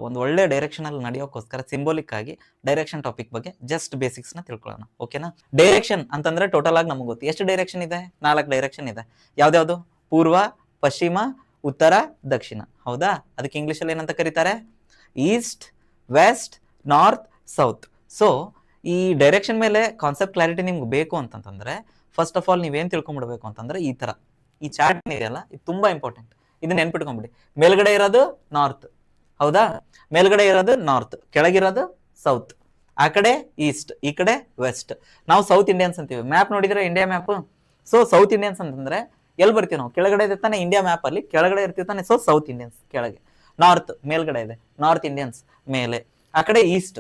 ಒಂದು ಒಳ್ಳೆ ಡೈರೆಕ್ಷನ್ ಅಲ್ಲಿ ನಡೆಯೋಕ್ಕೋಸ್ಕರ ಸಿಂಬೋಲಿಕ್ ಆಗಿ ಡೈರೆಕ್ಷನ್ ಟಾಪಿಕ್ ಬಗ್ಗೆ ಜಸ್ಟ್ ಬೇಸಿಕ್ಸ್ ನ ತಿಳ್ಕೊಳ್ಳೋಣ. ಓಕೆನಾ? ಡೈರೆಕ್ಷನ್ ಅಂತಂದ್ರೆ ಟೋಟಲ್ ಆಗಿ ನಮ್ಗೆ ಗೊತ್ತು ಎಷ್ಟು ಡೈರೆಕ್ಷನ್ ಇದೆ, 4 ಡೈರೆಕ್ಷನ್ ಇದೆ. ಯಾವ್ದ್ಯಾವ್ದು? ಪೂರ್ವ, ಪಶ್ಚಿಮ, ಉತ್ತರ, ದಕ್ಷಿಣ. ಹೌದಾ? ಅದಕ್ಕೆ ಇಂಗ್ಲಿಷ್ ಅಲ್ಲಿ ಏನಂತ ಕರೀತಾರೆ? East, west, north, south. So ಈ ಡೈರೆಕ್ಷನ್ ಮೇಲೆ ಕಾನ್ಸೆಪ್ಟ್ ಕ್ಲಾರಿಟಿ ನಿಮ್ಗೆ ಬೇಕು ಅಂತಂದ್ರೆ ಫಸ್ಟ್ ಆಫ್ ಆಲ್ ನೀವೇನ್ ತಿಳ್ಕೊಂಡ್ಬಿಡ್ಬೇಕು ಅಂತಂದ್ರೆ ಈ ತರ ಈ ಚಾರ್ಟ್ ಇದೆಯಲ್ಲ, ಇದು ತುಂಬಾ ಇಂಪಾರ್ಟೆಂಟ್. ಇದನ್ನ ನೆನ್ಪಿಟ್ಕೊಂಡ್ಬಿಡಿ. ಮೇಲ್ಗಡೆ ಇರೋದು ನಾರ್ತ್, ಹೌದಾ? ಮೇಲ್ಗಡೆ ಇರೋದು ನಾರ್ತ್, ಕೆಳಗಿರೋದು ಸೌತ್, ಆ ಕಡೆ ಈಸ್ಟ್, ಈ ಕಡೆ ವೆಸ್ಟ್. ನಾವು ಸೌತ್ ಇಂಡಿಯನ್ಸ್ ಅಂತೀವಿ. ಮ್ಯಾಪ್ ನೋಡಿದ್ರೆ India map. So south Indians ಅಂತಂದ್ರೆ ಎಲ್ಲಿ ಬರ್ತೀವಿ ನಾವು? ಕೆಳಗಡೆ ಇದೆ ತಾನೆ ಇಂಡಿಯಾ ಮ್ಯಾಪ್ ಅಲ್ಲಿ, ಕೆಳಗಡೆ ಇರ್ತೀವಿ ತಾನೆ. ಸೊ ಸೌತ್ ಇಂಡಿಯನ್ಸ್ ಕೆಳಗೆ, ನಾರ್ತ್ ಮೇಲ್ಗಡೆ ಇದೆ, ನಾರ್ತ್ ಇಂಡಿಯನ್ಸ್ ಮೇಲೆ, ಆ ಕಡೆ ಈಸ್ಟ್,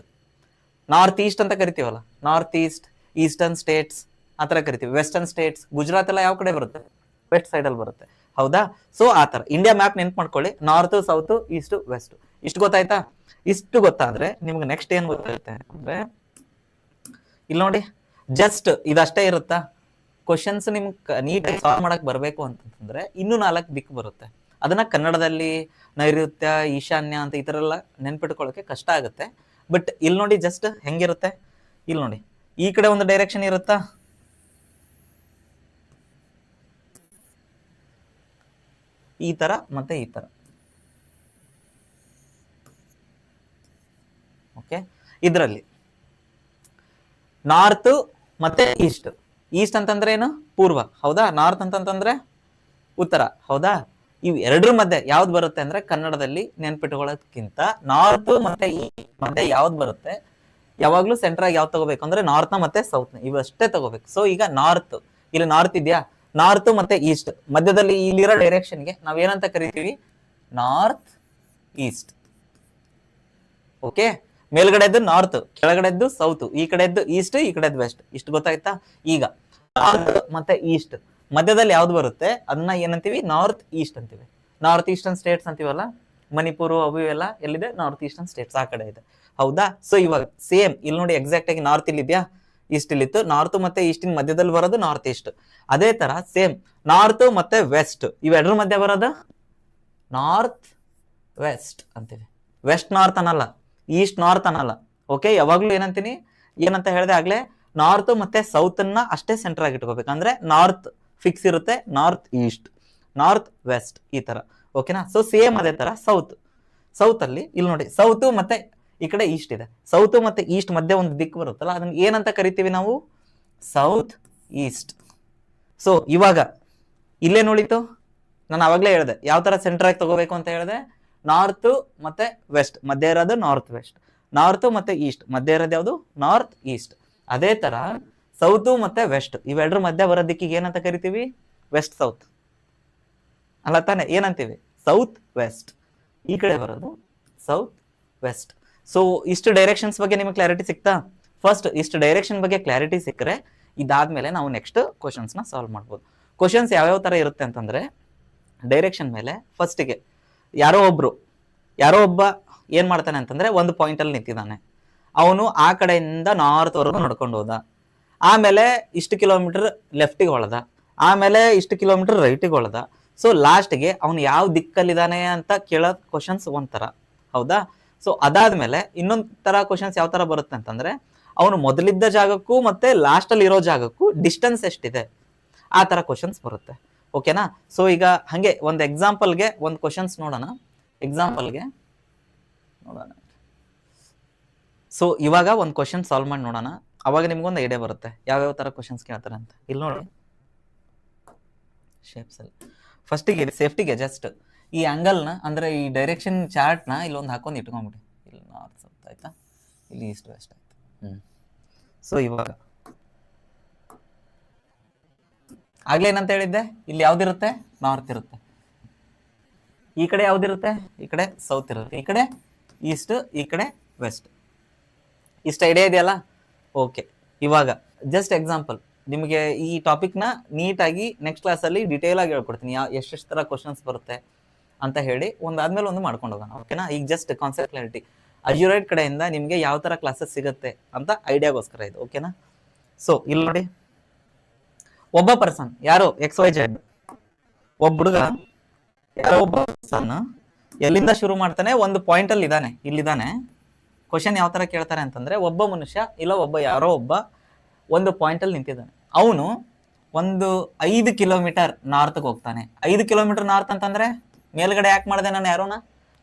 ನಾರ್ತ್ ಈಸ್ಟ್ ಅಂತ ಕರಿತೀವಲ್ಲ, ನಾರ್ತ್ ಈಸ್ಟ್, ಈಸ್ಟರ್ನ್ ಸ್ಟೇಟ್ಸ್ ಆ ತರ ಕರಿತೀವಿ. ವೆಸ್ಟರ್ನ್ ಸ್ಟೇಟ್ಸ್, ಗುಜರಾತ್ ಎಲ್ಲ ಯಾವ ಕಡೆ ಬರುತ್ತೆ? ವೆಸ್ಟ್ ಸೈಡ್ ಅಲ್ಲಿ ಬರುತ್ತೆ. ಹೌದಾ? ಸೊ ಆ ತರ ಇಂಡಿಯಾ ಮ್ಯಾಪ್ ನೆನ್ಪು ಮಾಡ್ಕೊಳ್ಳಿ. North, south, east, west. ಇಷ್ಟು ಗೊತ್ತಾಯ್ತಾ? ಇಷ್ಟು ಗೊತ್ತಾದ್ರೆ ನಿಮ್ಗೆ ನೆಕ್ಸ್ಟ್ ಏನ್ ಗೊತ್ತಾಗುತ್ತೆ ಅಂದ್ರೆ, ಇಲ್ಲಿ ನೋಡಿ, ಜಸ್ಟ್ ಇದಷ್ಟೇ ಇರುತ್ತಾ? ಕ್ವಶನ್ಸ್ ನಿಮ್ಗೆ ನೀಟಾಗಿ ಸಾಲ್ವ್ ಮಾಡಕ್ ಬರ್ಬೇಕು ಅಂತಂದ್ರೆ ಇನ್ನೂ 4 ದಿಕ್ಕು ಬರುತ್ತೆ. ಅದನ್ನ ಕನ್ನಡದಲ್ಲಿ ನೈಋತ್ಯ, ಈಶಾನ್ಯ ಅಂತ ಈ ತರ ಎಲ್ಲ ನೆನ್ಪಿಟ್ಕೊಳ್ಳೋಕೆ ಕಷ್ಟ ಆಗುತ್ತೆ. ಬಟ್ ಇಲ್ಲಿ ನೋಡಿ ಜಸ್ಟ್ ಹೆಂಗಿರುತ್ತೆ, ಇಲ್ಲಿ ನೋಡಿ, ಈ ಕಡೆ ಒಂದು ಡೈರೆಕ್ಷನ್ ಇರುತ್ತಾ, ಈ ತರ ಮತ್ತೆ ಈ ತರ. ಓಕೆ, ಇದರಲ್ಲಿ ನಾರ್ತ್ ಮತ್ತೆ ಈಸ್ಟ್. ಈಸ್ಟ್ ಅಂತಂದ್ರೆ ಏನು? ಪೂರ್ವ, ಹೌದಾ? ನಾರ್ತ್ ಅಂತಂದ್ರೆ ಉತ್ತರ, ಹೌದಾ? ಇವ್ ಎರಡರ ಮಧ್ಯೆ ಯಾವ್ದು ಬರುತ್ತೆ ಅಂದ್ರೆ ಕನ್ನಡದಲ್ಲಿ ನೆನ್ಪಿಟ್ಕೊಳ್ಳೋದಕ್ಕಿಂತ ನಾರ್ತ್ ಮತ್ತೆ ಈಸ್ಟ್ ಮಧ್ಯೆ ಯಾವ್ದು ಬರುತ್ತೆ, ಯಾವಾಗ್ಲೂ ಸೆಂಟರ್ ಆಗಿ ಯಾವ್ದು ತಗೋಬೇಕು ಅಂದ್ರೆ ನಾರ್ತ್ ಮತ್ತೆ ಸೌತ್ ಇವಷ್ಟೇ ತಗೋಬೇಕು. ಸೊ ಈಗ ನಾರ್ತ್, ಇಲ್ಲಿ ನಾರ್ತ್ ಇದೆಯಾ? ನಾರ್ತ್ ಮತ್ತೆ ಈಸ್ಟ್ ಮಧ್ಯದಲ್ಲಿ ಇಲ್ಲಿರೋ ಡೈರೆಕ್ಷನ್ಗೆ ನಾವ್ ಏನಂತ ಕರಿತೀವಿ? North east. ಓಕೆ, ಮೇಲ್ಗಡೆದ್ದು ನಾರ್ತ್, ಕೆಳಗಡೆದ್ದು ಸೌತ್, ಈ ಕಡೆದ್ದು ಈಸ್ಟ್, ಈ ಕಡೆದ್ದು ವೆಸ್ಟ್. ಇಷ್ಟು ಗೊತ್ತಾಯ್ತಾ? ಈಗ ನಾರ್ತ್ ಮತ್ತೆ ಈಸ್ಟ್ ಮಧ್ಯದಲ್ಲಿ ಯಾವ್ದು ಬರುತ್ತೆ ಅದನ್ನ ಏನಂತೀವಿ? ನಾರ್ತ್ ಈಸ್ಟ್ ಅಂತೀವಿ. ನಾರ್ತ್ ಈಸ್ಟರ್ನ್ ಸ್ಟೇಟ್ಸ್ ಅಂತೀವಲ್ಲ, ಮಣಿಪುರ್ ಅವು ಎಲ್ಲ ಎಲ್ಲಿದೆ? ನಾರ್ತ್ ಈಸ್ಟರ್ನ್ ಸ್ಟೇಟ್ಸ್ ಆ ಕಡೆ ಇದೆ, ಹೌದಾ? ಸೊ ಇವಾಗ ಸೇಮ್ ಇಲ್ಲಿ ನೋಡಿ, ಎಕ್ಸಾಕ್ಟ್ ಆಗಿ ನಾರ್ತ್ ಇಲ್ಲಿದ್ಯಾ, ಈಸ್ಟ್ ಇಲ್ಲಿತ್ತು. ನಾರ್ತ್ ಮತ್ತೆ ಈಸ್ಟಿನ ಮಧ್ಯದಲ್ಲಿ ಬರೋದು ನಾರ್ತ್ ಈಸ್ಟ್. ಅದೇ ತರ ಸೇಮ್ ನಾರ್ತ್ ಮತ್ತೆ ವೆಸ್ಟ್ ಇವೆರಡರ ಮಧ್ಯೆ ಬರೋದು ನಾರ್ತ್ ವೆಸ್ಟ್ ಅಂತೀವಿ. ವೆಸ್ಟ್ ನಾರ್ತ್ ಅನ್ನಲ್ಲ, ಈಸ್ಟ್ ನಾರ್ತ್ ಅನ್ನಲ್ಲ. ಓಕೆ, ಯಾವಾಗ್ಲೂ ಏನಂತೀನಿ, ಏನಂತ ಹೇಳಿದೆ ಆಗ್ಲೇ, ನಾರ್ತ್ ಮತ್ತೆ ಸೌತ್ ಅನ್ನ ಅಷ್ಟೇ ಸೆಂಟರ್ ಆಗಿ ಇಟ್ಕೋಬೇಕು. ಅಂದ್ರೆ ನಾರ್ತ್ ಫಿಕ್ಸ್ ಇರುತ್ತೆ, ನಾರ್ತ್ ಈಸ್ಟ್, ನಾರ್ತ್ ವೆಸ್ಟ್ ಈ ತರ. ಓಕೆನಾ? ಸೊ ಸೇಮ್ ಅದೇ ತರ ಸೌತ್. ಸೌತ್ ಅಲ್ಲಿ ಇಲ್ಲಿ ನೋಡಿ, ಸೌತ್ ಮತ್ತೆ ಈ ಕಡೆ ಈಸ್ಟ್ ಇದೆ. ಸೌತ್ ಮತ್ತೆ ಈಸ್ಟ್ ಮಧ್ಯೆ ಒಂದು ದಿಕ್ಕು ಬರುತ್ತಲ್ಲ, ಅದನ್ನ ಏನಂತ ಕರಿತೀವಿ ನಾವು? South East. ಸೊ ಇವಾಗ ಇಲ್ಲೇ ನೋಡಿತು, ನಾನು ಅವಾಗ್ಲೇ ಹೇಳಿದೆ ಯಾವ ತರ ಸೆಂಟರ್ ಆಗಿ ತಗೋಬೇಕು ಅಂತ ಹೇಳಿದೆ. ನಾರ್ತ್ ಮತ್ತೆ ವೆಸ್ಟ್ ಮಧ್ಯೆ ಇರೋದು ನಾರ್ತ್ ವೆಸ್ಟ್, ನಾರ್ತ್ ಮತ್ತೆ ಈಸ್ಟ್ ಮಧ್ಯೆ ಇರೋದು ಯಾವುದು? North East. ಅದೇ ತರ ಸೌತ್ ಮತ್ತೆ ವೆಸ್ಟ್ ಇವೆರಡರ ಮಧ್ಯೆ ಬರೋ ದಿಕ್ಕಿಗೆ ಏನಂತ ಕರಿತೀವಿ? ವೆಸ್ಟ್ ಸೌತ್ ಅಲ್ಲ ತಾನೆ? ಏನಂತೀವಿ? South west. ಈ ಕಡೆ ಬರೋದು ಸೌತ್ ವೆಸ್ಟ್. ಸೊ ಇಷ್ಟು ಡೈರೆಕ್ಷನ್ಸ್ ಬಗ್ಗೆ ನಿಮಗೆ ಕ್ಲಾರಿಟಿ ಸಿಕ್ತಾ? ಫಸ್ಟ್ ಇಷ್ಟು ಡೈರೆಕ್ಷನ್ ಬಗ್ಗೆ ಕ್ಲಾರಿಟಿ ಸಿಕ್ಕರೆ ಇದಾದ್ಮೇಲೆ ನಾವು ನೆಕ್ಸ್ಟ್ ಕ್ವಶನ್ಸ್ ನ ಸಾಲ್ವ್ ಮಾಡ್ಬೋದು. ಕ್ವಶನ್ಸ್ ಯಾವ್ಯಾವ ತರ ಇರುತ್ತೆ ಅಂತಂದ್ರೆ, ಡೈರೆಕ್ಷನ್ ಮೇಲೆ ಫಸ್ಟಿಗೆ ಯಾರೋ ಒಬ್ಬ ಏನ್ ಮಾಡ್ತಾನೆ ಅಂತಂದ್ರೆ, ಒಂದು ಪಾಯಿಂಟ್ ಅಲ್ಲಿ ನಿಂತಿದ್ದಾನೆ. ಅವನು ಆ ಕಡೆಯಿಂದ ನಾರ್ತ್ ವರೆಗೂ ನಡ್ಕೊಂಡು ಹೋದ. ಆಮೇಲೆ ಇಷ್ಟು ಕಿಲೋಮೀಟರ್ ಲೆಫ್ಟಿಗೆ ಹೊಳದ, ಆಮೇಲೆ ಇಷ್ಟು ಕಿಲೋಮೀಟರ್ ರೈಟಿಗೆ ಹೊಳದ. ಸೊ ಲಾಸ್ಟ್ಗೆ ಅವನು ಯಾವ ದಿಕ್ಕಲ್ಲಿದ್ದಾನೆ ಅಂತ ಕೇಳೋ ಕ್ವಶನ್ಸ್ ಒಂಥರ, ಹೌದಾ? ಸೊ ಅದಾದ್ಮೇಲೆ ಇನ್ನೊಂದ್ ತರ ಕ್ವಶನ್ಸ್ ಯಾವ ತರ ಬರುತ್ತೆ ಅಂತಂದ್ರೆ, ಅವನು ಮೊದಲಿದ್ದ ಜಾಗಕ್ಕೂ ಮತ್ತೆ ಲಾಸ್ಟ್ ಅಲ್ಲಿ ಇರೋ ಜಾಗಕ್ಕೂ ಡಿಸ್ಟೆನ್ಸ್ ಎಷ್ಟಿದೆ ಆ ತರ ಕ್ವಶನ್ಸ್ ಬರುತ್ತೆ. ಓಕೆನಾ? ಸೊ ಈಗ ಹಂಗೆ ಒಂದು ಎಕ್ಸಾಂಪಲ್ಗೆ ಒಂದು ಕ್ವಶನ್ಸ್ ನೋಡೋಣ. ಎಕ್ಸಾಂಪಲ್ಗೆ ನೋಡೋಣ. ಸೊ ಇವಾಗ ಒಂದು ಕ್ವಶನ್ ಸಾಲ್ವ್ ಮಾಡಿ ನೋಡೋಣ, ಅವಾಗ ನಿಮ್ಗೊಂದು ಐಡಿಯಾ ಬರುತ್ತೆ ಯಾವ್ಯಾವ ತರ ಕ್ವಶನ್ಸ್ ಕೇಳ್ತಾರೆ ಅಂತ. ಇಲ್ಲಿ ನೋಡಿ, ಶೇಪ್ಸ್ ಅಲ್ಲಿ ಫಸ್ಟಿಗೆ ಸೇಫ್ಟಿಗೆ ಜಸ್ಟ್ ಈ ಆಂಗಲ್ ನ ಅಂದ್ರೆ ಈ ಡೈರೆಕ್ಷನ್ ಚಾರ್ಟ್ ನ ಇಲ್ಲೊಂದು ಹಾಕೊಂಡು ಇಟ್ಕೊಂಡ್ಬಿಡಿ. ಇಲ್ಲಿ ನಾರ್ತ್ ಸೌತ್ ಆಯ್ತಾ, ಇಲ್ಲಿ ಈಸ್ಟ್ ವೆಸ್ಟ್ ಆಯ್ತು. ಸೊ ಇವಾಗ ಆಗ್ಲೇ ಏನಂತ ಹೇಳಿದ್ದೆ, ಇಲ್ಲಿ ಯಾವ್ದಿರುತ್ತೆ? ನಾರ್ತ್ ಇರುತ್ತೆ. ಈ ಕಡೆ ಯಾವ್ದಿರುತ್ತೆ? ಈ ಕಡೆ ಸೌತ್ ಇರುತ್ತೆ. ಈ ಕಡೆ ಈಸ್ಟ್, ಈ ಕಡೆ ವೆಸ್ಟ್. ಇಷ್ಟ ಐಡಿಯಾ ಇದೆಯಲ್ಲ? ಓಕೆ, ಇವಾಗ ಜಸ್ಟ್ ಎಕ್ಸಾಂಪಲ್ ನಿಮಗೆ ಈ ಟಾಪಿಕ್ ನ ನೀಟಾಗಿ ನೆಕ್ಸ್ಟ್ ಕ್ಲಾಸ್ ಅಲ್ಲಿ ಡಿಟೇಲ್ ಆಗಿ ಹೇಳ್ಕೊಡ್ತೀನಿ, ಎಷ್ಟೆಷ್ಟು ತರ ಕ್ವಶನ್ಸ್ ಬರುತ್ತೆ ಅಂತ ಹೇಳಿ ಒಂದಾದ್ಮೇಲೆ ಒಂದು ಮಾಡ್ಕೊಂಡು ಹೋಗೋಣ. ಓಕೆನಾ? ಈಗ ಜಸ್ಟ್ ಕಾನ್ಸೆಪ್ಟ್ ಕ್ಲಾರಿಟಿ, ಅಜ್ಯೂರೈಟ್ ಕಡೆಯಿಂದ ನಿಮ್ಗೆ ಯಾವ ತರ ಕ್ಲಾಸಸ್ ಸಿಗುತ್ತೆ ಅಂತ ಐಡಿಯಾಗೋಸ್ಕರ ಇದು. ಓಕೆನಾ? ಸೊ ಇಲ್ಲಿ ನೋಡಿ, ಒಬ್ಬ ಪರ್ಸನ್ ಯಾರು XYZ, ಒಬ್ಬ ಹುಡುಗ ಯಾರೋ ಒಬ್ಬ ಪರ್ಸನ್ ಎಲ್ಲಿಂದ ಶುರು ಮಾಡ್ತಾನೆ, ಒಂದು ಪಾಯಿಂಟ್ ಅಲ್ಲಿ ಇದ್ದಾನೆ, ಇಲ್ಲಿದ್ದಾನೆ. ಕ್ವಶನ್ ಯಾವ ತರ ಕೇಳ್ತಾರೆ ಅಂತಂದ್ರೆ, ಒಬ್ಬ ಮನುಷ್ಯ ಇಲ್ಲ ಯಾರೋ ಒಬ್ಬ ಒಂದು ಪಾಯಿಂಟ್ ಅಲ್ಲಿ ನಿಂತಿದ್ದಾನೆ. ಅವನು ಒಂದು 5 ಕಿಲೋಮೀಟರ್ ನಾರ್ತ್ಗೆ ಹೋಗ್ತಾನೆ. 5 ಕಿಲೋಮೀಟರ್ ನಾರ್ತ್ ಅಂತಂದ್ರೆ ಮೇಲ್ಗಡೆ ಯಾಕೆ ಮಾಡಿದೆ ನಾನು ಯಾರೋನ?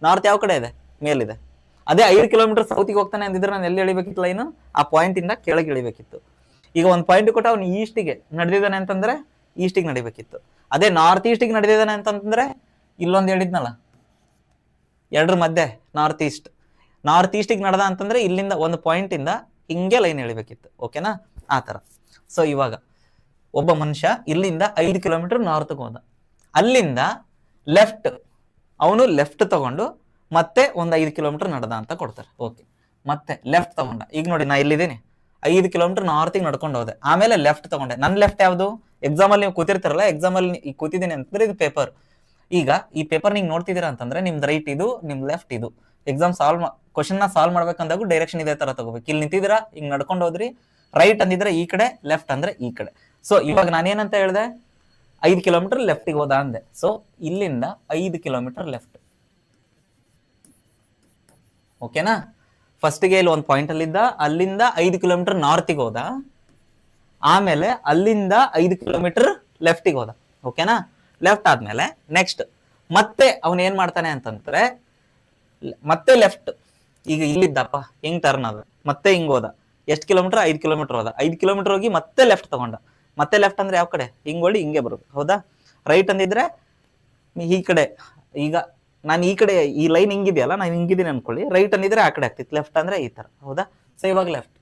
ನಾರ್ತ್ ಯಾವ ಕಡೆ ಇದೆ? ಮೇಲಿದೆ. ಅದೇ 5 ಕಿಲೋಮೀಟರ್ ಸೌತಿಗೆ ಹೋಗ್ತಾನೆ ಅಂದಿದ್ರೆ ನಾನು ಎಲ್ಲಿ ಇಳಿಬೇಕಿತ್ತು ಲೈನು? ಆ ಪಾಯಿಂಟ್ ಇಂದ ಕೆಳಗೆ ಇಳಿಬೇಕಿತ್ತು. ಈಗ ಒಂದು ಪಾಯಿಂಟ್ ಕೊಟ್ಟು ಅವ್ನು ಈಸ್ಟಿಗೆ ನಡೆದಿದ್ದಾನೆ ಅಂತಂದ್ರೆ ಈಸ್ಟಿಗೆ ನಡಿಬೇಕಿತ್ತು. ಅದೇ ನಾರ್ತ್ ಈಸ್ಟಿಗೆ ನಡೆದಿದ್ದಾನೆ ಅಂತಂದ್ರೆ ಇಲ್ಲೊಂದು ಹೇಳಿದ್ನಲ್ಲ, ಎರಡರ ಮಧ್ಯೆ ನಾರ್ತ್ ಈಸ್ಟಿಗೆ ನಡೆದ ಅಂತಂದ್ರೆ ಇಲ್ಲಿಂದ ಒಂದು ಪಾಯಿಂಟ್ ಇಂದ ಹಿಂಗೆ ಲೈನ್ ಎಳಿಬೇಕಿತ್ತು. ಓಕೆನಾ? ಆ ತರ. ಸೊ ಇವಾಗ ಒಬ್ಬ ಮನುಷ್ಯ ಇಲ್ಲಿಂದ 5 ಕಿಲೋಮೀಟರ್ ನಾರ್ತ್ಗೆ ಹೋದ. ಅಲ್ಲಿಂದ ಅವನು ಲೆಫ್ಟ್ ತಗೊಂಡು ಮತ್ತೆ ಒಂದು 5 ಕಿಲೋಮೀಟರ್ ನಡೆದ ಅಂತ ಕೊಡ್ತಾರೆ. ಓಕೆ, ಮತ್ತೆ ಲೆಫ್ಟ್ ತಗೊಂಡ. ಈಗ ನೋಡಿ, ನಾ ಇಲ್ಲಿದ್ದೀನಿ, 5 ಕಿಲೋಮೀಟರ್ ನಾರ್ತಿಗೆ ನಡ್ಕೊಂಡು ಹೋದೆ, ಆಮೇಲೆ ಲೆಫ್ಟ್ ತಗೊಂಡೆ. ನನ್ನ ಲೆಫ್ಟ್ ಯಾವುದು? ಎಕ್ಸಾಮ್ ಅಲ್ಲಿ ನೀವು ಕೂತಿರ್ತಾರಲ್ಲ, ಎಕ್ಸಾಮ್ ಅಲ್ಲಿ ಈ ಕೂತಿದ್ದೀನಿ ಅಂತಂದ್ರೆ ಇದು ಪೇಪರ್. ಈಗ ಈ ಪೇಪರ್ ನೀವು ನೋಡ್ತಿದ್ದೀರಾ ಅಂತಂದ್ರೆ ನಿಮ್ದು ರೈಟ್ ಇದು, ನಿಮ್ ಲೆಫ್ಟ್ ಇದು. ಎಕ್ಸಾಮ್ ಕ್ವಶನ್ ನ ಸಾಲ್ವ್ ಮಾಡ್ಬೇಕಂದಾಗ ಡೈರೆಕ್ಷನ್ ಇದೇ ತರ ತಗೋಬೇಕು. ಇಲ್ಲಿ ನಿಂತಿದ್ದೀರಾ, ಹಿಂಗ್ ನಡ್ಕೊಂಡು ಹೋದ್ರಿ, ರೈಟ್ ಅಂದಿದ್ರೆ ಈ ಕಡೆ, ಲೆಫ್ಟ್ ಅಂದ್ರೆ ಈ ಕಡೆ. ಸೊ ಇವಾಗ ನಾನೇನಂತ ಹೇಳಿದೆ? 5 ಕಿಲೋಮೀಟರ್ ಲೆಫ್ಟಿಗೆ ಹೋದ ಅಂದೆ. ಸೊ ಇಲ್ಲಿಂದ 5 ಕಿಲೋಮೀಟರ್ ಲೆಫ್ಟ್. ಓಕೆನಾ? ಫಸ್ಟ್ಗೆ ಇಲ್ಲಿ ಒಂದು ಪಾಯಿಂಟ್ ಅಲ್ಲಿದ್ದ, ಅಲ್ಲಿಂದ 5 ಕಿಲೋಮೀಟರ್ ನಾರ್ತಿಗೆ ಹೋದ, ಆಮೇಲೆ ಅಲ್ಲಿಂದ 5 ಕಿಲೋಮೀಟರ್ ಲೆಫ್ಟಿಗೆ ಹೋದ. ಓಕೆನಾ? ಲೆಫ್ಟ್ ಆದ್ಮೇಲೆ ನೆಕ್ಸ್ಟ್ ಮತ್ತೆ ಅವನ್ ಏನ್ ಮಾಡ್ತಾನೆ ಅಂತಂದ್ರೆ, ಮತ್ತೆ ಲೆಫ್ಟ್. ಈಗ ಇಲ್ಲಿದ್ದಪ್ಪ, ಹಿಂಗ್ ಟರ್ನ್ ಅದ, ಮತ್ತೆ ಹಿಂಗ್ ಹೋದ. ಎಷ್ಟು ಕಿಲೋಮೀಟರ್? 5 ಕಿಲೋಮೀಟರ್ ಹೋದ. 5 ಕಿಲೋಮೀಟರ್ ಹೋಗಿ ಮತ್ತೆ ಲೆಫ್ಟ್ ತಗೊಂಡ. ಮತ್ತೆ ಲೆಫ್ಟ್ ಅಂದ್ರೆ ಯಾವ ಕಡೆ? ಹಿಂಗ್ ಹೊಡಿ ಹಿಂಗೆ ಬರೋದು. ಹೌದಾ? ರೈಟ್ ಅಂದಿದ್ರೆ ಈ ಕಡೆ. ಈಗ ನಾನು ಈ ಕಡೆ, ಈ ಲೈನ್ ಹಿಂಗಿದೆಯಲ್ಲ, ನಾನು ಹಿಂಗಿದ್ದೀನಿ ಅನ್ಕೊಳ್ಳಿ. ರೈಟ್ ಅಂದಿದ್ರೆ ಆ ಕಡೆ ಆಗ್ತಿತ್ತು, ಲೆಫ್ಟ್ ಅಂದ್ರೆ ಈ ತರ. ಹೌದಾ? ಸೊ ಇವಾಗ ಲೆಫ್ಟ್,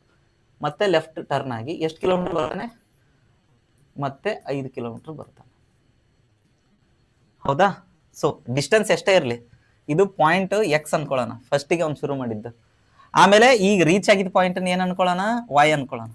ಮತ್ತೆ ಲೆಫ್ಟ್ ಟರ್ನ್ ಆಗಿ ಎಷ್ಟು ಕಿಲೋಮೀಟರ್ ಬರ್ತಾನೆ? ಮತ್ತೆ 5 ಕಿಲೋಮೀಟರ್ ಬರ್ತಾನೆ. ಹೌದಾ? ಸೊ ಡಿಸ್ಟೆನ್ಸ್ ಎಷ್ಟೇ ಇರಲಿ, ಇದು ಪಾಯಿಂಟ್ ಎಕ್ಸ್ ಅನ್ಕೊಳ್ಳೋಣ. ಫಸ್ಟಿಗೆ ಅವ್ನು ಶುರು ಮಾಡಿದ್ದು. ಆಮೇಲೆ ಈಗ ರೀಚ್ ಆಗಿದ್ದ ಪಾಯಿಂಟ್ ಏನ್ ಅನ್ಕೊಳ್ಳೋಣ? ವೈ ಅನ್ಕೊಳ್ಳೋಣ.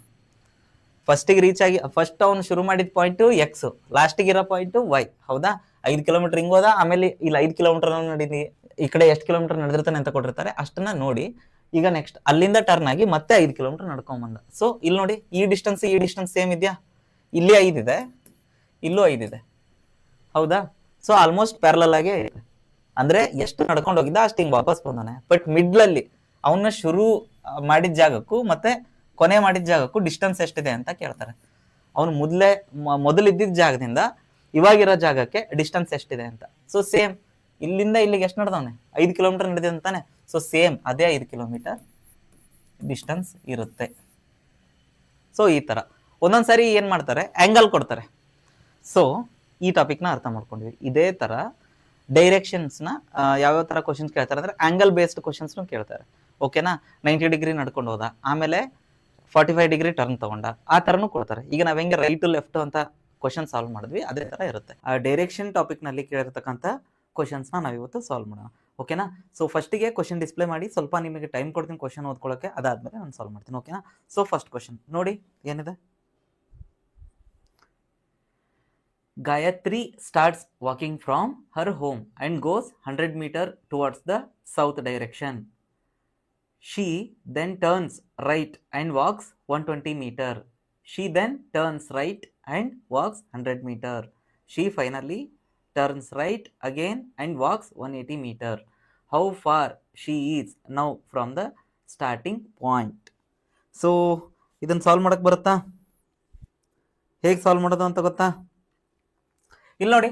ಫಸ್ಟ್ ಅವ್ನು ಶುರು ಮಾಡಿದ ಪಾಯಿಂಟ್ ಎಕ್ಸ್, ಲಾಸ್ಟಿಗೆ ಇರೋ ಪಾಯಿಂಟ್ ವೈ. ಹೌದಾ? 5 ಕಿಲೋಮೀಟರ್ ಹಿಂಗ್ ಹೋದ, ಆಮೇಲೆ ಇಲ್ಲಿ 5 ಕಿಲೋಮೀಟರ್ ನಡೀನಿ, ಈ ಕಡೆ ಎಷ್ಟು ಕಿಲೋಮೀಟರ್ ನಡೆದಿರ್ತಾನೆ ಅಂತ ಕೊಟ್ಟಿರ್ತಾರೆ, ಅಷ್ಟನ್ನ ನೋಡಿ. ಈಗ ನೆಕ್ಸ್ಟ್ ಅಲ್ಲಿಂದ ಟರ್ನ್ ಆಗಿ ಮತ್ತೆ 5 ಕಿಲೋಮೀಟರ್ ನಡ್ಕೊಂಡ್ ಬಂದ. ಸೊ ಇಲ್ಲಿ ನೋಡಿ, ಈ ಡಿಸ್ಟೆನ್ಸ್ ಸೇಮ್ ಇದೆಯಾ? ಇಲ್ಲಿ 5 ಇದೆ, ಇಲ್ಲೂ 5 ಇದೆ. ಹೌದಾ? ಸೊ ಆಲ್ಮೋಸ್ಟ್ ಪ್ಯಾರಲಲ್ ಆಗೇ ಇದೆ. ಅಂದ್ರೆ ಎಷ್ಟು ನಡ್ಕೊಂಡು ಹೋಗಿದ್ದ ಅಷ್ಟು ಹಿಂಗ್ ವಾಪಸ್ ಬಂದಾನೆ. ಬಟ್ ಮಿಡ್ಲಲ್ಲಿ ಅವನ್ನ ಶುರು ಮಾಡಿದ ಜಾಗಕ್ಕೂ ಮತ್ತೆ ಕೊನೆ ಮಾಡಿದ ಜಾಗಕ್ಕೂ ಡಿಸ್ಟೆನ್ಸ್ ಎಷ್ಟಿದೆ ಅಂತ ಕೇಳ್ತಾರೆ. ಅವನು ಮೊದಲಿದ್ದ ಜಾಗದಿಂದ ಇವಾಗಿರೋ ಜಾಗಕ್ಕೆ ಡಿಸ್ಟೆನ್ಸ್ ಎಷ್ಟಿದೆ ಅಂತ. ಸೊ ಸೇಮ್ ಇಲ್ಲಿಂದ ಇಲ್ಲಿಗೆ ಎಷ್ಟು ನಡೆದವನೆ? 5 ಕಿಲೋಮೀಟರ್ ನಡೆದಿದೆ ಅಂತಾನೆ. ಸೊ ಸೇಮ್ ಅದೇ 5 ಕಿಲೋಮೀಟರ್ ಡಿಸ್ಟೆನ್ಸ್ ಇರುತ್ತೆ. ಸೊ ಈ ತರ ಒಂದೊಂದ್ಸರಿ ಏನ್ ಮಾಡ್ತಾರೆ, ಆಂಗಲ್ ಕೊಡ್ತಾರೆ. ಸೊ ಈ ಟಾಪಿಕ್ನ ಅರ್ಥ ಮಾಡ್ಕೊಂಡ್ವಿ. ಇದೇ ತರ ಡೈರೆಕ್ಷನ್ಸ್ನ ಯಾವ್ಯಾವ ತರ ಕ್ವಶನ್ಸ್ ಕೇಳ್ತಾರೆ ಅಂದ್ರೆ ಆಂಗಲ್ ಬೇಸ್ಡ್ ಕ್ವಶನ್ಸ್ನು ಕೇಳ್ತಾರೆ. ಓಕೆನಾ? 90 ಡಿಗ್ರಿ ನಡ್ಕೊಂಡು ಹೋದ, ಆಮೇಲೆ 45 ಡಿಗ್ರಿ ಟರ್ನ್ ತಗೊಂಡ, ಆ ತರನು ಕೊಡ್ತಾರೆ. ಈಗ ನಾವ್ ಹೆಂಗೆ ರೈಟ್ ಲೆಫ್ಟ್ ಅಂತ ಕ್ವಶನ್ ಸಾಲ್ವ್ ಮಾಡಿದ್ವಿ, ಅದೇ ತರ ಇರುತ್ತೆ. ಆ ಡೈರೆಕ್ಷನ್ ಟಾಪಿಕ್ ನಲ್ಲಿ ಕೇಳಿರ್ತಕ್ಕಂಥ ಕ್ವಶನ್ಸ್ ನ ನಾವಿವತ್ತು ಸಾಲ್ವ್ ಮಾಡೋಣ. ಓಕೆನಾ? ಸೊ ಫಸ್ಟಿಗೆ ಕ್ವಶನ್ ಡಿಸ್ಪ್ಲೇ ಮಾಡಿ, ಸ್ವಲ್ಪ ನಿಮಗೆ ಟೈಮ್ ಕೊಡ್ತೀನಿ ಕ್ವಶನ್ ಓದ್ಕೊಳ್ಳೋಕೆ, ಅದಾದ್ಮೇಲೆ ನಾನು ಸಾಲ್ವ್ ಮಾಡ್ತೀನಿ. ಓಕೆನಾ? ಸೊ ಫಸ್ಟ್ ಕ್ವಶನ್ ನೋಡಿ ಏನಿದೆ. Gayatri starts walking from her home and goes 100 meters towards the south direction. She then turns right and walks 120 meters. She then turns right and walks 100 meters. She finally turns right again and walks 180 meters. How far she is now from the starting point? So ಇದನ್ನು solve ಮಾಡಕ್ಕೆ ಬರುತ್ತಾ? ಹೇಗೆ solve ಮಾಡೋದು ಅಂತ ಗೊತ್ತಾ? ಇಲ್ಲಿ ನೋಡಿ,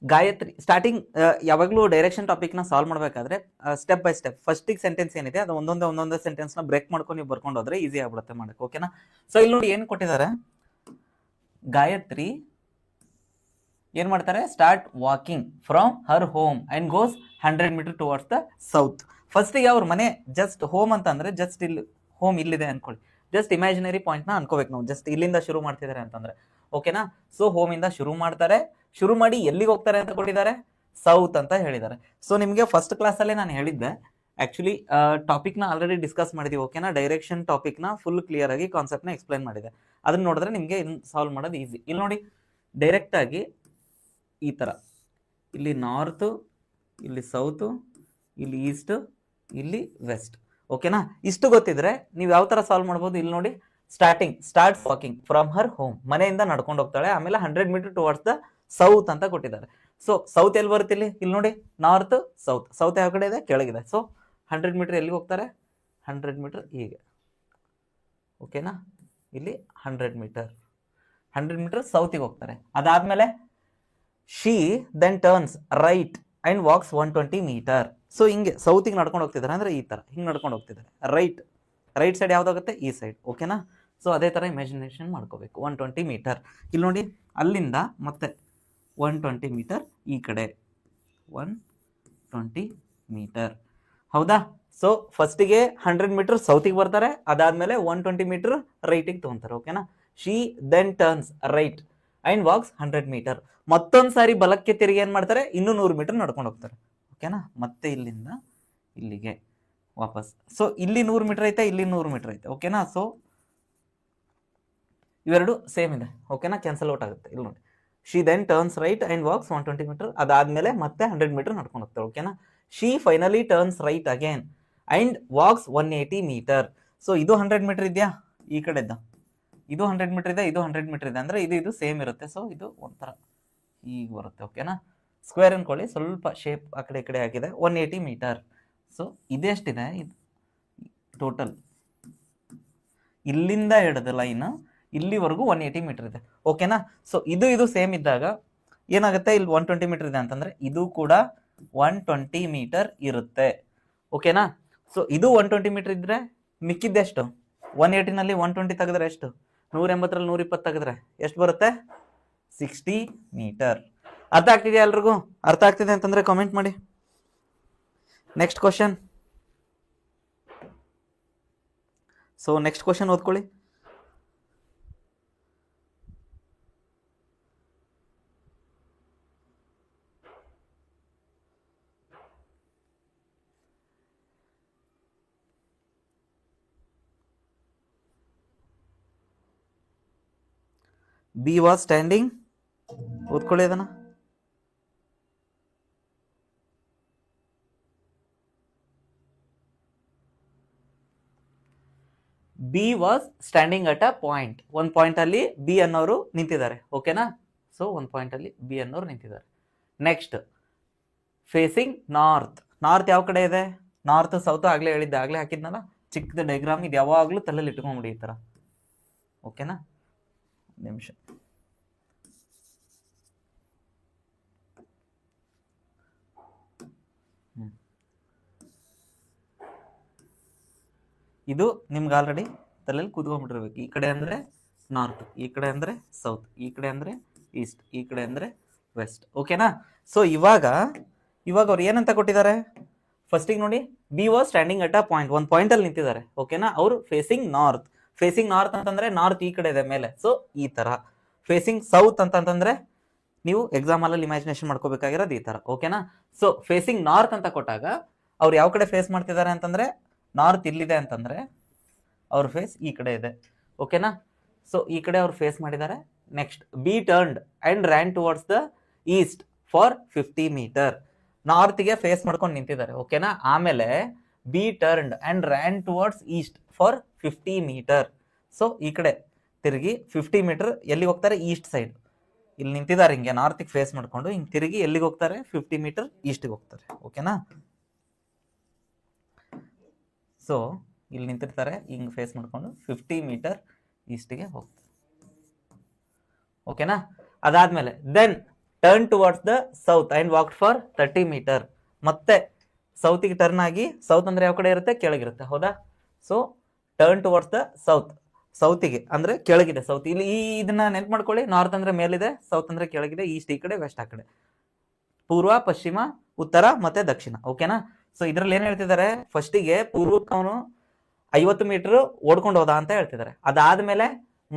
Gayatri starting ಯಾವಾಗಲೂ ಡೈರೆಕ್ಷನ್ ಟಾಪಿಕ್ನ ಸಾಲ್ವ್ ಮಾಡಬೇಕಾದ್ರೆ ಸ್ಟೆಪ್ ಬೈ ಸ್ಟೆಪ್ ಫಸ್ಟಿಗೆ ಸೆಂಟೆನ್ಸ್ ಏನಿದೆ ಅದು ಒಂದೊಂದೇ ಸೆಂಟೆನ್ಸ್ನ ಬ್ರೇಕ್ ಮಾಡ್ಕೊಂಡು ನೀವು ಬರ್ಕೊಂಡು ಹೋದ್ರೆ ಈಸಿ ಆಗ್ಬಿಡುತ್ತೆ ಮಾಡಕ್ಕೆ. ಓಕೆನಾ? ಸೊ ಇಲ್ಲಿ ನೋಡಿ ಏನು ಕೊಟ್ಟಿದ್ದಾರೆ. ಗಾಯತ್ರಿ ಏನ್ ಮಾಡ್ತಾರೆ? Start walking from her home and goes 100 meters towards the south. ಫಸ್ಟಿಗೆ ಅವ್ರ ಮನೆ ಜಸ್ಟ್ ಹೋಮ್ ಅಂತ ಅಂದ್ರೆ ಜಸ್ಟ್ ಇಲ್ಲಿ ಹೋಮ್ ಇಲ್ಲಿದೆ ಅನ್ಕೊಳ್ಳಿ. ಜಸ್ಟ್ ಇಮ್ಯಾಜಿನರಿ ಪಾಯಿಂಟ್ ನ ಅನ್ಕೋಬೇಕು ನಾವು. ಜಸ್ಟ್ ಇಲ್ಲಿಂದ ಶುರು ಮಾಡ್ತಿದ್ದಾರೆ ಅಂತಂದ್ರೆ. ಓಕೆನಾ? ಸೊ ಹೋಮ್ ಇಂದ ಶುರು ಮಾಡ್ತಾರೆ, ಶುರು ಮಾಡಿ ಎಲ್ಲಿಗೆ ಹೋಗ್ತಾರೆ ಅಂತ ಕೊಟ್ಟಿದ್ದಾರೆ? ಸೌತ್ ಅಂತ ಹೇಳಿದ್ದಾರೆ. ಸೊ ನಿಮಗೆ ಫಸ್ಟ್ ಕ್ಲಾಸ್ ಅಲ್ಲೇ ನಾನು ಹೇಳಿದ್ದೆ, ಆಕ್ಚುಲಿ ಟಾಪಿಕ್ ನ ಆಲ್ರೆಡಿ ಡಿಸ್ಕಸ್ ಮಾಡಿದೀವಿ. ಓಕೆನಾ? ಡೈರೆಕ್ಷನ್ ಟಾಪಿಕ್ ನ ಫುಲ್ ಕ್ಲಿಯರ್ ಆಗಿ ಕಾನ್ಸೆಪ್ಟ್ ನ ಎಕ್ಸ್ಪ್ಲೈನ್ ಮಾಡಿದೆ. ಅದನ್ನ ನೋಡಿದ್ರೆ ನಿಮಗೆ ಸಾಲ್ವ್ ಮಾಡೋದು ಈಸಿ. ಇಲ್ಲಿ ನೋಡಿ, ಡೈರೆಕ್ಟ್ ಆಗಿ ಈ ತರ, ಇಲ್ಲಿ ನಾರ್ತ್, ಇಲ್ಲಿ ಸೌತ್, ಇಲ್ಲಿ ಈಸ್ಟ್, ಇಲ್ಲಿ ವೆಸ್ಟ್. ಓಕೆನಾ? ಇಷ್ಟು ಗೊತ್ತಿದ್ರೆ ನೀವು ಯಾವ ತರ ಸಾಲ್ವ್ ಮಾಡ್ಬೋದು? ಇಲ್ಲಿ ನೋಡಿ, start walking from her home, ಮನೆಯಿಂದ ನಡ್ಕೊಂಡು ಹೋಗ್ತಾಳೆ, ಆಮೇಲೆ 100 meters ಟುವರ್ಡ್ಸ್ ದ ಸೌತ್ ಅಂತ ಕೊಟ್ಟಿದ್ದಾರೆ. ಸೊ ಸೌತ್ ಎಲ್ಲಿ ಬರುತ್ತೆ ಇಲ್ಲಿ ನೋಡಿ, ನಾರ್ತ್ ಸೌತ್. ಸೌತ್ ಯಾವ ಕಡೆ ಇದೆ, ಕೆಳಗಿದೆ. ಸೊ 100 ಮೀಟರ್ ಎಲ್ಲಿಗೆ ಹೋಗ್ತಾರೆ, 100 ಮೀಟರ್ ಹೀಗೆ. ಓಕೆನಾ, ಇಲ್ಲಿ 100 ಮೀಟರ್ ಸೌತಿಗೆ ಹೋಗ್ತಾರೆ. ಅದಾದ್ಮೇಲೆ she then turns right and walks 120 metre. So ಹಿಂಗೆ ಸೌತಿಗೆ ನಡ್ಕೊಂಡು ಹೋಗ್ತಿದ್ದಾರೆ, ಅಂದ್ರೆ ಈ ತರ ಹಿಂಗೆ ನಡ್ಕೊಂಡು ಹೋಗ್ತಿದ್ದಾರೆ. ರೈಟ್ ಸೈಡ್ ಯಾವ್ದಾಗುತ್ತೆ, ಈ ಸೈಡ್. ಓಕೆನಾ, ಸೊ ಅದೇ ತರ ಇಮ್ಯಾಜಿನೇಷನ್ ಮಾಡ್ಕೋಬೇಕು. 120 ಮೀಟರ್ ಇಲ್ಲಿ ನೋಡಿ, ಅಲ್ಲಿಂದ ಮತ್ತೆ 120 ಮೀಟರ್ ಈ ಕಡೆ, 120 ಮೀಟರ್. ಹೌದಾ? ಸೊ ಫಸ್ಟಿಗೆ 100 ಮೀಟರ್ ಸೌತಿಗೆ ಬರ್ತಾರೆ, ಅದಾದ್ಮೇಲೆ 120 ಮೀಟರ್ ರೈಟಿಗೆ ತಗೊಂತಾರೆ. ಓಕೆನಾ, she then turns right and walks 100 metre. ಮತ್ತೊಂದು ಸಾರಿ ಬಲಕ್ಕೆ ತಿರುಗಿ ಏನ್ ಮಾಡ್ತಾರೆ, ಇನ್ನೂ 100 ಮೀಟರ್ ನಡ್ಕೊಂಡು ಹೋಗ್ತಾರೆ. ಓಕೆನಾ, ಮತ್ತೆ ಇಲ್ಲಿಂದ ಇಲ್ಲಿಗೆ ವಾಪಸ್. ಸೊ ಇಲ್ಲಿ 100 ಮೀಟರ್ ಐತೆ, ಇಲ್ಲಿ 100 ಮೀಟರ್ ಐತೆ. ಓಕೆನಾ, ಸೊ ಇವೆರಡು ಸೇಮ್ ಇದೆ. ಓಕೆನಾ, ಕ್ಯಾನ್ಸಲ್ ಔಟ್ ಆಗುತ್ತೆ. ಇಲ್ಲಿ ನೋಡಿ, she then turns right and walks 120 metre. ಅದಾದ್ಮೇಲೆ ಮತ್ತೆ 100 ಮೀಟರ್ ನಡ್ಕೊಂಡು ಹೋಗ್ತಾರೆ. ಓಕೆನಾ, she finally turns right again and walks 180 metre. So ಇದು 100 ಮೀಟರ್ ಇದೆಯಾ, ಈ ಕಡೆದ ಇದು 100 ಮೀಟರ್ ಇದೆ, ಇದು 100 ಮೀಟರ್ ಇದೆ, ಅಂದ್ರೆ ಇದು ಸೇಮ್ ಇರುತ್ತೆ. ಸೊ ಇದು ಒಂಥರ ಈಗ ಬರುತ್ತೆ. ಓಕೆನಾ, ಸ್ಕ್ವೇರ್ ಅನ್ಕೊಳ್ಳಿ, ಸ್ವಲ್ಪ ಶೇಪ್ ಆ ಕಡೆ ಈ ಕಡೆ ಆಗಿದೆ. 180 ಮೀಟರ್. ಸೊ ಇದೆಷ್ಟಿದೆ, ಇದು ಟೋಟಲ್ ಇಲ್ಲಿಂದ ಹಿಡಿದ ಲೈನ್ ಇಲ್ಲಿವರೆಗೂ 180 ಮೀಟರ್ ಇದೆ. ಓಕೆನಾ, ಸೊ ಇದು ಸೇಮ್ ಇದ್ದಾಗ ಏನಾಗುತ್ತೆ, ಇಲ್ಲಿ 120 ಮೀಟರ್ ಇದೆ ಅಂತಂದ್ರೆ ಇದು ಕೂಡ 120 ಮೀಟರ್ ಇರುತ್ತೆ. ಓಕೆನಾ, ಸೊ ಇದು 120 ಮೀಟರ್ ಇದ್ರೆ ಮಿಕ್ಕಿದ್ದೆಷ್ಟು, 180 ನಲ್ಲಿ 120 ತೆಗೆದ್ರೆ ಎಷ್ಟು, 180ರಲ್ಲಿ 120 ತೆಗೆದ್ರೆ ಎಷ್ಟು ಬರುತ್ತೆ, 60 ಮೀಟರ್. ಅರ್ಥ ಆಗ್ತಿದೆಯಾ ಎಲ್ರಿಗೂ? ಅರ್ಥ ಆಗ್ತಿದೆ ಅಂತಂದ್ರೆ ಕಾಮೆಂಟ್ ಮಾಡಿ. Next question. So next question ಓದ್ಕೊಳ್ಳಿ. ಬಿ ವಾಸ್ ಸ್ಟ್ಯಾಂಡಿಂಗ್, ಓದ್ಕೊಳ್ಳಿ ಅದನ್ನ. B was standing at a point. ಒಂದು ಪಾಯಿಂಟ್ ಅಲ್ಲಿ ಬಿ ಅನ್ನೋರು ನಿಂತಿದ್ದಾರೆ. ಓಕೆನಾ, ಸೊ ಒಂದು ಪಾಯಿಂಟ್ ಅಲ್ಲಿ ಬಿ ಅನ್ನೋರು ನಿಂತಿದ್ದಾರೆ. Next facing north. ನಾರ್ತ್ ಯಾವ ಕಡೆ ಇದೆ, ನಾರ್ತ್ ಸೌತ್ ಆಗ್ಲೇ ಹೇಳಿದ್ದೆ, ಆಗ್ಲೇ ಹಾಕಿದ್ನಲ್ಲ ಚಿಕ್ಕದ ಡೈಗ್ರಾಮ್. ಇದು ಯಾವಾಗ್ಲೂ ತಲೆಯಲ್ಲಿ ಇಟ್ಕೊಂಡ್ಬಿಡಿ ಈ ತರ. ಓಕೆನಾ, ನಿಮಿಷ. ಇದು ನಿಮ್ಗೆ ಆಲ್ರೆಡಿ ತಲೆಯಲ್ಲಿ ಕೂತ್ಕೊಂಡ್ಬಿಟ್ಟಿರ್ಬೇಕು. ಈ ಕಡೆ ಅಂದ್ರೆ ನಾರ್ತ್, ಈ ಕಡೆ ಅಂದ್ರೆ ಸೌತ್, ಈ ಕಡೆ ಅಂದ್ರೆ ಈಸ್ಟ್, ಈ ಕಡೆ ಅಂದ್ರೆ ವೆಸ್ಟ್. ಓಕೆನಾ, ಸೊ ಇವಾಗ ಅವ್ರು ಏನಂತ ಕೊಟ್ಟಿದ್ದಾರೆ, ಫಸ್ಟಿಗೆ ನೋಡಿ, B was standing at a point. ಒಂದು ಪಾಯಿಂಟ್ ಅಲ್ಲಿ ನಿಂತಿದ್ದಾರೆ. ಓಕೆನಾ, ಅವರು ಫೇಸಿಂಗ್ ನಾರ್ತ್. ಫೇಸಿಂಗ್ ನಾರ್ತ್ ಅಂತಂದ್ರೆ ನಾರ್ತ್ ಈ ಕಡೆ ಇದೆ ಮೇಲೆ, ಸೊ ಈ ತರ. ಫೇಸಿಂಗ್ ಸೌತ್ ಅಂತಂದ್ರೆ ನೀವು ಎಕ್ಸಾಮ್ ಅಲ್ಲಿ ಇಮ್ಯಾಜಿನೇಷನ್ ಮಾಡ್ಕೋಬೇಕಾಗಿರೋದು ಈ ತರ. ಓಕೆನಾ, ಸೊ ಫೇಸಿಂಗ್ ನಾರ್ತ್ ಅಂತ ಕೊಟ್ಟಾಗ ಅವ್ರು ಯಾವ ಕಡೆ ಫೇಸ್ ಮಾಡ್ತಿದ್ದಾರೆ ಅಂತಂದ್ರೆ, ನಾರ್ತ್ ಇಲ್ಲಿದೆ ಅಂತಂದ್ರೆ ಅವ್ರ ಫೇಸ್ ಈ ಕಡೆ ಇದೆ. ಓಕೆನಾ, ಸೊ ಈ ಕಡೆ ಅವ್ರು ಫೇಸ್ ಮಾಡಿದ್ದಾರೆ. Next B turned and ran towards the east for 50 meter. ನಾರ್ತ್ಗೆ ಫೇಸ್ ಮಾಡ್ಕೊಂಡು ನಿಂತಿದ್ದಾರೆ. ಓಕೆನಾ, ಆಮೇಲೆ B turned and ran towards east for 50 meter. So ಈ ಕಡೆ ತಿರುಗಿ 50 ಮೀಟರ್ ಎಲ್ಲಿಗೆ ಹೋಗ್ತಾರೆ, ಈಸ್ಟ್ ಸೈಡ್. ಇಲ್ಲಿ ನಿಂತಿದ್ದಾರೆ ಹಿಂಗೆ ನಾರ್ತ್ಗೆ ಫೇಸ್ ಮಾಡ್ಕೊಂಡು, ಹಿಂಗೆ ತಿರುಗಿ ಎಲ್ಲಿಗೆ ಹೋಗ್ತಾರೆ, 50 ಮೀಟರ್ ಈಸ್ಟ್ಗೆ ಹೋಗ್ತಾರೆ. ಓಕೆನಾ, ಸೊ ಇಲ್ಲಿ ನಿಂತಿರ್ತಾರೆ ಹಿಂಗ್ ಫೇಸ್ ಮಾಡ್ಕೊಂಡು 50 ಮೀಟರ್ ಈಸ್ಟ್ಗೆ ಹೋಗ್ತಾರೆ. ಓಕೆನಾ, ಅದಾದ್ಮೇಲೆ then turn towards the south and walk for 30 metre. ಮತ್ತೆ ಸೌತಿಗೆ ಟರ್ನ್ ಆಗಿ, ಸೌತ್ ಅಂದ್ರೆ ಯಾವ ಕಡೆ ಇರುತ್ತೆ, ಕೆಳಗಿರುತ್ತೆ. ಹೌದಾ, so turn towards the south, ಸೌತಿಗೆ ಅಂದ್ರೆ ಕೆಳಗಿದೆ ಸೌತ್. ಇಲ್ಲಿ ಇದನ್ನ ನೆನ್ಪು ಮಾಡ್ಕೊಳ್ಳಿ, ನಾರ್ತ್ ಅಂದ್ರೆ ಮೇಲಿದೆ, ಸೌತ್ ಅಂದ್ರೆ ಕೆಳಗಿದೆ, ಈಸ್ಟ್ ಈ ಕಡೆ, ವೆಸ್ಟ್ ಆ ಕಡೆ, ಪೂರ್ವ, ಪಶ್ಚಿಮ, ಉತ್ತರ ಮತ್ತೆ ದಕ್ಷಿಣ. ಓಕೆನಾ, ಸೊ ಇದ್ರಲ್ಲಿ ಏನ್ ಹೇಳ್ತಿದ್ದಾರೆ, ಫಸ್ಟಿಗೆ ಪೂರ್ವಕ್ಕೆ ಅವನು 50 ಮೀಟರ್ ಓಡ್ಕೊಂಡು ಹೋದ ಅಂತ ಹೇಳ್ತಿದ್ದಾರೆ. ಅದಾದ್ಮೇಲೆ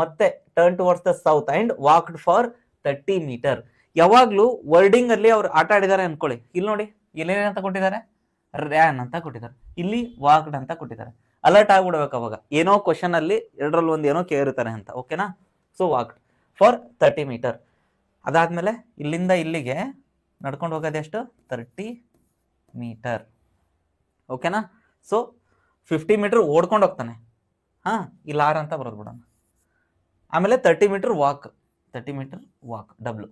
ಮತ್ತೆ turn towards the south and walked for 30 metre. ಯಾವಾಗ್ಲೂ ವರ್ಡಿಂಗ್ ಅಲ್ಲಿ ಅವ್ರು ಆಟ ಆಡಿದ್ದಾರೆ ಅನ್ಕೊಳ್ಳಿ. ಇಲ್ಲಿ ನೋಡಿ, ಇಲ್ಲೇನಂತ ಕೊಟ್ಟಿದ್ದಾರೆ, ರ್ಯಾನ್ ಅಂತ ಕೊಟ್ಟಿದ್ದಾರೆ, ಇಲ್ಲಿ ವಾಕ್ಡ್ ಅಂತ ಕೊಟ್ಟಿದ್ದಾರೆ. ಅಲರ್ಟ್ ಆಗ್ಬಿಡ್ಬೇಕು ಅವಾಗ, ಏನೋ ಕ್ವಶನ್ ಅಲ್ಲಿ ಎರಡರಲ್ಲಿ ಒಂದು ಏನೋ ಕೇಳಿರ್ತಾರೆ ಅಂತ. ಓಕೆನಾ, ಸೊ ವಾಕ್ಡ್ ಫಾರ್ 30 ಮೀಟರ್. ಅದಾದ್ಮೇಲೆ ಇಲ್ಲಿಂದ ಇಲ್ಲಿಗೆ ನಡ್ಕೊಂಡು ಹೋಗೋದು ಎಷ್ಟು, 30 ಮೀಟರ್. ಓಕೆನಾ, ಸೊ 50 ಮೀಟರ್ ಓಡ್ಕೊಂಡು ಹೋಗ್ತಾನೆ. ಹಾ, ಇಲ್ಲಿ ಆರ್ ಅಂತ ಬರೋದು ಬಿಡೋಣ. ಆಮೇಲೆ 30 metre walk, 30 metre walk W.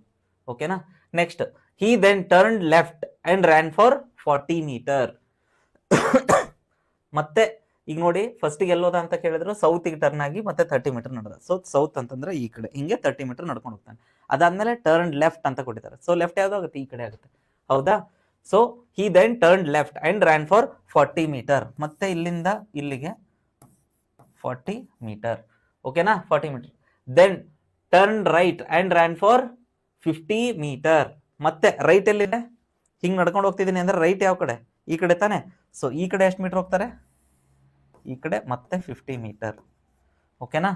ಓಕೆನಾ, next He then turned left and ran for 40 meter. ಮತ್ತೆ ಈಗ ನೋಡಿ ಫಸ್ಟ್ ಎಲ್ಲೋದ ಅಂತ ಕೇಳಿದ್ರು ಸೌತ್ಗೆ ಟರ್ನ್ ಆಗಿ ಮತ್ತೆ 30 ಮೀಟರ್ ನಡೆದ. ಸೊ ಸೌತ್ ಅಂತಂದ್ರೆ ಈ ಕಡೆ ಹಿಂಗೆ 30 ಮೀಟರ್ ನಡ್ಕೊಂಡು ಹೋಗ್ತಾನೆ. ಅದಾದ್ಮೇಲೆ ಟರ್ನ್ ಲೆಫ್ಟ್ ಅಂತ ಕೊಟ್ಟಿದ್ದಾರೆ. ಸೊ ಲೆಫ್ಟ್ ಯಾವ್ದು ಆಗುತ್ತೆ, ಈ ಕಡೆ ಆಗುತ್ತೆ. ಹೌದಾ? So he then turn left and ran for 40 metre. ಮತ್ತೆ ಇಲ್ಲಿಂದ ಇಲ್ಲಿಗೆ 40 ಮೀಟರ್. ಓಕೆನಾ? 40 metre. Then turn right and ran for 50 metre. ಮತ್ತೆ ರೈಟ್ ಎಲ್ಲಿದೆ, ಹಿಂಗ್ ನಡ್ಕೊಂಡು ಹೋಗ್ತಿದ್ದೀನಿ ಅಂದ್ರೆ ರೈಟ್ ಯಾವ ಕಡೆ, ಈ ಕಡೆ ತಾನೆ. ಸೊ ಈ ಕಡೆ ಎಷ್ಟು ಮೀಟರ್ ಹೋಗ್ತಾರೆ, ಈ ಕಡೆ ಮತ್ತೆ 50 ಮೀಟರ್. ಓಕೆನಾ?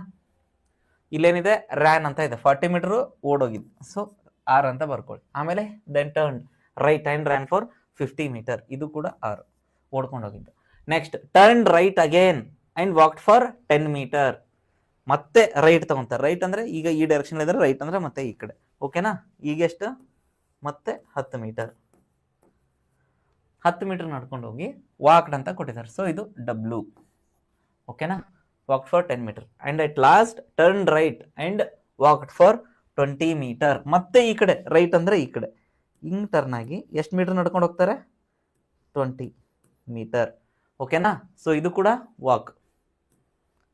ಇಲ್ಲೇನಿದೆ ರ್ಯಾನ್ ಅಂತ ಇದೆ, 40 ಮೀಟರ್ ಓಡೋಗಿದ್ದು. ಸೊ ಆರ್ ಅಂತ ಬರ್ಕೊಳ್ಳಿ. ಆಮೇಲೆ then turn right and ran for 50 metre, ಇದು ಕೂಡ ಆರ್ ಓಡ್ಕೊಂಡು ಹೋಗಿದ್ದು. Next turn right again and walked for 10 metre. ಮತ್ತೆ ರೈಟ್ ತಗೊಂತಾರೆ. ರೈಟ್ ಅಂದ್ರೆ ಈಗ ಈ ಡೈರೆಕ್ಷನ್ ಇದ್ರೆ ರೈಟ್ ಅಂದ್ರೆ ಮತ್ತೆ ಈ ಕಡೆ. ಓಕೆನಾ? ಈಗ ಎಷ್ಟು, ಮತ್ತೆ 10 ಮೀಟರ್. 10 ಮೀಟರ್ ನಡ್ಕೊಂಡು ಹೋಗಿ ವಾಕ್ಡ್ ಅಂತ ಕೊಟ್ಟಿದ್ದಾರೆ. ಸೊ ಇದು ಡಬ್ಲ್ಯೂ. ಓಕೆನಾ? Walked for 10 metre and at last turn right and walked for 20 metre. ಮತ್ತೆ ಈ ಕಡೆ ರೈಟ್ ಅಂದ್ರೆ ಈ ಕಡೆ ಹಿಂಗ್ ಟರ್ನ್ ಆಗಿ ಎಷ್ಟು ಮೀಟರ್ ನಡ್ಕೊಂಡು ಹೋಗ್ತಾರೆ, 20 ಮೀಟರ್. ಓಕೆನಾ? ಸೊ ಇದು ಕೂಡ ವಾಕ್.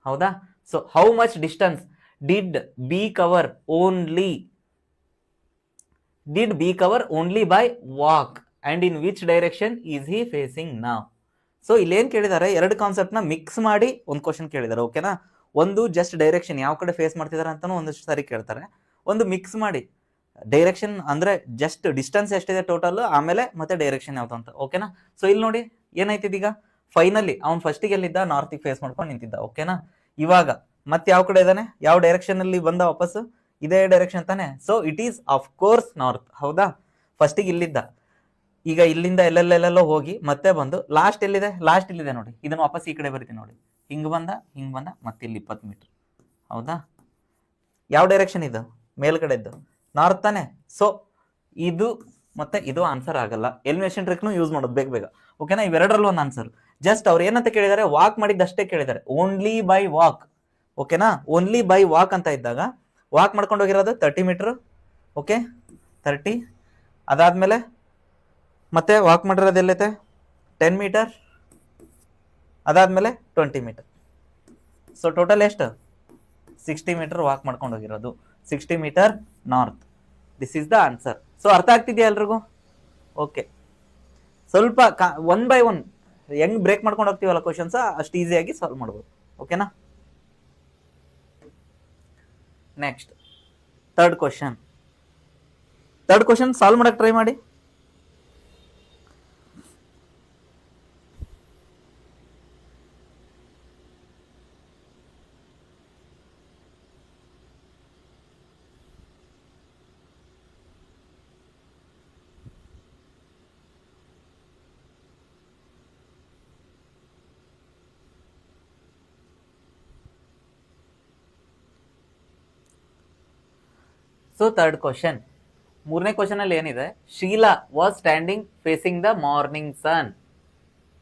ಹೌದಾ? So how much distance did B cover only by walk and in which direction is he facing ನಾವ್? ಸೊ ಇಲ್ಲೇನ್ ಕೇಳಿದ್ದಾರೆ, ಎರಡು ಕಾನ್ಸೆಪ್ಟ್ ನ ಮಿಕ್ಸ್ ಮಾಡಿ ಒಂದು ಕ್ವಶನ್ ಕೇಳಿದ್ದಾರೆ. ಓಕೆನಾ? ಒಂದು ಜಸ್ಟ್ ಡೈರೆಕ್ಷನ್ ಯಾವ ಕಡೆ ಫೇಸ್ ಮಾಡ್ತಿದ್ದಾರೆ ಅಂತಾನು ಒಂದಷ್ಟು ಸಾರಿ ಕೇಳ್ತಾರೆ. ಒಂದು ಮಿಕ್ಸ್ ಮಾಡಿ ಡೈರೆಕ್ಷನ್ ಅಂದ್ರೆ ಜಸ್ಟ್ ಡಿಸ್ಟೆನ್ಸ್ ಎಷ್ಟಿದೆ ಟೋಟಲ್, ಆಮೇಲೆ ಮತ್ತೆ ಡೈರೆಕ್ಷನ್ ಯಾವ್ದು ಅಂತ. ಓಕೆನಾ? ಸೊ ಇಲ್ಲಿ ನೋಡಿ ಏನಾಯ್ತಿದೆ, ಈಗ ಫೈನಲಿ ಅವ್ನು ಫಸ್ಟಿಗೆ ಎಲ್ಲಿದ್ದ, ನಾರ್ತ್ ಫೇಸ್ ಮಾಡ್ಕೊಂಡು ನಿಂತಿದ್ದ. ಓಕೆನಾ? ಇವಾಗ ಮತ್ತೆ ಯಾವ ಕಡೆ ಇದ್ದಾನೆ, ಯಾವ ಡೈರೆಕ್ಷನ್ ಅಲ್ಲಿ ಬಂದ ವಾಪಸ್, ಇದೇ ಡೈರೆಕ್ಷನ್ ತಾನೆ. So it is of course north. ಹೌದಾ? ಫಸ್ಟಿಗೆ ಇಲ್ಲಿದ್ದ, ಈಗ ಇಲ್ಲಿಂದ ಎಲ್ಲೆಲ್ಲೆಲ್ಲೋ ಹೋಗಿ ಮತ್ತೆ ಬಂದು ಲಾಸ್ಟ್ ಎಲ್ಲಿದೆ, ಲಾಸ್ಟ್ ಇಲ್ಲಿದೆ ನೋಡಿ. ಇದನ್ನ ವಾಪಸ್ ಈ ಕಡೆ ಬರೀತೀನಿ ನೋಡಿ. ಹಿಂಗ್ ಬಂದ ಮತ್ತೆ ಇಲ್ಲಿ 20 ಮೀಟರ್. ಹೌದಾ? ಯಾವ ಡೈರೆಕ್ಷನ್ ಇದು, ಮೇಲ್ಗಡೆ ಇದ್ದು ನಾರ್ತ್ ತಾನೆ. ಸೊ ಇದು ಮತ್ತೆ ಇದು ಆನ್ಸರ್ ಆಗಲ್ಲ. ಎಲಿಮಿನೇಷನ್ ಟ್ರಿಕ್ನು ಯೂಸ್ ಮಾಡೋದು ಬೇಗ ಬೇಗ. ಓಕೆನಾ? ಇವೆರಡರಲ್ಲಿ ಒಂದು ಆನ್ಸರ್. ಜಸ್ಟ್ ಅವ್ರು ಏನಂತ ಕೇಳಿದ್ದಾರೆ, ವಾಕ್ ಮಾಡಿದ್ದಷ್ಟೇ ಕೇಳಿದ್ದಾರೆ. Only by walk. ಓಕೆನಾ? ಓನ್ಲಿ ಬೈ ವಾಕ್ ಅಂತ ಇದ್ದಾಗ ವಾಕ್ ಮಾಡ್ಕೊಂಡು ಹೋಗಿರೋದು 30 ಮೀಟರ್. ಓಕೆ, 30. ಅದಾದ್ಮೇಲೆ ಮತ್ತೆ ವಾಕ್ ಮಾಡಿರೋದು ಎಲ್ಲೈತೆ, 10 ಮೀಟರ್. ಅದಾದ್ಮೇಲೆ 20 ಮೀಟರ್. ಸೊ ಟೋಟಲ್ ಎಷ್ಟು, 60 ಮೀಟರ್ ವಾಕ್ ಮಾಡ್ಕೊಂಡು ಹೋಗಿರೋದು. 60 metre north. This is the answer. So ಅರ್ಥ ಆಗ್ತಿದೆಯಾ ಎಲ್ರಿಗೂ? ಓಕೆ, ಸ್ವಲ್ಪ 1 by 1 ಹೆಂಗ್ ಬ್ರೇಕ್ ಮಾಡ್ಕೊಂಡು ಹೋಗ್ತೀವಲ್ಲ ಕ್ವಶನ್ಸ್, ಅಷ್ಟು ಈಸಿಯಾಗಿ ಸಾಲ್ವ್ ಮಾಡ್ಬೋದು. ಓಕೆನಾ? ನೆಕ್ಸ್ಟ್ ಥರ್ಡ್ ಕ್ವಶನ್ ಸಾಲ್ವ್ ಮಾಡಕ್ ಟ್ರೈ ಮಾಡಿ. ಸೊ ಥರ್ಡ್ ಕ್ವಶನ್, ಮೂರನೇ ಕ್ವಶನ್ ಅಲ್ಲಿ ಏನಿದೆ, Sheela was standing facing the morning sun.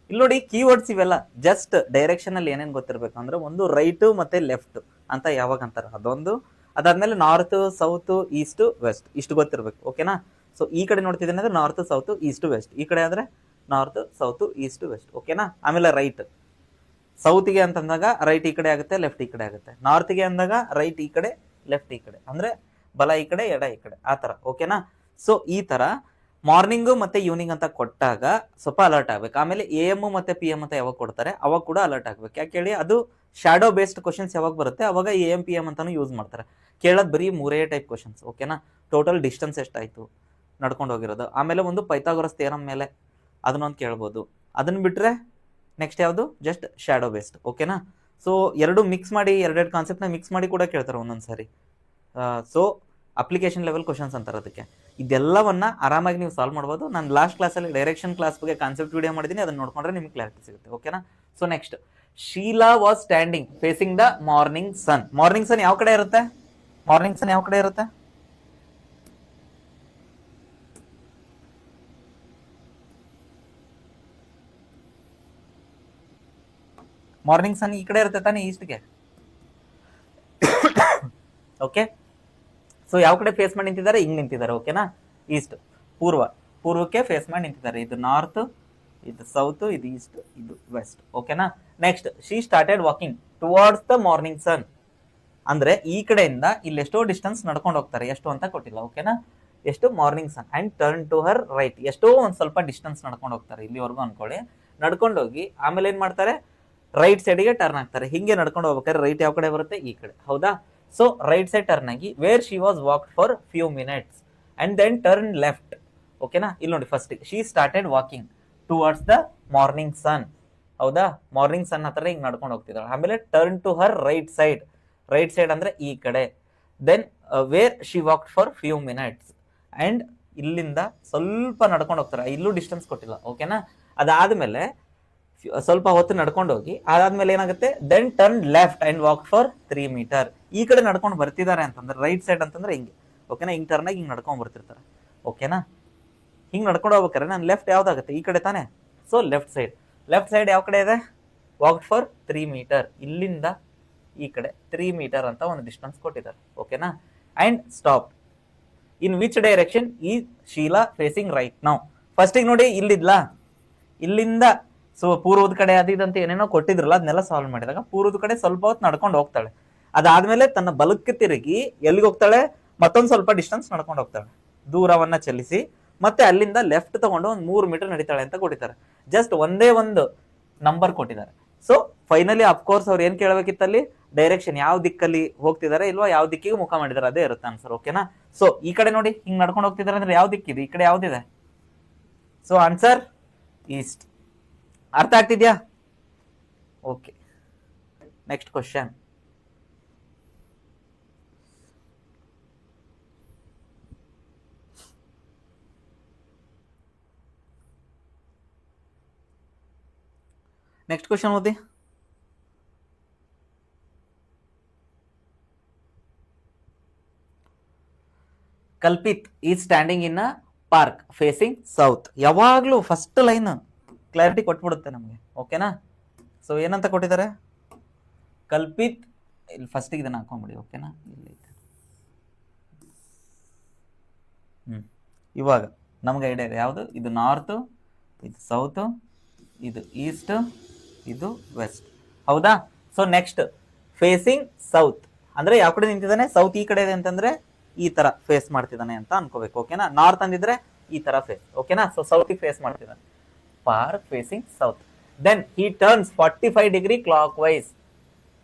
ಇಲ್ಲಿ ನೋಡಿ ಕೀವರ್ಡ್ಸ್ ಇವೆಲ್ಲ. ಜಸ್ಟ್ ಡೈರೆಕ್ಷನ್ ಅಲ್ಲಿ ಏನೇನು ಗೊತ್ತಿರ್ಬೇಕು ಅಂದ್ರೆ, ಒಂದು ರೈಟ್ ಮತ್ತೆ ಲೆಫ್ಟ್ ಅಂತ ಯಾವಾಗ ಅಂತಾರೆ ಅದೊಂದು, ಅದಾದ್ಮೇಲೆ ನಾರ್ತ್, ಸೌತ್, ಈಸ್ಟ್, ವೆಸ್ಟ್ ಇಷ್ಟು ಗೊತ್ತಿರ್ಬೇಕು. ಓಕೆನಾ? ಸೊ ಈ ಕಡೆ ನೋಡ್ತಿದ್ದೀನಿ ಅಂದ್ರೆ ನಾರ್ತ್, ಸೌತ್, ಈಸ್ಟ್, ವೆಸ್ಟ್. ಈ ಕಡೆ ಆದ್ರೆ ನಾರ್ತ್, ಸೌತ್, ಈಸ್ಟ್, ವೆಸ್ಟ್. ಓಕೆನಾ? ಆಮೇಲೆ ರೈಟ್, ಸೌತ್ಗೆ ಅಂತಂದಾಗ ರೈಟ್ ಈ ಕಡೆ ಆಗುತ್ತೆ, ಲೆಫ್ಟ್ ಈ ಕಡೆ ಆಗುತ್ತೆ. ನಾರ್ತ್ಗೆ ಅಂದಾಗ ರೈಟ್ ಈ ಕಡೆ, ಲೆಫ್ಟ್ ಈ ಕಡೆ, ಅಂದ್ರೆ ಬಲ ಈ ಕಡೆ, ಎಡ ಈ ಕಡೆ, ಆ ತರ. ಓಕೆನಾ? ಸೊ ಈ ತರ ಮಾರ್ನಿಂಗು ಮತ್ತೆ ಈವ್ನಿಂಗ್ ಅಂತ ಕೊಟ್ಟಾಗ ಸ್ವಲ್ಪ ಅಲರ್ಟ್ ಆಗ್ಬೇಕು. ಆಮೇಲೆ AM ಮತ್ತೆ PM ಅಂತ ಯಾವಾಗ ಕೊಡ್ತಾರೆ ಅವಾಗ ಕೂಡ ಅಲರ್ಟ್ ಆಗ್ಬೇಕು. ಯಾಕೆ ಹೇಳಿ, ಅದು ಶಾಡೋ ಬೇಸ್ಡ್ ಕ್ವಶನ್ಸ್ ಯಾವಾಗ ಬರುತ್ತೆ ಅವಾಗ AM PM ಅಂತಾನು ಯೂಸ್ ಮಾಡ್ತಾರೆ. ಕೇಳೋದು ಬರೀ 3 ಟೈಪ್ ಕ್ವಶನ್ಸ್. ಓಕೆನಾ? ಟೋಟಲ್ ಡಿಸ್ಟೆನ್ಸ್ ಎಷ್ಟಾಯ್ತು ನಡ್ಕೊಂಡು ಹೋಗಿರೋದು, ಆಮೇಲೆ ಒಂದು ಪೈಥಾಗೊರಸ್ ಥಿಯರಮ್ ಮೇಲೆ ಅದನ್ನೊಂದು ಕೇಳ್ಬೋದು. ಅದನ್ನ ಬಿಟ್ರೆ ನೆಕ್ಸ್ಟ್ ಯಾವುದು, ಜಸ್ಟ್ ಶಾಡೋ ಬೇಸ್ಡ್. ಓಕೆನಾ? ಸೊ ಎರಡು ಮಿಕ್ಸ್ ಮಾಡಿ, ಎರಡೆರಡು ಕಾನ್ಸೆಪ್ಟ್ನ ಮಿಕ್ಸ್ ಮಾಡಿ ಕೂಡ ಕೇಳ್ತಾರೆ ಒಂದೊಂದ್ಸರಿ. ಸೊ ಅಪ್ಲಿಕೇಶನ್ ಲೆವೆಲ್ ಕ್ವಶನ್ಸ್ ಅಂತಾರೆ ಅದಕ್ಕೆ. ಇದೆಲ್ಲವನ್ನ ಆರಾಮಾಗಿ ನೀವು ಸಾಲ್ವ್ ಮಾಡ್ಬೋದು. ನಾನು ಲಾಸ್ಟ್ ಕ್ಲಾಸಲ್ಲಿ ಡೈರೆಕ್ಷನ್ ಕ್ಲಾಸ್ ಬಗ್ಗೆ ಕಾನ್ಸೆಪ್ಟ್ ವಿಡಿಯೋ ಮಾಡಿದ್ದೀನಿ, ಅದನ್ನ ನೋಡ್ಕೊಂಡ್ರೆ ನಿಮ್ಗೆ ಕ್ಲಾರಿಟಿ ಸಿಗುತ್ತೆ. ಓಕೆನಾ? So next, Sheela was standing facing the morning sun. Morning sun ಯಾವ ಕಡೆ ಇರುತ್ತೆ, ಮಾರ್ನಿಂಗ್ ಸನ್ ಯಾವ ಕಡೆ ಇರುತ್ತೆ, ಮಾರ್ನಿಂಗ್ ಸನ್ ಈ ಕಡೆ ಇರುತ್ತೆ ತಾನೇ, ಈಸ್ಟ್ಗೆ. ಓಕೆ, ಸೊ ಯಾವ ಕಡೆ ಫೇಸ್ ಮಾಡಿ ನಿಂತಿದ್ದಾರೆ, ಹಿಂಗ್ ನಿಂತಿದ್ದಾರೆ. ಓಕೆನಾ? ಈಸ್ಟ್. ಪೂರ್ವಕ್ಕೆ ಫೇಸ್ ಮಾಡಿ ನಿಂತಿದ್ದಾರೆ. ಇದು ನಾರ್ತ್, ಇದು ಸೌತ್, ಇದು ಈಸ್ಟ್, ಇದು ವೆಸ್ಟ್. ಓಕೆನಾ. Next she started walking towards the morning sun. ಅಂದ್ರೆ ಈ ಕಡೆಯಿಂದ ಇಲ್ಲಿ ಎಷ್ಟೋ ಡಿಸ್ಟೆನ್ಸ್ ನಡ್ಕೊಂಡು ಹೋಗ್ತಾರೆ, ಎಷ್ಟು ಅಂತ ಕೊಟ್ಟಿಲ್ಲ. ಓಕೆನಾ. ಎಷ್ಟು? Morning sun and turn to her right. ಎಷ್ಟೋ ಒಂದ್ ಸ್ವಲ್ಪ ಡಿಸ್ಟೆನ್ಸ್ ನಡ್ಕೊಂಡು ಹೋಗ್ತಾರೆ, ಇಲ್ಲಿವರೆಗೂ ಅನ್ಕೊಳ್ಳಿ. ನಡ್ಕೊಂಡೋಗಿ ಆಮೇಲೆ ಏನ್ ಮಾಡ್ತಾರೆ? ರೈಟ್ ಸೈಡ್ಗೆ ಟರ್ನ್ ಆಗ್ತಾರೆ. ಹಿಂಗೆ ನಡ್ಕೊಂಡು ಹೋಗ್ಬೇಕಾದ್ರೆ ರೈಟ್ ಯಾವ ಕಡೆ ಬರುತ್ತೆ? ಈ ಕಡೆ. ಹೌದಾ. ಸೊ ರೈಟ್ ಸೈಡ್ ಟರ್ನ್ ಆಗಿ where she was walk for few minutes and then turn left. ಓಕೆನಾ. ಇಲ್ಲಿ ನೋಡಿ, first she started walking towards the morning sun. ಹೌದಾ. ಮಾರ್ನಿಂಗ್ ಸನ್ ಹತ್ರ ಹಿಂಗ್ ನಡ್ಕೊಂಡು ಹೋಗ್ತಿದ್ದಾಳೆ. ಆಮೇಲೆ turn to her right side. Right side ಅಂದ್ರೆ ಈ ಕಡೆ. Then where she walk for few minutes and ಇಲ್ಲಿಂದ ಸ್ವಲ್ಪ ನಡ್ಕೊಂಡು ಹೋಗ್ತಾರೆ, ಇಲ್ಲೂ ಡಿಸ್ಟೆನ್ಸ್ ಕೊಟ್ಟಿಲ್ಲ. ಓಕೆನಾ. ಅದಾದ್ಮೇಲೆ ಸ್ವಲ್ಪ ಹೊತ್ತು ನಡ್ಕೊಂಡು ಹೋಗಿ ಅದಾದ್ಮೇಲೆ ಏನಾಗುತ್ತೆ? Then turn left and walk for 3 metre. ಈ ಕಡೆ ನಡ್ಕೊಂಡು ಬರ್ತಿದ್ದಾರೆ ಅಂತಂದ್ರೆ ರೈಟ್ ಸೈಡ್ ಅಂತಂದ್ರೆ ಹಿಂಗೆ. ಓಕೆನಾ. ಹಿಂಗ್ ಟರ್ನ್ ಆಗಿ ಹಿಂಗ್ ನಡ್ಕೊಂಡ್ ಬರ್ತಿರ್ತಾರೆ. ಓಕೆನಾ. ಹಿಂಗ್ ನಡ್ಕೊಂಡು ಹೋಗ್ಬೇಕಾರೆ ನಾನು ಲೆಫ್ಟ್ ಯಾವ್ದಾಗುತ್ತೆ? ಈ ಕಡೆ ತಾನೆ. So left side. Left side ಯಾವ ಕಡೆ ಇದೆ? Walk for 3 metre. ಇಲ್ಲಿಂದ ಈ ಕಡೆ 3 ಮೀಟರ್ ಅಂತ ಒಂದು ಡಿಸ್ಟೆನ್ಸ್ ಕೊಟ್ಟಿದ್ದಾರೆ. ಓಕೆನಾ. And stop. In which direction ಈ ಶೀಲಾ ಫೇಸಿಂಗ್ ರೈಟ್ ನೌ? ಫಸ್ಟಿಗೆ ನೋಡಿ, ಇಲ್ಲಿದ್ಲಾ, ಇಲ್ಲಿಂದ ಸೊ ಪೂರ್ವದ ಕಡೆ ಅದಿದಂತ ಏನೇನೋ ಕೊಟ್ಟಿದ್ರಲ್ಲ, ಅದನ್ನೆಲ್ಲ ಸಾಲ್ವ್ ಮಾಡಿದಾಗ ಪೂರ್ವದ ಕಡೆ ಸ್ವಲ್ಪ ಹೊತ್ತು ನಡ್ಕೊಂಡು ಹೋಗ್ತಾಳೆ. ಅದಾದ್ಮೇಲೆ ತನ್ನ ಬಲಕ್ಕೆ ತಿರುಗಿ ಎಲ್ಲಿಗೆ ಹೋಗ್ತಾಳೆ? ಮತ್ತೊಂದು ಸ್ವಲ್ಪ ಡಿಸ್ಟೆನ್ಸ್ ನಡ್ಕೊಂಡು ಹೋಗ್ತಾಳೆ, ದೂರವನ್ನ ಚಲಿಸಿ. ಮತ್ತೆ ಅಲ್ಲಿಂದ ಲೆಫ್ಟ್ ತಗೊಂಡು ಒಂದು 3 ಮೀಟರ್ ನಡೀತಾಳೆ ಅಂತ ಕೊಟ್ಟಿದ್ದಾರೆ. ಜಸ್ಟ್ ಒಂದೇ ಒಂದು ನಂಬರ್ ಕೊಟ್ಟಿದ್ದಾರೆ. ಸೊ ಫೈನಲಿ ಅಫ್ಕೋರ್ಸ್ ಅವ್ರು ಏನ್ ಕೇಳಬೇಕಿತ್ತಲ್ಲಿ? ಡೈರೆಕ್ಷನ್ ಯಾವ ದಿಕ್ಕಲ್ಲಿ ಹೋಗ್ತಿದ್ದಾರೆ ಇಲ್ವಾ, ಯಾವ ದಿಕ್ಕಿಗೆ ಮುಖ ಮಾಡಿದಾರೆ, ಅದೇ ಇರುತ್ತೆ ಆನ್ಸರ್. ಓಕೆನಾ. ಸೊ ಈ ಕಡೆ ನೋಡಿ, ಹಿಂಗ್ ನಡ್ಕೊಂಡು ಹೋಗ್ತಿದ್ದಾರೆ ಅಂದ್ರೆ ಯಾವ ದಿಕ್ಕಿದೆ? ಈ ಕಡೆ ಯಾವ್ದಿದೆ? So answer east. ಅರ್ಥ ಆಗ್ತಿದ್ಯಾ? Okay. Next question. Next question ಓದಿ. Kalpit is standing in a park facing south. ಯಾವಾಗ್ಲೂ ಫಸ್ಟ್ ಲೈನ್ ಕ್ಲಾರಿಟಿ ಕೊಟ್ಬಿಡುತ್ತೆ ನಮಗೆ. ಓಕೆನಾ. ಸೊ ಏನಂತ ಕೊಟ್ಟಿದ್ದಾರೆ? ಕಲ್ಪಿತ್. ಇಲ್ಲಿ ಫಸ್ಟ್ ಇದನ್ನ ಹಾಕೊಂಡ್ಬಿಡಿ. ಓಕೆನಾ. ಇಲ್ಲಿ ಇವಾಗ ನಮ್ಗೆ ಐಡಿಯಾ ಇದೆ ಯಾವುದು? ಇದು ನಾರ್ತ್, ಇದು ಸೌತ್, ಇದು ಈಸ್ಟ್, ಇದು ವೆಸ್ಟ್. ಹೌದಾ. ಸೊ ನೆಕ್ಸ್ಟ್ ಫೇಸಿಂಗ್ ಸೌತ್ ಅಂದ್ರೆ ಯಾವ ಕಡೆ ನಿಂತಿದ್ದಾನೆ? ಸೌತ್ ಈ ಕಡೆ ಇದೆ ಅಂತಂದ್ರೆ ಈ ತರ ಫೇಸ್ ಮಾಡ್ತಿದ್ದಾನೆ ಅಂತ ಅನ್ಕೋಬೇಕು. ಓಕೆನಾ. ನಾರ್ತ್ ಅಂದಿದ್ರೆ ಈ ತರ ಫೇಸ್. ಓಕೆನಾ. ಸೊ ಸೌತ್ ಫೇಸ್ ಮಾಡ್ತಿದ್ದಾನೆ. Park facing south. Then he turns 45 degree clock wise.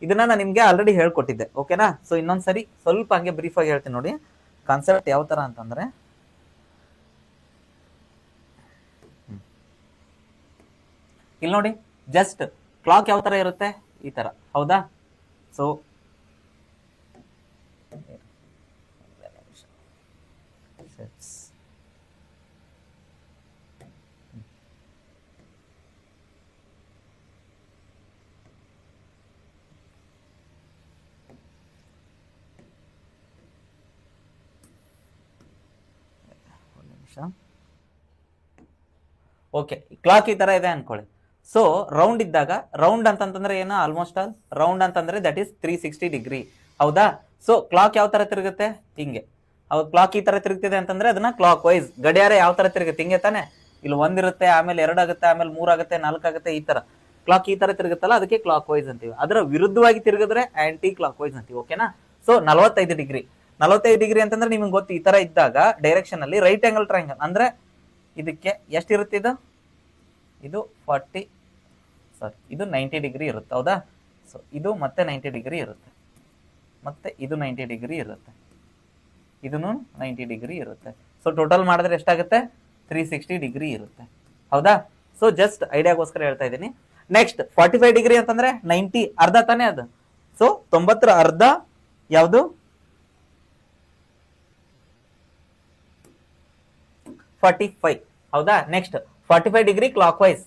ಇದನ್ನ ನಾನು ನಿಮ್ಗೆ ಆಲ್ರೆಡಿ ಹೇಳ್ಕೊಟ್ಟಿದ್ದೆ. ಓಕೆನಾ. ಸೊ ಇನ್ನೊಂದ್ಸರಿ ಸ್ವಲ್ಪ ಹಂಗೆ ಬ್ರೀಫ್ ಆಗಿ ಹೇಳ್ತೀನಿ ನೋಡಿ. ಕಾನ್ಸೆಪ್ಟ್ ಯಾವ ತರ ಅಂತಂದ್ರೆ, ಇಲ್ಲಿ ನೋಡಿ, ಜಸ್ಟ್ ಕ್ಲಾಕ್ ಯಾವ ತರ ಇರುತ್ತೆ? ಈ ತರ. ಹೌದಾ. So okay. ಕ್ಲಾಕ್ ಈ ತರ ಇದೆ ಅನ್ಕೊಳ್ಳಿ. ಸೊ ರೌಂಡ್ ಇದ್ದಾಗ, ರೌಂಡ್ ಅಂತಂದ್ರೆ ಏನು? ಆಲ್ಮೋಸ್ಟ್ ಆಲ್ ರೌಂಡ್ ಅಂತಂದ್ರೆ ದಟ್ ಈಸ್ 360 ಡಿಗ್ರಿ. ಹೌದಾ. ಸೊ ಕ್ಲಾಕ್ ಯಾವ ತರ ತಿರುಗುತ್ತೆ? ಹಿಂಗೆ. ಹೌದು. ಕ್ಲಾಕ್ ಈ ತರ ತಿರುಗ್ತಿದೆ ಅಂತಂದ್ರೆ ಅದನ್ನ ಕ್ಲಾಕ್ ವೈಸ್. ಗಡಿಯಾರ ಯಾವ ತರ ತಿರುಗುತ್ತೆ? ಹಿಂಗೆ ತಾನೆ. ಇಲ್ಲಿ 1 ಇರುತ್ತೆ, ಆಮೇಲೆ 2 ಆಗುತ್ತೆ, ಆಮೇಲೆ 3 ಆಗುತ್ತೆ, 4 ಆಗುತ್ತೆ. ಈ ತರ ಕ್ಲಾಕ್ ಈ ತರ ತಿರುಗುತ್ತಲ್ಲ, ಅದಕ್ಕೆ ಕ್ಲಾಕ್ ವೈಸ್ ಅಂತೀವಿ. ಅದರ ವಿರುದ್ಧವಾಗಿ ತಿರುಗಿದ್ರೆ ಆಂಟಿ ಕ್ಲಾಕ್ ವೈಸ್ ಅಂತೀವಿ. ಓಕೆನಾ. So 45 degree. 45 ಡಿಗ್ರಿ ಅಂತಂದ್ರೆ ನಿಮ್ಗೆ ಗೊತ್ತು, ಈ ತರ ಇದ್ದಾಗ ಡೈರೆಕ್ಷನ್ ಅಲ್ಲಿ ರೈಟ್ ಆಂಗಲ್ ಟ್ರಯಾಂಗಲ್ ಅಂದ್ರೆ ಇದಕ್ಕೆ ಎಷ್ಟಿರುತ್ತೆ? ಇದು 40, ಸಾರಿ, ಇದು 90 ಡಿಗ್ರಿ ಇರುತ್ತೆ. ಹೌದಾ. ಸೊ ಇದು ಮತ್ತೆ 90 ಡಿಗ್ರಿ ಇರುತ್ತೆ, ಮತ್ತೆ ಇದು 90 ಡಿಗ್ರಿ ಇರುತ್ತೆ, ಇದನ್ನು 90 ಡಿಗ್ರಿ ಇರುತ್ತೆ. ಸೊ ಟೋಟಲ್ ಮಾಡಿದ್ರೆ ಎಷ್ಟಾಗುತ್ತೆ? 360 ಡಿಗ್ರಿ ಇರುತ್ತೆ. ಹೌದಾ. ಸೊ ಜಸ್ಟ್ ಐಡಿಯಾಗೋಸ್ಕರ ಹೇಳ್ತಾ ಇದ್ದೀನಿ. ನೆಕ್ಸ್ಟ್ 45 ಡಿಗ್ರಿ ಅಂತಂದ್ರೆ 90 ಅರ್ಧ ತಾನೇ ಅದು. ಸೊ 90ರ ಅರ್ಧ ಯಾವುದು? 45. ಹೌದಾ. Next 45 degree clockwise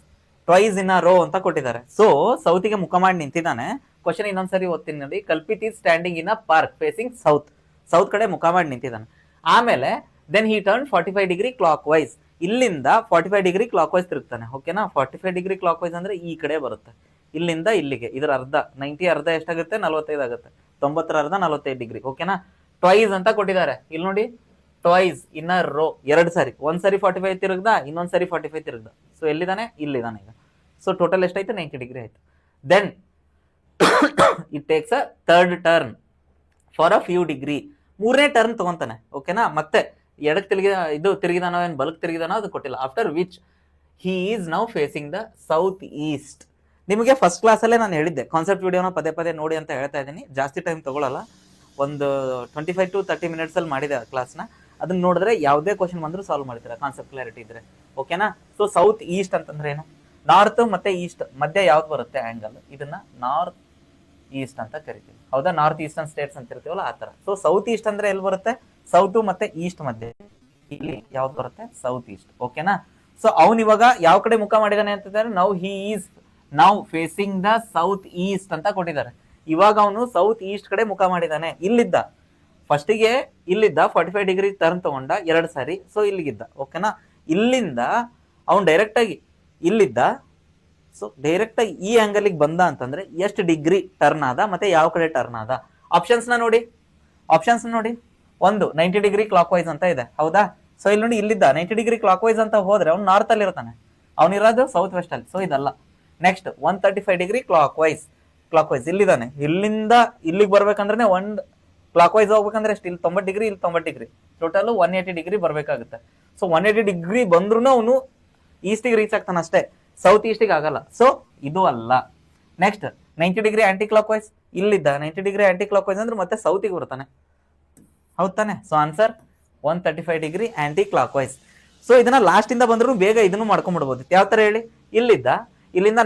twice in a row ಅಂತ ಕೊಟ್ಟಿದ್ದಾರೆ. ಸೊ ಸೌತಿಗೆ ಮುಖ ಮಾಡಿ ನಿಂತಿದ್ದಾನೆ. ಕ್ವಶನ್ ಇನ್ನೊಂದ್ಸರಿ ಓದ್ತೀನಿ ನೋಡಿ. Kalpit is standing in a park facing south. South ಕಡೆ ಮುಖ ಮಾಡಿ ನಿಂತಿದ್ದಾನೆ. ಆಮೇಲೆ then he turn 45 degree clockwise. ಇಲ್ಲಿಂದ 45 ಡಿಗ್ರಿ ಕ್ಲಾಕ್ ವೈಸ್ ತಿರುಗ್ತಾನೆ. ಓಕೆನಾ. 45 ಡಿಗ್ರಿ ಕ್ಲಾಕ್ ವೈಸ್ ಅಂದ್ರೆ ಈ ಕಡೆ ಬರುತ್ತೆ, ಇಲ್ಲಿಂದ ಇಲ್ಲಿಗೆ. ಇದರ ಅರ್ಧ 90 ಅರ್ಧ ಎಷ್ಟಾಗುತ್ತೆ? 45 ಆಗುತ್ತೆ. 90ರ ಅರ್ಧ 45 ಡಿಗ್ರಿ. ಓಕೆನಾ. ಟ್ವೈಸ್ ಅಂತ ಕೊಟ್ಟಿದ್ದಾರೆ. ಇಲ್ಲಿ ನೋಡಿ, ಟ್ವೈಸ್ ಇನ್ ಅ ರೋ, 2 ಸಾರಿ, ಒಂದ್ಸರಿ 45 ತಿರುಗ್ದ, ಇನ್ನೊಂದ್ಸರಿ 45 ತಿರುಗ್ದ. ಸೊ ಎಲ್ಲಿದ್ದಾನೆ? ಇಲ್ಲಿದ್ದಾನೆ ಈಗ. ಸೊ ಟೋಟಲ್ ಎಷ್ಟಾಯ್ತು? 90 ಡಿಗ್ರಿ ಆಯ್ತು. Then it takes a third turn for a few degree, 3ನೇ ಟರ್ನ್ ತಗೊಂತಾನೆ. ಓಕೆನಾ? ಮತ್ತೆ ಎಡಕ್ ತಿರುಗಿದಾನೋ ಏನ್ ಬಲಕ್ ತಿರುಗಿದಾನೋ ಅದು ಕೊಟ್ಟಿಲ್ಲ. After which he is now facing the south east. ನಿಮಗೆ ಫಸ್ಟ್ ಕ್ಲಾಸಲ್ಲೇ ನಾನು ಹೇಳಿದ್ದೆ, ಕಾನ್ಸೆಪ್ಟ್ ವಿಡಿಯೋನ ಪದೇ ಪದೇ ನೋಡಿ ಅಂತ ಹೇಳ್ತಾ ಇದ್ದೀನಿ. ಜಾಸ್ತಿ ಟೈಮ್ ತಗೊಳ್ಳಲ್ಲ, ಒಂದು 25 to 30 minutes ಅಲ್ಲಿ ಮಾಡಿದೆ ಆ ಕ್ಲಾಸ್ನ. ಅದನ್ನ ನೋಡಿದ್ರೆ ಯಾವುದೇ ಕ್ವಶನ್ ಬಂದ್ರು ಸಾಲ್ವ್ ಮಾಡ್ತೀರಾ, ಕಾನ್ಸೆಪ್ಟ್ ಕ್ಲಾರಿಟಿ ಇದ್ರೆ. ಓಕೆನಾ? ಸೊ ಸೌತ್ ಈಸ್ಟ್ ಅಂತಂದ್ರೆ ಏನು? ನಾರ್ತ್ ಮತ್ತೆ ಈಸ್ಟ್ ಮಧ್ಯ ಯಾವ್ದು ಬರುತ್ತೆ ಆಂಗಲ್, ಇದನ್ನ ನಾರ್ತ್ ಈಸ್ಟ್ ಅಂತ ಕರಿತೀವಿ. ಹೌದಾ? ನಾರ್ತ್ ಈಸ್ಟರ್ನ್ ಸ್ಟೇಟ್ಸ್ ಅಂತ ಇರ್ತೀವಲ್ಲ ಆ ತರ. ಸೊ ಸೌತ್ ಈಸ್ಟ್ ಅಂದ್ರೆ ಎಲ್ಲಿ ಬರುತ್ತೆ? ಸೌತ್ ಮತ್ತೆ ಈಸ್ಟ್ ಮಧ್ಯೆ ಇಲ್ಲಿ ಯಾವ್ದು ಬರುತ್ತೆ? South East. ಓಕೆನಾ? ಸೊ ಅವ್ನು ಇವಾಗ ಯಾವ ಕಡೆ ಮುಖ ಮಾಡಿದಾನೆ ಅಂತಂದ್ರೆ, ಹಿ is now facing the south East ಅಂತ ಕೊಟ್ಟಿದ್ದಾರೆ. ಇವಾಗ ಅವನು ಸೌತ್ ಈಸ್ಟ್ ಕಡೆ ಮುಖ ಮಾಡಿದಾನೆ. ಇಲ್ಲಿದ್ದ ಫಸ್ಟಿಗೆ, ಇಲ್ಲಿದ್ದ 45 ಡಿಗ್ರಿ ಟರ್ನ್ ತಗೊಂಡ 2 ಸಾರಿ. ಸೊ ಇಲ್ಲಿಗಿದ್ದ. ಓಕೆನಾ? ಇಲ್ಲಿಂದ ಅವ್ನು ಡೈರೆಕ್ಟ್ ಆಗಿ ಇಲ್ಲಿದ್ದ. ಸೊ ಡೈರೆಕ್ಟ್ ಆಗಿ ಈ ಆಂಗಲ್ ಬಂದ ಅಂತಂದ್ರೆ ಎಷ್ಟು ಡಿಗ್ರಿ ಟರ್ನ್ ಆದ ಮತ್ತೆ ಯಾವ ಕಡೆ ಟರ್ನ್ ಆದ? ಆಪ್ಷನ್ಸ್ ನೋಡಿ, ಒಂದು 90 ಡಿಗ್ರಿ ಕ್ಲಾಕ್ ವೈಸ್ ಅಂತ ಇದೆ. ಹೌದಾ? ಸೊ ಇಲ್ಲಿ ನೋಡಿ, ಇಲ್ಲಿದ್ದ 90 ಡಿಗ್ರಿ ಕ್ಲಾಕ್ ವೈಸ್ ಅಂತ ಹೋದ್ರೆ ಅವ್ನು ನಾರ್ತ್ ಅಲ್ಲಿ ಇರ್ತಾನೆ, ಅವನಿರೋದು ಸೌತ್ ವೆಸ್ಟ್ ಅಲ್ಲಿ. ಸೊ ಇದಲ್ಲ. ನೆಕ್ಸ್ಟ್ 135 ಡಿಗ್ರಿ ಕ್ಲಾಕ್ ವೈಸ್ ಇಲ್ಲಿದ್ದಾನೆ. ಇಲ್ಲಿಂದ ಇಲ್ಲಿಗೆ ಬರ್ಬೇಕಂದ್ರೆ ಒಂದು ಕ್ಲಾಕ್ ವೈಸ್ ಹೋಗ್ಬೇಕಂದ್ರೆ ಎಷ್ಟು? ಇಲ್ಲಿ 90 ಡಿಗ್ರಿ, ಇಲ್ಲಿ 90 ಡಿಗ್ರಿ, ಟೋಟಲ್ 180 ಡಿಗ್ರಿ ಬರ್ಬೇಕಾಗುತ್ತೆ. ಸೊ 180 ಡಿಗ್ರಿ ಬಂದ್ರು ಅವನು ಈಸ್ಟಿಗೆ ರೀಚ್ ಆಗ್ತಾನೆ ಅಷ್ಟೇ, ಸೌತ್ ಈಸ್ಟಿಗೆ ಆಗಲ್ಲ. ಸೊ ಇದು ಅಲ್ಲ. Next 90 degree aunty clock wise ಇಲ್ಲಿದ್ದ, 90 ಡಿಗ್ರಿ ಆಂಟಿ ಕ್ಲಾಕ್ ವೈಸ್ ಅಂದ್ರೆ ಮತ್ತೆ ಸೌತಿಗೆ ಬರ್ತಾನೆ. ಹೌದ್ ತಾನೆ? So answer 135 degree aunty clock wise. So ಇದನ್ನ ಲಾಸ್ಟ್ ಇಂದ ಬಂದ್ರು ಬೇಗ ಇದನ್ನು ಮಾಡ್ಕೊಂಡ್ಬಿಡ್ಬೋದು. ಯಾವ ತರ ಹೇಳಿ? ಇಲ್ಲಿಂದ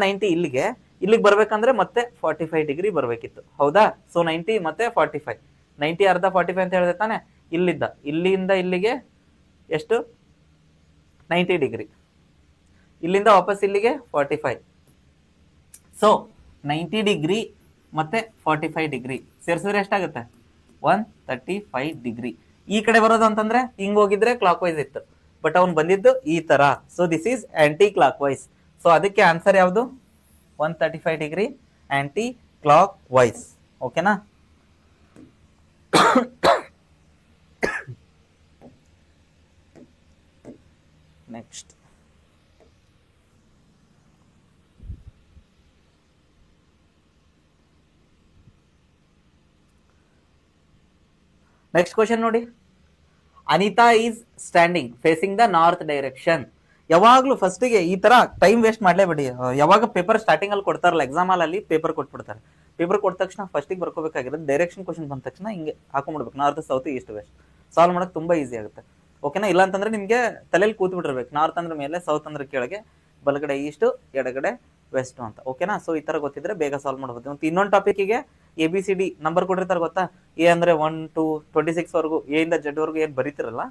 90 ಇಲ್ಲಿಗೆ ಬರ್ಬೇಕಂದ್ರೆ ಮತ್ತೆ 45 ಡಿಗ್ರಿ ಬರ್ಬೇಕಿತ್ತು. ಹೌದಾ? ಸೊ 90 ಮತ್ತೆ 45, 90 ಅರ್ಧ 45 ಅಂತ ಹೇಳಿದೆ ತಾನೆ. ಇಲ್ಲಿಂದ ಇಲ್ಲಿಗೆ ಎಷ್ಟು? 90 ಡಿಗ್ರಿ. ಇಲ್ಲಿಂದ ವಾಪಸ್ ಇಲ್ಲಿಗೆ 45. ಸೊ 90 ಡಿಗ್ರಿ ಮತ್ತೆ 45 ಡಿಗ್ರಿ ಸೇರಿಸಿದ್ರೆ ಎಷ್ಟಾಗುತ್ತೆ? 135 ಡಿಗ್ರಿ. ಈ ಕಡೆ ಬರೋದು ಅಂತಂದ್ರೆ ಹಿಂಗ್ ಹೋಗಿದ್ರೆ ಕ್ಲಾಕ್ ವೈಸ್ ಇತ್ತು, ಬಟ್ ಅವ್ನು ಬಂದಿದ್ದು ಈ ತರ. So this is aunty clock wise. So ಅದಕ್ಕೆ ಆನ್ಸರ್ ಯಾವುದು? 135 ಡಿಗ್ರಿ ಆಂಟಿ ಕ್ಲಾಕ್ ವೈಸ್. ಓಕೆನಾ? ನೆಕ್ಸ್ಟ್ ಕ್ವಶನ್ ನೋಡಿ. Anita is standing facing the north direction. ಯಾವಾಗ್ಲೂ ಫಸ್ಟಿಗೆ ಈ ತರ ಟೈಮ್ ವೇಸ್ಟ್ ಮಾಡ್ಲೇಬೇಡಿ. ಯಾವಾಗ ಪೇಪರ್ ಸ್ಟಾರ್ಟಿಂಗ್ ಅಲ್ಲಿ ಕೊಡ್ತಾರಲ್ಲ, ಎಕ್ಸಾಮ್ ಅಲ್ಲಿ ಪೇಪರ್ ಕೊಟ್ಬಿಡ್ತಾರೆ. ಪೇಪರ್ ಕೊಟ್ಟ ತಕ್ಷಣ ಫಸ್ಟಿಗೆ ಬರ್ಕೋಬೇಕಾಗಿರೋದು ಡೈರೆಕ್ಷನ್ ಕ್ವಶನ್ ಬಂದ ತಕ್ಷಣ ಹಿಂಗೆ ಹಾಕೊಂಡ್ಬಿಡ್ಬೇಕು, north south east west. Solve ಮಾಡೋಕೆ ತುಂಬಾ ಈಸಿ ಆಗುತ್ತೆ. ಓಕೆನಾ? ಇಲ್ಲ ಅಂತಂದ್ರೆ ನಿಮ್ಗೆ ತಲೆಯಲ್ಲಿ ಕೂತ್ ಬಿಟ್ಟಿರ್ಬೇಕು, ನಾರ್ತ್ ಅಂದ್ರೆ ಮೇಲೆ, ಸೌತ್ ಅಂದ್ರೆ ಕೆಳಗೆ, ಬಲಗಡೆ ಈಸ್ಟ್, ಎಡಗಡೆ ವೆಸ್ಟ್ ಅಂತ. ಓಕೆನಾ? ಸೊ ಈ ತರ ಗೊತ್ತಿದ್ರೆ ಬೇಗ ಸಾಲ್ವ್ ಮಾಡಬಹುದು. ಮತ್ತೆ ಇನ್ನೊಂದು ಟಾಪಿಕ್ಗೆ ABCD ನಂಬರ್ ಕೊಟ್ಟಿರ್ತಾರೆ ಗೊತ್ತಾ? ಎ ಅಂದ್ರೆ 1 to 26 ವರೆಗೂ, ಎ ಇಂದ ಜೆಡ್ ವರೆಗೂ ಏನ್ ಬರೀತಿರಲ್ಲ,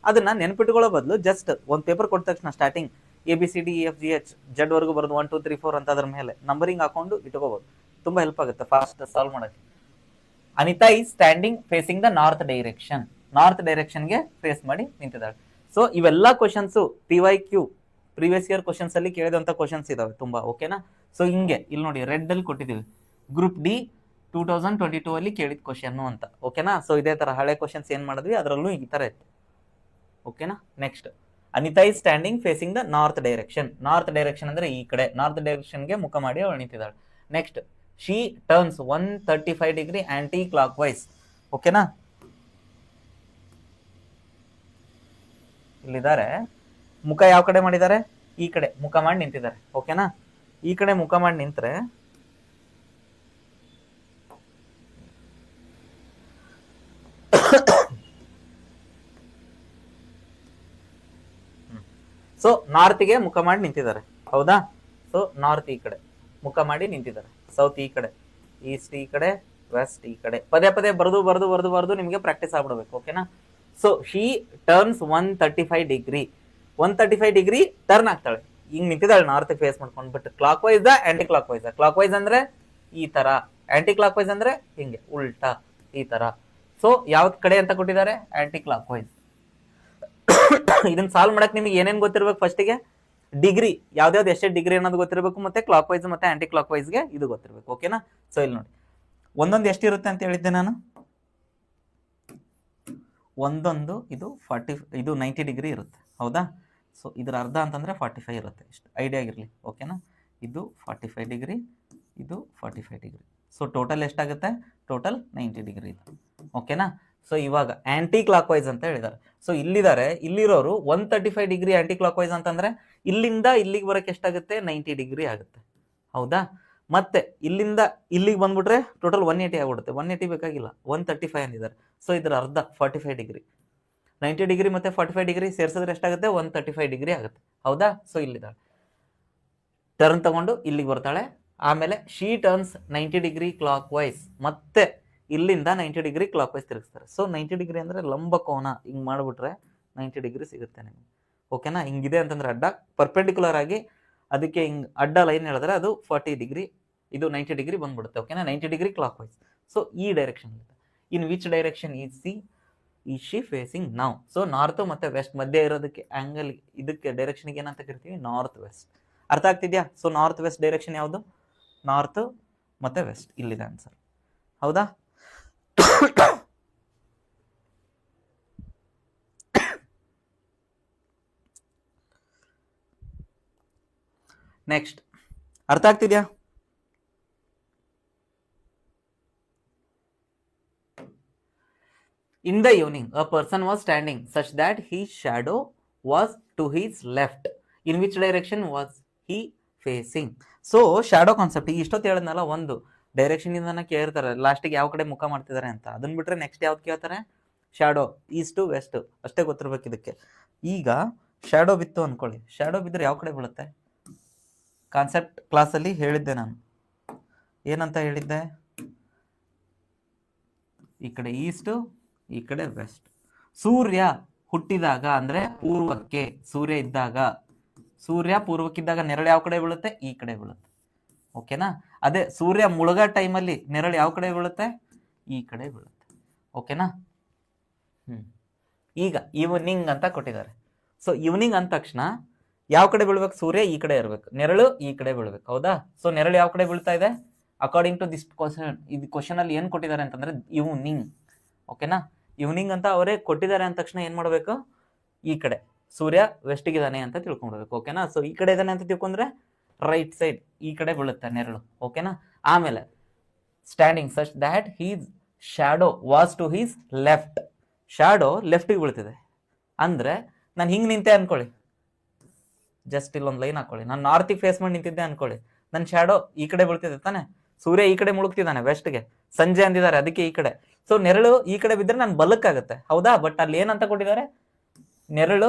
ಅದನ್ನ ನೆನ್ಪಿಟ್ಕೊಳ್ಳೋ ಬದಲು ಜಸ್ಟ್ ಒಂದ್ ಪೇಪರ್ ಕೊಟ್ಟ ತಕ್ಷಣ ಸ್ಟಾರ್ಟಿಂಗ್ ABCDEFGH ಜೆಡ್ ವರೆಗೂ ಬರೋದು 1 2 3 4 ಅಂತ ಅದ್ರ ಮೇಲೆ ನಂಬರಿಂಗ್ ಹಾಕೊಂಡು ಇಟ್ಕೋಬಹುದು. ತುಂಬಾ ಹೆಲ್ಪ್ ಆಗುತ್ತೆ ಫಾಸ್ಟ್ ಸಾಲ್ವ್ ಮಾಡಕ್ಕೆ. Anita is standing facing the north direction. North direction ಗೆ ಫೇಸ್ ಮಾಡಿ ನಿಂತಿದ್ದಾಳೆ. ಸೊ ಇವೆಲ್ಲ questions PYQ previous year questions ಅಲ್ಲಿ ಕೇಳಿದಂತ ಕ್ವಶನ್ಸ್ ಇದಾವೆ ತುಂಬಾ. ಓಕೆನಾ? ಸೊ ಹಿಂಗೆ ಇಲ್ಲಿ ನೋಡಿ ರೆಡ್ ಅಲ್ಲಿ ಕೊಟ್ಟಿದ್ದೀವಿ, ಗ್ರೂಪ್ ಡಿ 2022 ಅಲ್ಲಿ ಕೇಳಿದ ಕ್ವಶನ್ ಅಂತ. ಓಕೆನಾ? ಸೊ ಇದೇ ತರ ಹಳೆ ಕ್ವಶನ್ಸ್ ಏನ್ ಮಾಡಿದ್ವಿ ಅದರಲ್ಲೂ ಈ ತರ ಇತ್ತು. ಓಕೆನಾ? Next Anita is standing facing the north direction. North direction ಅಂದ್ರೆ ಈ ಕಡೆ, ನಾರ್ತ್ ಡೈರೆಕ್ಷನ್ ಗೆ ಮುಖ ಮಾಡಿ ಅವಳು ನಿಂತಿದ್ದಾಳೆ. Next she turns 135 degree aunty clock wise. ಓಕೆನಾ? ಇಲ್ಲಿದ್ದಾರೆ, ಮುಖ ಯಾವ ಕಡೆ ಮಾಡಿದ್ದಾರೆ? ಈ ಕಡೆ ಮುಖ ಮಾಡಿ ನಿಂತಿದ್ದಾರೆ. ಓಕೆನಾ? ಈ ಕಡೆ ಮುಖ ಮಾಡಿ ನಿಂತ್ರೆ ಸೊ ನಾರ್ತ್ಗೆ ಮುಖ ಮಾಡಿ ನಿಂತಿದ್ದಾರೆ. ಹೌದಾ? ಸೊ ನಾರ್ತ್ ಈ ಕಡೆ ಮುಖ ಮಾಡಿ ನಿಂತಿದ್ದಾರೆ, ಸೌತ್ ಈ ಕಡೆ, ಈಸ್ಟ್ ಈ ಕಡೆ, ವೆಸ್ಟ್ ಈ ಕಡೆ. ಪದೇ ಪದೇ ಬರೆದು ನಿಮಗೆ ಪ್ರಾಕ್ಟೀಸ್ ಆಗ್ಬಿಡ್ಬೇಕು. ಓಕೆನಾ? So she turns 135 degree. 135 degree turn ಆಗ್ತಾಳೆ, ಹಿಂಗ್ ನಿಂತಿದ್ದಾಳೆ ನಾರ್ತ್ ಫೇಸ್ ಮಾಡ್ಕೊಂಡು. But clockwise aunty clock wise. Clockwise ಅಂದ್ರೆ ಈ ತರ, ಆಂಟಿ ಕ್ಲಾಕ್ ವೈಸ್ ಅಂದ್ರೆ ಹಿಂಗೆ ಉಲ್ಟಾ ಈ ತರ. ಸೊ ಯಾವ್ದ್ ಕಡೆ ಅಂತ ಕೊಟ್ಟಿದ್ದಾರೆ? Aunty clock wise. ಇದನ್ನ ಸಾಲ್ವ್ ಮಾಡಕ್ ನಿಮ್ಗೆ ಏನೇನ್ ಗೊತ್ತಿರ್ಬೇಕು? ಫಸ್ಟಿಗೆ ಡಿಗ್ರಿ, ಯಾವ್ದಾವ್ದು ಎಷ್ಟೇ ಡಿಗ್ರಿ ಅನ್ನೋದು ಗೊತ್ತಿರಬೇಕು, ಮತ್ತೆ ಕ್ಲಾಕ್ ವೈಸ್ ಮತ್ತೆ ಆಂಟಿ ಕ್ಲಾಕ್ ವೈಸ್ಗೆ ಇದು ಗೊತ್ತಿರಬೇಕು. ಓಕೆನಾ? ಸೊ ಇಲ್ಲಿ ನೋಡಿ ಒಂದೊಂದು ಎಷ್ಟಿರುತ್ತೆ ಅಂತ ಹೇಳಿದ್ದೆ ನಾನು, ಒಂದೊಂದು ಇದು 90 ಡಿಗ್ರಿ ಇರುತ್ತೆ, ಹೌದಾ? ಸೊ ಇದರ ಅರ್ಧ ಅಂತಂದರೆ 45 ಇರುತ್ತೆ, ಇಷ್ಟು ಐಡಿಯಾ ಆಗಿರಲಿ, ಓಕೆನಾ? ಇದು 45 ಡಿಗ್ರಿ, ಇದು 45 ಡಿಗ್ರಿ. ಸೊ ಟೋಟಲ್ ಎಷ್ಟಾಗುತ್ತೆ? ಟೋಟಲ್ 90 ಡಿಗ್ರಿ ಇದು, ಓಕೆನಾ? ಸೊ ಇವಾಗ ಆ್ಯಂಟಿ ಕ್ಲಾಕ್ ವೈಸ್ ಅಂತ ಹೇಳಿದ್ದಾರೆ. ಸೊ ಇಲ್ಲಿದ್ದಾರೆ, ಇಲ್ಲಿರೋರು 135 ಡಿಗ್ರಿ ಆ್ಯಂಟಿ ಕ್ಲಾಕ್ ವೈಸ್ ಅಂತಂದರೆ ಇಲ್ಲಿಂದ ಇಲ್ಲಿಗೆ ಬರೋಕ್ಕೆ ಎಷ್ಟಾಗುತ್ತೆ? 90 ಡಿಗ್ರಿ ಆಗುತ್ತೆ, ಹೌದಾ? ಮತ್ತೆ ಇಲ್ಲಿಂದ ಇಲ್ಲಿಗೆ ಬಂದ್ಬಿಟ್ರೆ ಟೋಟಲ್ 180 ಆಗ್ಬಿಡುತ್ತೆ. 180 ಬೇಕಾಗಿಲ್ಲ, 135 ಅಂದಿದ್ದಾರೆ. ಸೊ ಇದರ ಅರ್ಧ 45 ಡಿಗ್ರಿ. 90 ಡಿಗ್ರಿ ಮತ್ತು 45 ಡಿಗ್ರಿ ಸೇರಿಸಿದ್ರೆ ಎಷ್ಟಾಗುತ್ತೆ? 135 ಡಿಗ್ರಿ ಆಗುತ್ತೆ, ಹೌದಾ? ಸೊ ಇಲ್ಲಿದ್ದಾಳೆ, ಟರ್ನ್ ತಗೊಂಡು ಇಲ್ಲಿಗೆ ಬರ್ತಾಳೆ. ಆಮೇಲೆ she turns 90 degree clock wise, ಮತ್ತೆ ಇಲ್ಲಿಂದ 90 ಡಿಗ್ರಿ ಕ್ಲಾಕ್ ವೈಸ್ ತಿರುಗಿಸ್ತಾರೆ. ಸೊ 90 ಡಿಗ್ರಿ ಅಂದರೆ ಲಂಬ ಕೋನ, ಹಿಂಗೆ ಮಾಡಿಬಿಟ್ರೆ 90 ಡಿಗ್ರಿ ಸಿಗುತ್ತೆ ನಿಮಗೆ, ಓಕೆನಾ? ಹಿಂಗಿದೆ ಅಂತಂದ್ರೆ ಅಡ್ಡ, ಪರ್ಪೆಂಡಿಕ್ಯುಲರ್ ಆಗಿ ಅದಕ್ಕೆ ಹಿಂಗೆ ಅಡ್ಡ ಲೈನ್ ಹೇಳಿದ್ರೆ ಅದು 40 ಡಿಗ್ರಿ, ಇದು 90 ಡಿಗ್ರಿ ಬಂದ್ಬಿಡುತ್ತೆ, ಓಕೆನಾ? 90 ಡಿಗ್ರಿ ಕ್ಲಾಕ್ ವೈಸ್. ಸೊ ಈ ಡೈರೆಕ್ಷನ್ ಇರುತ್ತೆ. In which direction is she facing now? So north ಮತ್ತು ವೆಸ್ಟ್ ಮಧ್ಯೆ ಇರೋದಕ್ಕೆ ಆ್ಯಂಗಲ್, ಇದಕ್ಕೆ ಡೈರೆಕ್ಷನ್ಗೆ ಏನಂತ ಕರಿತೀವಿ? North west. ಅರ್ಥ ಆಗ್ತಿದ್ಯಾ? ಸೊ ನಾರ್ತ್ ವೆಸ್ಟ್ ಡೈರೆಕ್ಷನ್ ಯಾವುದು? ನಾರ್ತ್ ಮತ್ತು ವೆಸ್ಟ್, ಇಲ್ಲಿದೆ ಆನ್ಸರ್, ಹೌದಾ? ನೆಕ್ಸ್ಟ್, ಅರ್ಥ ಆಗ್ತಿದ್ಯಾ? In the evening, a person was standing such that his shadow was to his left. In which direction was he facing? So shadow concept ಇಷ್ಟೊತ್ತು ಹೇಳಿದ್ನಲ್ಲ, ಒಂದು direction ಇಂದ ಕೇಳ್ತಾರೆ, ಲಾಸ್ಟಿಗೆ ಯಾವ ಕಡೆ ಮುಖ ಮಾಡ್ತಿದ್ದಾರೆ ಅಂತ. ಅದನ್ನ ಬಿಟ್ರೆ ನೆಕ್ಸ್ಟ್ ಯಾವ್ದು ಕೇಳ್ತಾರೆ? ಶಾಡೋ, ಈಸ್ಟು ವೆಸ್ಟ್ ಅಷ್ಟೇ ಗೊತ್ತಿರ್ಬೇಕು ಇದಕ್ಕೆ. ಈಗ ಶಾಡೋ ಬಿತ್ತು ಅನ್ಕೊಳ್ಳಿ, ಶಾಡೋ ಬಿದ್ದರೆ ಯಾವ ಕಡೆ ಬೀಳುತ್ತೆ? ಕಾನ್ಸೆಪ್ಟ್ ಕ್ಲಾಸಲ್ಲಿ ಹೇಳಿದ್ದೆ ನಾನು, ಏನಂತ ಹೇಳಿದ್ದೆ? ಈ ಕಡೆ ಈಸ್ಟು, ಈ ಕಡೆ ವೆಸ್ಟ್. ಸೂರ್ಯ ಹುಟ್ಟಿದಾಗ ಅಂದ್ರೆ ಪೂರ್ವಕ್ಕೆ, ಸೂರ್ಯ ಇದ್ದಾಗ, ಸೂರ್ಯ ಪೂರ್ವಕ್ಕಿದ್ದಾಗ ನೆರಳು ಯಾವ ಕಡೆ ಬೀಳುತ್ತೆ? ಈ ಕಡೆ ಬೀಳುತ್ತೆ, ಓಕೆನಾ? ಅದೇ ಸೂರ್ಯ ಮುಳುಗೋ ಟೈಮಲ್ಲಿ ನೆರಳು ಯಾವ ಕಡೆ ಬೀಳುತ್ತೆ? ಈ ಕಡೆ ಬೀಳುತ್ತೆ, ಓಕೆನಾ? ಈಗ ಈವ್ನಿಂಗ್ ಅಂತ ಕೊಟ್ಟಿದ್ದಾರೆ. ಸೊ ಈವ್ನಿಂಗ್ ಅಂದ ತಕ್ಷಣ ಯಾವ ಕಡೆ ಬೀಳ್ಬೇಕು? ಸೂರ್ಯ ಈ ಕಡೆ ಇರಬೇಕು, ನೆರಳು ಈ ಕಡೆ ಬೀಳ್ಬೇಕು, ಹೌದಾ? ಸೊ ನೆರಳು ಯಾವ ಕಡೆ ಬೀಳ್ತಾ ಇದೆ? ಅಕಾರ್ಡಿಂಗ್ ಟು ದಿಸ್ ಕ್ವಶನ್, ಇದು ಕ್ವಶನ್ ಅಲ್ಲಿ ಏನು ಕೊಟ್ಟಿದ್ದಾರೆ ಅಂತಂದ್ರೆ ಈವ್ನಿಂಗ್, ಓಕೆನಾ? ಈವ್ನಿಂಗ್ ಅಂತ ಅವರೇ ಕೊಟ್ಟಿದ್ದಾರೆ ಅಂದ ತಕ್ಷಣ ಏನು ಮಾಡಬೇಕು? ಈ ಕಡೆ ಸೂರ್ಯ ವೆಸ್ಟಿಗೆ ಇದ್ದಾನೆ ಅಂತ ತಿಳ್ಕೊಂಡ್ಬೇಕು, ಓಕೆನಾ? ಸೊ ಈ ಕಡೆ ಇದ್ದಾನೆ ಅಂತ ತಿಳ್ಕೊಂಡ್ರೆ ರೈಟ್ ಸೈಡ್ ಈ ಕಡೆ ಬೀಳುತ್ತೆ ನೆರಳು, ಓಕೆನಾ? ಆಮೇಲೆ standing such that his shadow was to his left, shadow ಲೆಫ್ಟಿಗೆ ಬೀಳ್ತಿದೆ ಅಂದರೆ ನಾನು ಹಿಂಗೆ ನಿಂತೆ ಅನ್ಕೊಳ್ಳಿ, ಜಸ್ಟ್ ಇಲ್ಲೊಂದು ಲೈನ್ ಹಾಕೊಳ್ಳಿ, ನಾನು ನಾರ್ತಿಗೆ ಫೇಸ್ ಮಾಡಿ ನಿಂತಿದ್ದೆ ಅನ್ಕೊಳ್ಳಿ, ನನ್ನ ಶಾಡೋ ಈ ಕಡೆ ಬೀಳ್ತಿದೆ ತಾನೆ, ಸೂರ್ಯ ಈ ಕಡೆ ಮುಳುಗ್ತಿದ್ದಾನೆ ವೆಸ್ಟ್ಗೆ, ಸಂಜೆ ಅಂದಿದ್ದಾರೆ ಅದಕ್ಕೆ ಈ ಕಡೆ. ಸೊ ನೆರಳು ಈ ಕಡೆ ಬಿದ್ದರೆ ನಾನು ಬಲಕ್ಕಾಗುತ್ತೆ, ಹೌದಾ? ಬಟ್ ಅಲ್ಲಿ ಏನಂತ ಕೊಟ್ಟಿದ್ದಾರೆ? ನೆರಳು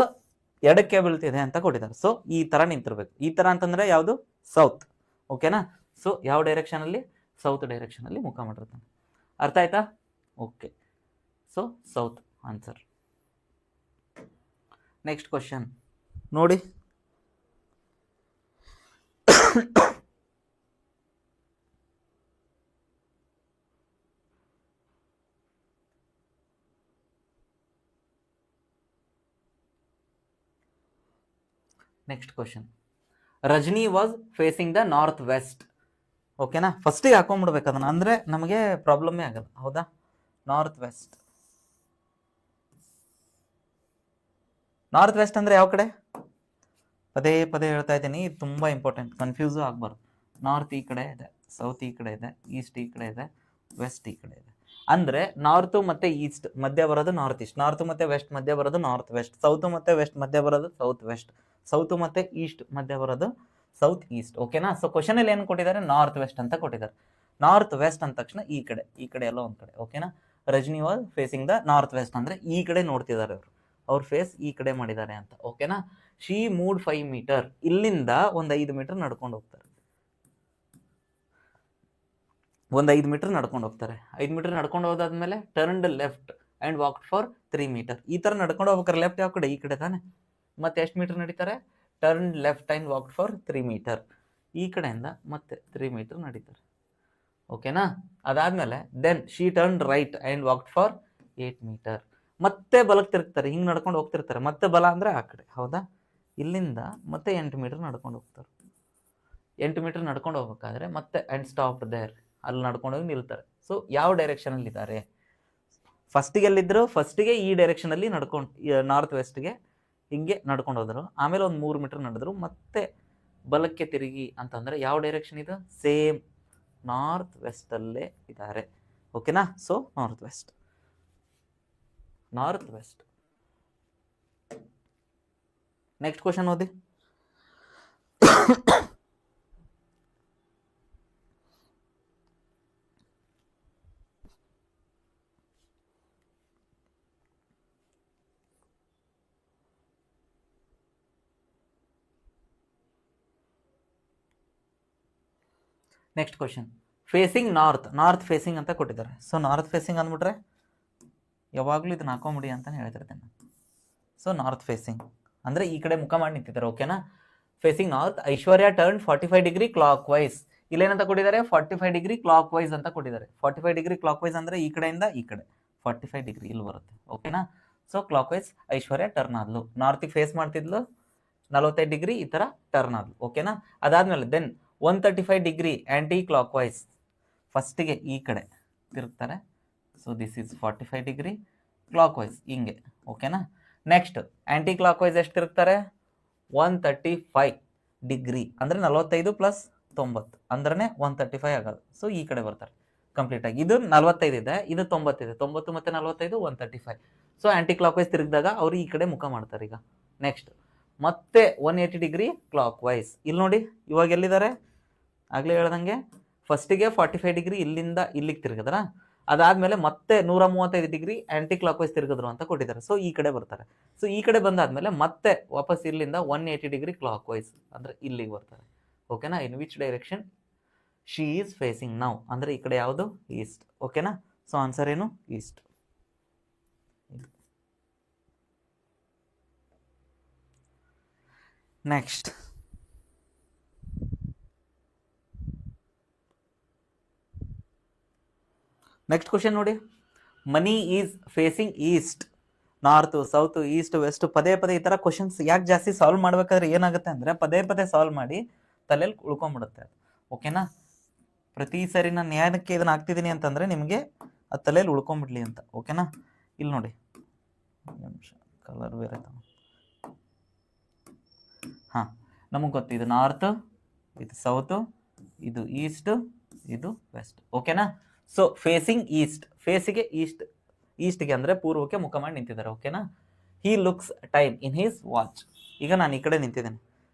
ಎಡಕ್ಕೆ ಬೀಳ್ತಿದೆ ಅಂತ ಕೊಟ್ಟಿದ್ದಾರೆ. ಸೊ ಈ ತರ ನಿಂತಿರ್ಬೇಕು. ಈ ತರ ಅಂತಂದ್ರೆ ಯಾವುದು? ಸೌತ್, ಓಕೆನಾ? ಸೊ ಯಾವ ಡೈರೆಕ್ಷನ್ ಅಲ್ಲಿ? ಸೌತ್ ಡೈರೆಕ್ಷನ್ ಅಲ್ಲಿ ಮುಖ ಮಾಡಿರ್ತಾನೆ. ಅರ್ಥ ಆಯ್ತಾ? Okay, so south answer. Next question ನೋಡಿ. Next question, Rajani was facing the north west. ಓಕೆನಾ? ಫಸ್ಟಿಗೆ ಹಾಕೊಂಡ್ಬಿಡ್ಬೇಕು ಅದನ್ನ, ಅಂದರೆ ನಮಗೆ ಪ್ರಾಬ್ಲಮ್ಮೇ ಆಗಲ್ಲ, ಹೌದಾ? ನಾರ್ತ್ ವೆಸ್ಟ್, ನಾರ್ತ್ ವೆಸ್ಟ್ ಅಂದರೆ ಯಾವ ಕಡೆ? ಪದೇ ಪದೇ ಹೇಳ್ತಾ ಇದ್ದೀನಿ, ಇದು ತುಂಬ ಇಂಪಾರ್ಟೆಂಟ್, ಕನ್ಫ್ಯೂಸು ಆಗಬಾರ್ದು. ನಾರ್ತ್ ಈ ಕಡೆ ಇದೆ, ಸೌತ್ ಈ ಕಡೆ ಇದೆ, ಈಸ್ಟ್ ಈ ಕಡೆ ಇದೆ, ವೆಸ್ಟ್ ಈ ಕಡೆ ಇದೆ. ಅಂದರೆ ನಾರ್ತು ಮತ್ತು ಈಸ್ಟ್ ಮಧ್ಯ ಬರೋದು ನಾರ್ತ್ ಈಸ್ಟ್, ನಾರ್ತ್ ಮತ್ತು ವೆಸ್ಟ್ ಮಧ್ಯ ಬರೋದು ನಾರ್ತ್ ವೆಸ್ಟ್, ಸೌತ್ ಮತ್ತು ವೆಸ್ಟ್ ಮಧ್ಯ ಬರೋದು ಸೌತ್ ವೆಸ್ಟ್, ಸೌತ್ ಮತ್ತು ಈಸ್ಟ್ ಮಧ್ಯ ಬರೋದು ಸೌತ್ ಈಸ್ಟ್. ಓಕೆನಾ? ಸೊ ಕ್ವಶನಲ್ಲಿ ಏನು ಕೊಟ್ಟಿದ್ದಾರೆ? ನಾರ್ತ್ ವೆಸ್ಟ್ ಅಂತ ಕೊಟ್ಟಿದ್ದಾರೆ. ನಾರ್ತ್ ವೆಸ್ಟ್ ಅಂದ ತಕ್ಷಣ ಈ ಕಡೆ ಎಲ್ಲ ಒಂದು ಕಡೆ, ಓಕೆನಾ? Rajani was facing the north west ಅಂದರೆ ಈ ಕಡೆ ನೋಡ್ತಿದ್ದಾರೆ ಅವರು, ಅವ್ರ ಫೇಸ್ ಈ ಕಡೆ ಮಾಡಿದ್ದಾರೆ ಅಂತ, ಓಕೆನಾ? ಶಿ ಮೂಡ್ 5 ಮೀಟರ್, ಇಲ್ಲಿಂದ ಒಂದು 5 ಮೀಟರ್ ನಡ್ಕೊಂಡು ಹೋಗ್ತಾರೆ, ಒಂದು 5 ಮೀಟರ್ ನಡ್ಕೊಂಡು ಹೋಗ್ತಾರೆ. 5 ಮೀಟರ್ ನಡ್ಕೊಂಡು ಹೋದಾದ್ಮೇಲೆ turned left and walked for 3 metre. ಈ ಥರ ನಡ್ಕೊಂಡು ಹೋಗ್ಬೇಕಾರೆ ಲೆಫ್ಟ್ ಯಾವ ಕಡೆ? ಈ ಕಡೆ ತಾನೆ. ಮತ್ತೆ ಎಷ್ಟು ಮೀಟರ್ ನಡೀತಾರೆ? Turn left and walked for 3 metre. ಈ ಕಡೆಯಿಂದ ಮತ್ತೆ 3 ಮೀಟರ್ ನಡೀತಾರೆ, ಓಕೆನಾ? ಅದಾದಮೇಲೆ then she turn right and walked for 8 meter. ಮತ್ತೆ ಬಲಕ್ಕೆ ತಿರುಗ್ತಾರೆ, ಹಿಂಗೆ ನಡ್ಕೊಂಡು ಹೋಗ್ತಿರ್ತಾರೆ, ಮತ್ತೆ ಬಲ ಅಂದರೆ ಆ ಕಡೆ, ಹೌದಾ? ಇಲ್ಲಿಂದ ಮತ್ತೆ 8 ಮೀಟರ್ ನಡ್ಕೊಂಡು ಹೋಗ್ತಾರೆ. 8 ಮೀಟರ್ ನಡ್ಕೊಂಡು ಹೋಗ್ಬೇಕಾದ್ರೆ ಮತ್ತೆ ಆ್ಯಂಡ್ ಸ್ಟಾಪ್ ದೇರ್, ಅಲ್ಲಿ ನಡ್ಕೊಂಡೋಗಿ ನಿಲ್ತಾರೆ. ಸೊ ಯಾವ ಡೈರೆಕ್ಷನಲ್ಲಿ ಇದ್ದಾರೆ? ಫಸ್ಟಿಗೆ ಎಲ್ಲಿದ್ರು, ಫಸ್ಟಿಗೆ ಈ ಡೈರೆಕ್ಷನ್ ಅಲ್ಲಿ ನಡ್ಕೊಂಡು ನಾರ್ತ್ ವೆಸ್ಟ್ಗೆ ಹಿಂಗೆ ನಡ್ಕೊಂಡು ಹೋದ್ರು. ಆಮೇಲೆ ಒಂದು 3 ಮೀಟರ್ ನಡೆದ್ರು, ಮತ್ತೆ ಬಲಕ್ಕೆ ತಿರುಗಿ ಅಂತಂದ್ರೆ ಯಾವ ಡೈರೆಕ್ಷನ್ ಇದು? ಸೇಮ್ ನಾರ್ತ್ ವೆಸ್ಟ್ ಅಲ್ಲೇ ಇದ್ದಾರೆ. ಓಕೆನಾ? So north west. Next question ಓದಿ. Next question, facing north facing ಅಂತ ಕೊಟ್ಟಿದ್ದಾರೆ. ಸೊ ನಾರ್ತ್ ಫೇಸಿಂಗ್ ಅಂದ್ಬಿಟ್ರೆ ಯಾವಾಗಲೂ ಇದನ್ನ ಹಾಕೊಂಬಿಡಿ ಅಂತ ಹೇಳ್ತಿರ್ತೇನೆ. ಸೊ ನಾರ್ತ್ ಫೇಸಿಂಗ್ ಅಂದ್ರೆ ಈ ಕಡೆ ಮುಖ ಮಾಡಿ ನಿಂತಿದ್ದಾರೆ. ಓಕೆನಾ? Facing north. Aishwarya turn 45 degree clockwise. ಇಲ್ಲೇನಂತ ಕೊಟ್ಟಿದ್ದಾರೆ? 45 ಡಿಗ್ರಿ ಕ್ಲಾಕ್ ವೈಸ್ ಅಂತ ಕೊಟ್ಟಿದ್ದಾರೆ. 45 ಡಿಗ್ರಿ ಕ್ಲಾಕ್ ವೈಸ್ ಅಂದ್ರೆ ಈ ಕಡೆಯಿಂದ ಈ ಕಡೆ 45 ಡಿಗ್ರಿ ಇಲ್ಲಿ ಬರುತ್ತೆ. ಓಕೆನಾ? So clockwise Aishwarya turn ಆದ್ಲು, ನಾರ್ತಿಗೆ ಫೇಸ್ ಮಾಡ್ತಿದ್ಲು, 45 ಡಿಗ್ರಿ ಈ ತರ ಟರ್ನ್ ಆದ್ಲು. ಓಕೆನಾ? ಅದಾದ್ಮೇಲೆ then 135 degree aunty clock wise, ಫಸ್ಟಿಗೆ ಈ ಕಡೆ ತಿರುಗ್ತಾರೆ. So this is 45 degree clockwise ಹಿಂಗೆ. ಓಕೆನಾ? ನೆಕ್ಸ್ಟ್ ಆಂಟಿ ಕ್ಲಾಕ್ ವೈಸ್ ಎಷ್ಟು ತಿರುಗ್ತಾರೆ? 135 ಡಿಗ್ರಿ ಅಂದ್ರೆ 45 ಪ್ಲಸ್ 90 ಅಂದ್ರೆ 135 ಆಗೋದು. ಸೊ ಈ ಕಡೆ ಬರ್ತಾರೆ ಕಂಪ್ಲೀಟ್ ಆಗಿ. ಇದು 45 ಇದೆ, ಇದು 90 ಇದೆ. 90 ಮತ್ತೆ 45 135. ಸೊ ಆಂಟಿ ಕ್ಲಾಕ್ ವೈಸ್ ತಿರುಗಿದಾಗ ಅವರು ಈ ಕಡೆ ಮುಖ ಮಾಡ್ತಾರೆ ಈಗ. ನೆಕ್ಸ್ಟ್ ಮತ್ತೆ 180 ಡಿಗ್ರಿ ಕ್ಲಾಕ್ ವೈಸ್. ಇಲ್ಲಿ ನೋಡಿ ಇವಾಗ ಎಲ್ಲಿದ್ದಾರೆ? ಆಗ್ಲೇ ಹೇಳ್ದಂಗೆ ಫಸ್ಟಿಗೆ 45 ಡಿಗ್ರಿ ಇಲ್ಲಿಂದ ಇಲ್ಲಿಗೆ ತಿರುಗಿದ್ರ, ಅದಾದ್ಮೇಲೆ ಮತ್ತೆ 135 ಡಿಗ್ರಿ ಆಂಟಿ ಕ್ಲಾಕ್ ವೈಸ್ ತಿರುಗಿದ್ರು ಅಂತ ಕೊಟ್ಟಿದ್ದಾರೆ. ಸೊ ಈ ಕಡೆ ಬರ್ತಾರೆ. ಸೊ ಈ ಕಡೆ ಬಂದಾದ್ಮೇಲೆ ಮತ್ತೆ ವಾಪಸ್ ಇಲ್ಲಿಂದ 180 ಡಿಗ್ರಿ ಕ್ಲಾಕ್ ವೈಸ್ ಅಂದ್ರೆ ಇಲ್ಲಿಗೆ ಬರ್ತಾರೆ. ಓಕೆನಾ? In which direction she is facing now ಅಂದ್ರೆ ಈ ಕಡೆ ಯಾವುದು? ಈಸ್ಟ್. ಓಕೆನಾ? ಸೊ ಆನ್ಸರ್ ಏನು? ಈಸ್ಟ್. ನೆಕ್ಸ್ಟ್ ಕ್ವಶನ್ ನೋಡಿ. Mani is facing east. North, south, east, west ಪದೇ ಪದೇ ಈ ತರ ಕ್ವಶನ್ಸ್ ಯಾಕೆ ಜಾಸ್ತಿ ಸಾಲ್ವ್ ಮಾಡ್ಬೇಕಾದ್ರೆ ಏನಾಗುತ್ತೆ ಅಂದ್ರೆ ಪದೇ ಪದೇ ಸಾಲ್ವ್ ಮಾಡಿ ತಲೆಯಲ್ಲಿ ಉಳ್ಕೊಂಡ್ಬಿಡುತ್ತೆ. ಓಕೆನಾ? ಪ್ರತಿ ಸರಿ ನಾನು ಏನಕ್ಕೆ ಇದನ್ನ ಹಾಕ್ತಿದ್ದೀನಿ ಅಂತಂದ್ರೆ ನಿಮಗೆ ಆ ತಲೆಯಲ್ಲಿ ಉಳ್ಕೊಂಡ್ಬಿಡ್ಲಿ ಅಂತ. ಓಕೆನಾ? ಇಲ್ಲಿ ನೋಡಿ, ಕಲರ್ ಬೇರೆ. ಹಾ, ನಮಗೆ ಗೊತ್ತು ಇದು ನಾರ್ತ್, ಇದು ಸೌತ್, ಇದು ಈಸ್ಟ್, ಇದು ವೆಸ್ಟ್. ಓಕೆನಾ? ಸೊ ಫೇಸಿಂಗ್ ಈಸ್ಟ್, ಫೇಸಿಗೆ ಈಸ್ಟ್ಗೆ ಅಂದ್ರೆ ಪೂರ್ವಕ್ಕೆ ಮುಖ ಮಾಡಿ ನಿಂತಿದ್ದಾರೆ. ಓಕೆನಾ? He looks time in his watch. ಈಗ ನಾನು ಈ ಕಡೆ ನಿಂತಿದ್ದೇನೆ.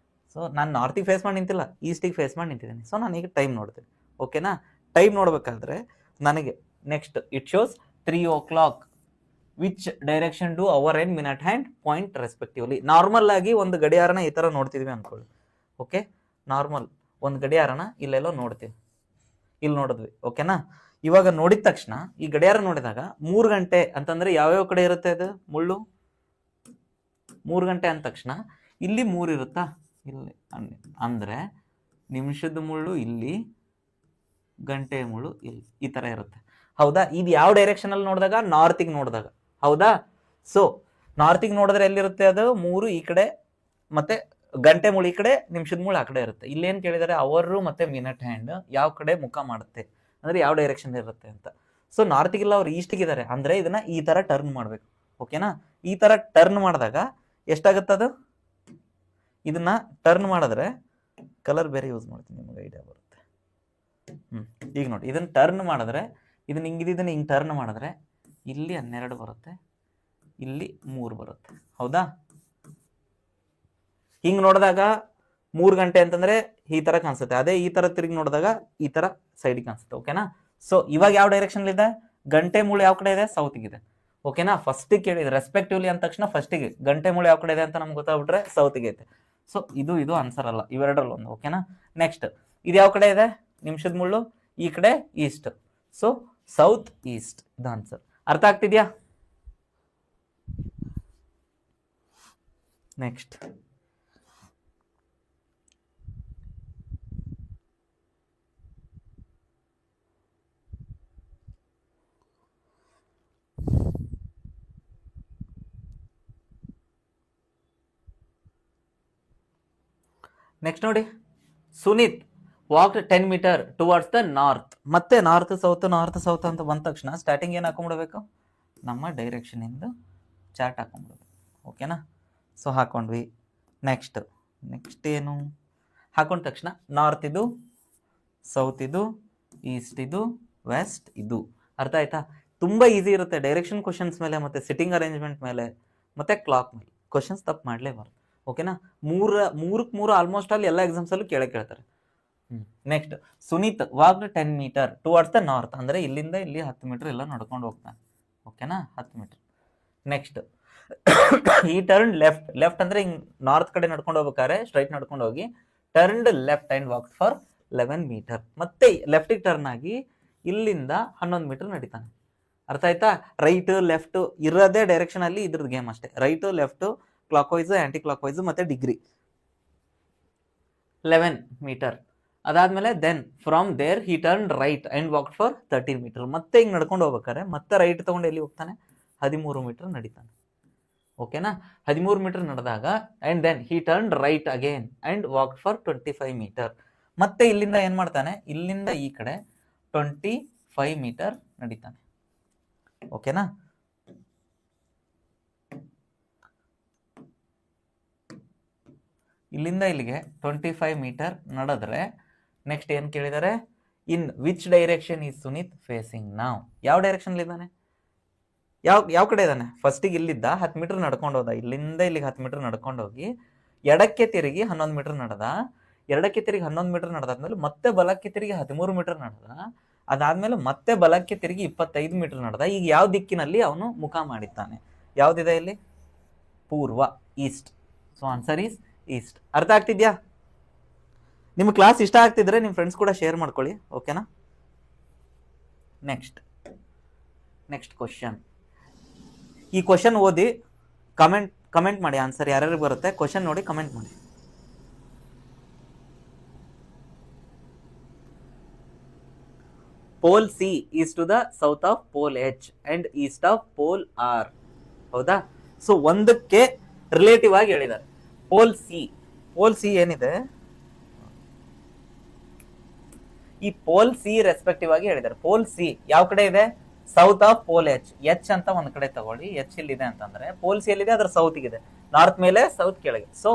ಸೊ ನಾನು ನಾರ್ತಿಗೆ ಫೇಸ್ ಮಾಡಿ ನಿಂತಿಲ್ಲ, ಈಸ್ಟಿಗೆ ಫೇಸ್ ಮಾಡಿ ನಿಂತಿದ್ದೀನಿ. ಸೊ ನಾನು ಈಗ ಟೈಮ್ ನೋಡ್ತೀನಿ. ಓಕೆನಾ? ಟೈಮ್ ನೋಡ್ಬೇಕಾದ್ರೆ ನನಗೆ next it shows 3 o'clock. Which direction do hour and minute hand point respectively. Normal ಆಗಿ ಒಂದು ಗಡಿಯಾರನ ಈ ತರ ನೋಡ್ತಿದ್ವಿ ಅನ್ಕೊಳ್ಳಿ. ಓಕೆ? ನಾರ್ಮಲ್ ಒಂದು ಗಡಿಯಾರನ ಇಲ್ಲೆಲ್ಲೋ ನೋಡ್ತೀವಿ, ಇಲ್ಲಿ ನೋಡಿದ್ವಿ. ಓಕೆನಾ? ಇವಾಗ ನೋಡಿದ ತಕ್ಷಣ ಈ ಗಡಿಯಾರ ನೋಡಿದಾಗ 3 ಗಂಟೆ ಅಂತಂದ್ರೆ ಯಾವ್ಯಾವ ಕಡೆ ಇರುತ್ತೆ ಅದು ಮುಳ್ಳು? 3 ಗಂಟೆ ಅಂದ ತಕ್ಷಣ ಇಲ್ಲಿ 3 ಇರುತ್ತಾ? ಇಲ್ಲಿ ಅಂದ್ರೆ ನಿಮಿಷದ ಮುಳ್ಳು ಇಲ್ಲಿ, ಗಂಟೆ ಮುಳ್ಳು ಇಲ್ಲಿ, ಈ ತರ ಇರುತ್ತೆ. ಹೌದಾ? ಇದು ಯಾವ ಡೈರೆಕ್ಷನ್ ಅಲ್ಲಿ ನೋಡಿದಾಗ? ನಾರ್ತಿಗೆ ನೋಡಿದಾಗ. ಹೌದಾ? ಸೊ ನಾರ್ತಿಗೆ ನೋಡಿದ್ರೆ ಎಲ್ಲಿರುತ್ತೆ ಅದು? 3 ಈ ಕಡೆ, ಮತ್ತೆ ಗಂಟೆ ಮುಳ್ಳು ಈ ಕಡೆ, ನಿಮಿಷದ ಮುಳ್ಳು ಆ ಕಡೆ ಇರುತ್ತೆ. ಇಲ್ಲೇನ್ ಕೇಳಿದರೆ ಅವರು ಮತ್ತೆ ಮಿನಿಟ್ ಹ್ಯಾಂಡ್ ಯಾವ ಕಡೆ ಮುಖ ಮಾಡುತ್ತೆ ಅಂದ್ರೆ ಯಾವ ಡೈರೆಕ್ಷನ್ ಇರುತ್ತೆ ಅಂತ. ಸೊ ನಾರ್ತಿಗಿಲ್ಲ, ಅವ್ರು ಈಸ್ಟಿಗಿದ್ದಾರೆ ಅಂದ್ರೆ ಇದನ್ನ ಈ ತರ ಟರ್ನ್ ಮಾಡ್ಬೇಕು. ಓಕೆನಾ? ಈ ತರ ಟರ್ನ್ ಮಾಡಿದಾಗ ಎಷ್ಟಾಗತ್ತದು? ಇದನ್ನ ಟರ್ನ್ ಮಾಡಿದ್ರೆ ಕಲರ್ ಬೇರೆ ಯೂಸ್ ಮಾಡ್ತೀನಿ, ನಿಮ್ಗೆ ಐಡಿಯಾ ಬರುತ್ತೆ. ಈಗ ನೋಡಿ, ಇದನ್ನ ಟರ್ನ್ ಮಾಡಿದ್ರೆ ಇದನ್ನ ಹಿಂಗ್ ಟರ್ನ್ ಮಾಡಿದ್ರೆ ಇಲ್ಲಿ 12 ಬರುತ್ತೆ, ಇಲ್ಲಿ 3 ಬರುತ್ತೆ. ಹೌದಾ? ಹಿಂಗ್ ನೋಡಿದಾಗ 3 ಗಂಟೆ ಅಂತಂದ್ರೆ ಈ ತರ ಕಾಣಿಸುತ್ತೆ. ಅದೇ ಈ ತರ ತಿರುಗಿ ನೋಡಿದಾಗ ಈ ತರ ಸೈಡ್ ಕಾಣಿಸುತ್ತೆ. ಓಕೆನಾ? ಸೊ ಇವಾಗ ಯಾವ ಡೈರೆಕ್ಷನ್ ಇದೆ? ಗಂಟೆ ಮೂಳೆ ಯಾವ ಕಡೆ ಇದೆ? ಸೌತ್ಗೆ ಇದೆ. ಓಕೆನಾ? ಫಸ್ಟ್ ಕೇಳಿದೆ ರೆಸ್ಪೆಕ್ಟಿವ್ಲಿ ಅಂದ ತಕ್ಷಣ ಫಸ್ಟಿಗೆ ಗಂಟೆ ಮೂಳೆ ಯಾವ ಕಡೆ ಇದೆ ಅಂತ ನಮ್ಗೆ ಗೊತ್ತಾಗ್ಬಿಟ್ರೆ ಸೌತ್ಗೆ ಐತೆ. ಸೊ ಇದು ಆನ್ಸರ್ ಅಲ್ಲ, ಇವೆರಡರಲ್ಲಿ ಒಂದು. ಓಕೆನಾ? ನೆಕ್ಸ್ಟ್ ಇದು ಯಾವ ಕಡೆ ಇದೆ? ನಿಮಿಷದ ಮುಳ್ಳು ಈ ಕಡೆ ಈಸ್ಟ್. ಸೊ ಸೌತ್ ಈಸ್ಟ್ ಇದು ಆನ್ಸರ್. ಅರ್ಥ ಆಗ್ತಿದ್ಯಾ? ನೆಕ್ಸ್ಟ್ ನೋಡಿ, Sunit walk 10 metre towards the north. ಮತ್ತೆ ನಾರ್ತ್ ಸೌತ್ ಅಂತ ಬಂದ ತಕ್ಷಣ ಸ್ಟಾರ್ಟಿಂಗ್ ಏನ್ ಹಾಕೊಂಡ್ಬಿಡ್ಬೇಕು? ನಮ್ಮ ಡೈರೆಕ್ಷನಿಂದ ಚಾರ್ಟ್ ಹಾಕೊಂಡ್ಬಿಡ್ಬೇಕು. ಓಕೆನಾ? ಸೊ ಹಾಕೊಂಡ್ವಿ. ನೆಕ್ಸ್ಟ್ ಏನು ಹಾಕೊಂಡ ತಕ್ಷಣ ನಾರ್ತ್ ಇದು, ಸೌತ್ ಇದು, ಈಸ್ಟ್ ಇದು, ವೆಸ್ಟ್ ಇದು. ಅರ್ಥ ಆಯ್ತಾ? ತುಂಬ ಈಸಿ ಇರುತ್ತೆ ಡೈರೆಕ್ಷನ್ ಕ್ವಶನ್ಸ್ ಮೇಲೆ, ಮತ್ತು ಸಿಟ್ಟಿಂಗ್ ಅರೇಂಜ್ಮೆಂಟ್ ಮೇಲೆ, ಮತ್ತು ಕ್ಲಾಕ್ ಮೇಲೆ ಕ್ವಶನ್ಸ್ ತಪ್ಪು ಮಾಡಲೇಬಾರ್ದು. ಓಕೆನಾ? ಮೂರಕ್ಕೆ ಮೂರು ಆಲ್ಮೋಸ್ಟ್ ಆಲ್ ಎಲ್ಲ ಎಕ್ಸಾಮ್ಸಲ್ಲೂ ಕೇಳ್ತಾರೆ. Next, Sunit walked 10 metre towards the north. ಅಂದರೆ ಇಲ್ಲಿಂದ ಇಲ್ಲಿ 10 ಮೀಟರ್ ಎಲ್ಲ ನಡ್ಕೊಂಡು ಹೋಗ್ತಾನೆ. ಓಕೆನಾ? 10 ಮೀಟರ್. ನೆಕ್ಸ್ಟ್, ಈ ಟರ್ನ್ ಲೆಫ್ಟ್ ಅಂದರೆ ಹಿಂಗೆ ನಾರ್ತ್ ಕಡೆ ನಡ್ಕೊಂಡು ಹೋಗ್ಬೇಕಾದ್ರೆ ಸ್ಟ್ರೈಟ್ ನಡ್ಕೊಂಡು ಹೋಗಿ turned left and walk for 11 metre. ಮತ್ತೆ ಲೆಫ್ಟಿಗೆ ಟರ್ನ್ ಆಗಿ ಇಲ್ಲಿಂದ 11 ಮೀಟರ್ ನಡೀತಾನೆ. ಅರ್ಥ ಆಯ್ತಾ? ರೈಟ್ ಲೆಫ್ಟ್ ಇರೋದೇ ಡೈರೆಕ್ಷನ್ ಅಲ್ಲಿ ಇದ್ರದ್ದು ಗೇಮ್ ಅಷ್ಟೇ. Right left, clockwise, aunty clock wise, ಮತ್ತೆ ಡಿಗ್ರಿ 11 ಮೀಟರ್. ಅದಾದ್ಮೇಲೆ then from there he turn right and walk for 13 metre. ಮತ್ತೆ ಹಿಂಗೆ ನಡ್ಕೊಂಡು ಹೋಗ್ಬೇಕಾರೆ ಮತ್ತೆ ರೈಟ್ ತಗೊಂಡು ಎಲ್ಲಿ ಹೋಗ್ತಾನೆ? 13 ಮೀಟರ್ ನಡೀತಾನೆ. ಓಕೆನಾ? 13 ಮೀಟರ್ ನಡೆದಾಗ and then he turn right again and walk for 25 metre. ಮತ್ತೆ ಇಲ್ಲಿಂದ ಏನ್ ಮಾಡ್ತಾನೆ? ಇಲ್ಲಿಂದ ಈ ಕಡೆ 25 ಮೀಟರ್ ನಡೀತಾನೆ. ಓಕೆನಾ? ಇಲ್ಲಿಂದ ಇಲ್ಲಿಗೆ 25 ಮೀಟರ್ ನಡೆದ್ರೆ ನೆಕ್ಸ್ಟ್ ಏನ್ ಕೇಳಿದ್ದಾರೆ? ಇನ್ which direction is Suneet facing ನಾವ್? ಯಾವ ಡೈರೆಕ್ಷನ್ ಇದ್ದಾನೆ? ಯಾವ ಕಡೆ ಇದ್ದಾನೆ? ಫಸ್ಟಿಗೆ ಇಲ್ಲಿದ್ದ 10 ಮೀಟರ್ ನಡ್ಕೊಂಡು ಹೋದ. ಇಲ್ಲಿಂದ ಇಲ್ಲಿಗೆ 10 ಮೀಟರ್ ನಡ್ಕೊಂಡು ಹೋಗಿ ಎಡಕ್ಕೆ ತಿರುಗಿ 11 ಮೀಟರ್ ನಡೆದ. ಎಡಕ್ಕೆ ತಿರುಗಿ 11 ಮೀಟರ್ ನಡೆದಾದ್ಮೇಲೆ ಮತ್ತೆ ಬಲಕ್ಕೆ ತಿರುಗಿ 13 ಮೀಟರ್ ನಡೆದ. ಅದಾದ್ಮೇಲೆ ಮತ್ತೆ ಬಲಕ್ಕೆ ತಿರುಗಿ 25 ಮೀಟರ್ ನಡೆದ. ಈಗ ಯಾವ ದಿಕ್ಕಿನಲ್ಲಿ ಅವನು ಮುಖ ಮಾಡಿದ್ದಾನೆ? ಯಾವ್ದಿದೆ ಇಲ್ಲಿ? ಪೂರ್ವ, East. So answer is East. ಅರ್ಥ ಆಗ್ತಿದ್ಯಾ? ನಿಮ್ಮ ಕ್ಲಾಸ್ ಇಷ್ಟ ಆಗ್ತಿದ್ರೆ ನಿಮ್ಮ ಫ್ರೆಂಡ್ಸ್ ಕೂಡ ಶೇರ್ ಮಾಡ್ಕೊಳ್ಳಿ. ಓಕೆನಾ? Next question. ಈ ಕ್ವಶನ್ ಓದಿ ಕಮೆಂಟ್ ಮಾಡಿ ಆನ್ಸರ್ ಯಾರ್ಯಾರು ಬರುತ್ತೆ. ಕ್ವಶನ್ ನೋಡಿ ಕಮೆಂಟ್ ಮಾಡಿ. Pole C is to the south of pole H and east of pole R. ಹೌದಾ? ಸೊ ಒಂದಕ್ಕೆ ರಿಲೇಟಿವ್ ಆಗಿ ಹೇಳಿದ್ದಾರೆ. ಪೋಲ್ ಸಿ ಏನಿದೆ, ಈ ಪೋಲ್ ಸಿ ರೆಸ್ಪೆಕ್ಟಿವ್ ಆಗಿ ಹೇಳಿದ್ದಾರೆ. ಪೋಲ್ ಸಿ ಯಾವ ಕಡೆ ಇದೆ? ಸೌತ್ ಆಫ್ ಪೋಲ್ ಎಚ್ ಅಂತ ಒಂದ್ ಕಡೆ ತಗೊಳ್ಳಿ. ಎಚ್ ಇಲ್ಲಿದೆ ಅಂತಂದ್ರೆ ಪೋಲ್ ಸಿ ಎಲ್ಲಿದೆ? ಅದ್ರ ಸೌತ್ ಗಿದೆ. ನಾರ್ತ್ ಮೇಲೆ, ಸೌತ್ ಕೆಳಗೆ. ಸೊ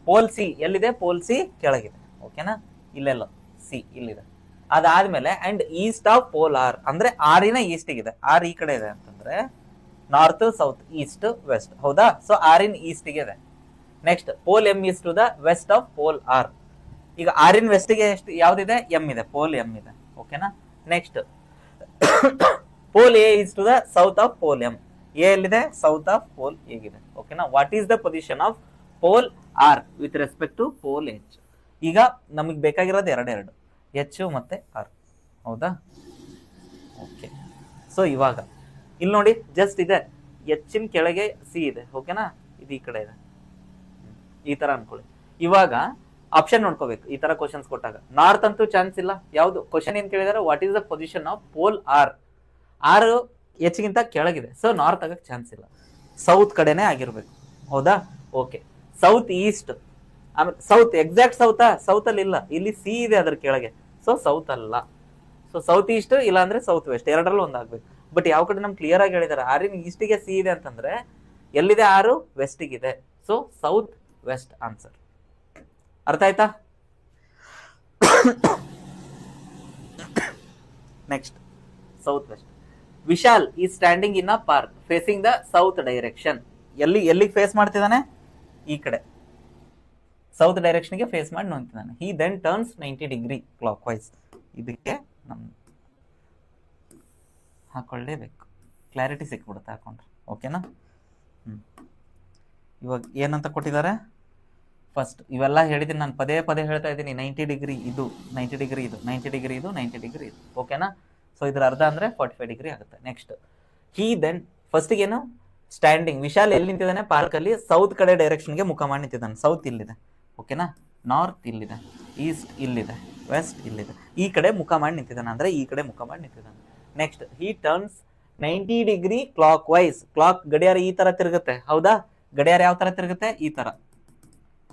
ಪೋಲ್ ಸಿ ಎಲ್ಲಿದೆ? ಪೋಲ್ ಸಿ ಕೆಳಗಿದೆ. ಓಕೆನಾ? ಇಲ್ಲೆಲ್ಲ ಸಿ ಇಲ್ಲಿದೆ. ಅದಾದ್ಮೇಲೆ and east of pole R ಅಂದ್ರೆ ಆರಿನ ಈಸ್ಟ್ ಗಿದೆ. ಆರ್ ಈ ಕಡೆ ಇದೆ ಅಂತಂದ್ರೆ ನಾರ್ತ್, ಸೌತ್, ಈಸ್ಟ್, ವೆಸ್ಟ್. ಹೌದಾ? ಸೊ ಆರಿನ್ ಈಸ್ಟ್ ಗೆ ಇದೆ. Next, pole M is to the west of pole R. ಈಗ ಆರಿನ್ ವೆಸ್ಟ್ ಗೆ ಎಷ್ಟು ಯಾವ್ದಿದೆ? ಎಂ ಇದೆ. ಪೋಲ್ ಎಂ ಇದೆ. ಓಕೆನಾ? Next, pole A is to the south of pole M. A ಎಲ್ಲಿದೆ? ಸೌತ್ ಆಫ್ ಪೋಲ್ ಎ ಗಿದೆ. ಓಕೆನಾ? What is the position of pole R with respect to pole H? ಈಗ ನಮಗೆ ಬೇಕಾಗಿರೋದು ಎರಡು, ಎಚ್ ಮತ್ತೆ ಆರ್. ಹೌದಾ? ಓಕೆ. ಸೊ ಇವಾಗ ಇಲ್ಲಿ ನೋಡಿ, ಜಸ್ಟ್ ಇದೆ, ಎಚ್ಚಿನ ಕೆಳಗೆ ಸಿ ಇದೆ. ಓಕೆನಾ? ಇದು ಈ ಕಡೆ ಇದೆ. ಈ ತರ ಅನ್ಕೊಳ್ಳಿ. ಇವಾಗ ಆಪ್ಷನ್ ನೋಡ್ಕೋಬೇಕು ಈ ತರ ಕ್ವಶನ್ಸ್ ಕೊಟ್ಟಾಗ. ನಾರ್ತ್ ಅಂತೂ ಚಾನ್ಸ್ ಇಲ್ಲ. ಯಾವ್ದು ಕ್ವಶನ್ ಏನ್ ಕೇಳಿದಾರೆ? What is the position of pole R? R H ಗಿಂತ ಕೆಳಗಿದೆ. ಸೊ ನಾರ್ತ್ ಆಗಕ್ ಚಾನ್ಸ್ ಇಲ್ಲ. ಸೌತ್ ಕಡೆನೆ ಆಗಿರ್ಬೇಕು. ಹೌದಾ? ಓಕೆ. ಸೌತ್ ಈಸ್ಟ್, ಆಮೇಲೆ ಸೌತ್ ಎಕ್ಸಾಕ್ಟ್ ಸೌತ್ ಅಲ್ಲಿ ಇಲ್ಲ, ಇಲ್ಲಿ ಸಿ ಇದೆ ಅದ್ರ ಕೆಳಗೆ. ಸೊ ಸೌತ್ ಅಲ್ಲ. ಸೊ ಸೌತ್ ಈಸ್ಟ್ ಇಲ್ಲ ಅಂದ್ರೆ ಸೌತ್ ವೆಸ್ಟ್, ಎರಡರಲ್ಲಿ ಒಂದಾಗ್ಬೇಕು. ಬಟ್ ಯಾವ ಕಡೆ ನಮ್ಗೆ ಕ್ಲಿಯರ್ ಆಗಿ ಹೇಳಿದಾರೆ, ಆರಿನ ಈಸ್ಟಿಗೆ ಸಿ ಇದೆ ಅಂತಂದ್ರೆ ಎಲ್ಲಿದೆ? ಆರು ವೆಸ್ಟಿಗಿದೆ. So south west answer. ಅರ್ಥ ಆಯ್ತಾ? Next, south west. Vishal is standing in a park facing the south direction. ಎಲ್ಲಿಗೆ ಫೇಸ್ ಮಾಡ್ತಿದ್ದಾನೆ? ಈ ಕಡೆ ಸೌತ್ ಡೈರೆಕ್ಷನ್ಗೆ ಫೇಸ್ ಮಾಡಿ ನೋಡ್ತಿದ್ದಾನೆ. He then turns 90 degree clockwise. ಇದಕ್ಕೆ ನಮ್ ಹಾಕೊಳ್ಳೇಬೇಕು, ಕ್ಲಾರಿಟಿ ಸಿಕ್ಬಿಡುತ್ತೆ ಹಾಕೊಂಡ್ರೆ. ಓಕೆನಾ? ಇವಾಗ ಏನಂತ ಕೊಟ್ಟಿದ್ದಾರೆ? ಫಸ್ಟ್ ಇವೆಲ್ಲ ಹೇಳಿದ್ದೀನಿ ನಾನು, ಪದೇ ಹೇಳ್ತಾ ಇದ್ದೀನಿ. 90 ಡಿಗ್ರಿ ಇದು, 90 ಡಿಗ್ರಿ ಇದು, 90 ಡಿಗ್ರಿ ಇದು, 90 ಡಿಗ್ರಿ ಇದು. ಓಕೆನಾ? ಸೊ ಇದ್ರ ಅರ್ಧ ಅಂದ್ರೆ 45 ಡಿಗ್ರಿ ಆಗುತ್ತೆ. ನೆಕ್ಸ್ಟ್, ಹಿ ದೆನ್ ಫಸ್ಟಿಗೆ ಏನು? ಸ್ಟ್ಯಾಂಡಿಂಗ್. ವಿಶಾಲ್ ಎಲ್ಲಿ ನಿಂತಿದ್ದಾನೆ? ಪಾರ್ಕ್ ಅಲ್ಲಿ ಸೌತ್ ಕಡೆ ಡೈರೆಕ್ಷನ್ಗೆ ಮುಖ ಮಾಡಿ ನಿಂತಿದ್ದಾನೆ. ಸೌತ್ ಇಲ್ಲಿದೆ. ಓಕೆನಾ? ನಾರ್ತ್ ಇಲ್ಲಿದೆ, ಈಸ್ಟ್ ಇಲ್ಲಿದೆ, ವೆಸ್ಟ್ ಇಲ್ಲಿದೆ. ಈ ಕಡೆ ಮುಖ ಮಾಡಿ ನಿಂತಿದ್ದಾನೆ ಅಂದ್ರೆ ಈ ಕಡೆ ಮುಖ ಮಾಡಿ ನಿಂತಿದ್ದಾನೆ. Next, he turns 90 degree clockwise. Clock ಗಡಿಯಾರ ಈ ತರ ತಿರುಗುತ್ತೆ. ಹೌದಾ? ಗಡಿಯಾರ ಯಾವ ತರ ತಿರುಗುತ್ತೆ? ಈ ತರ.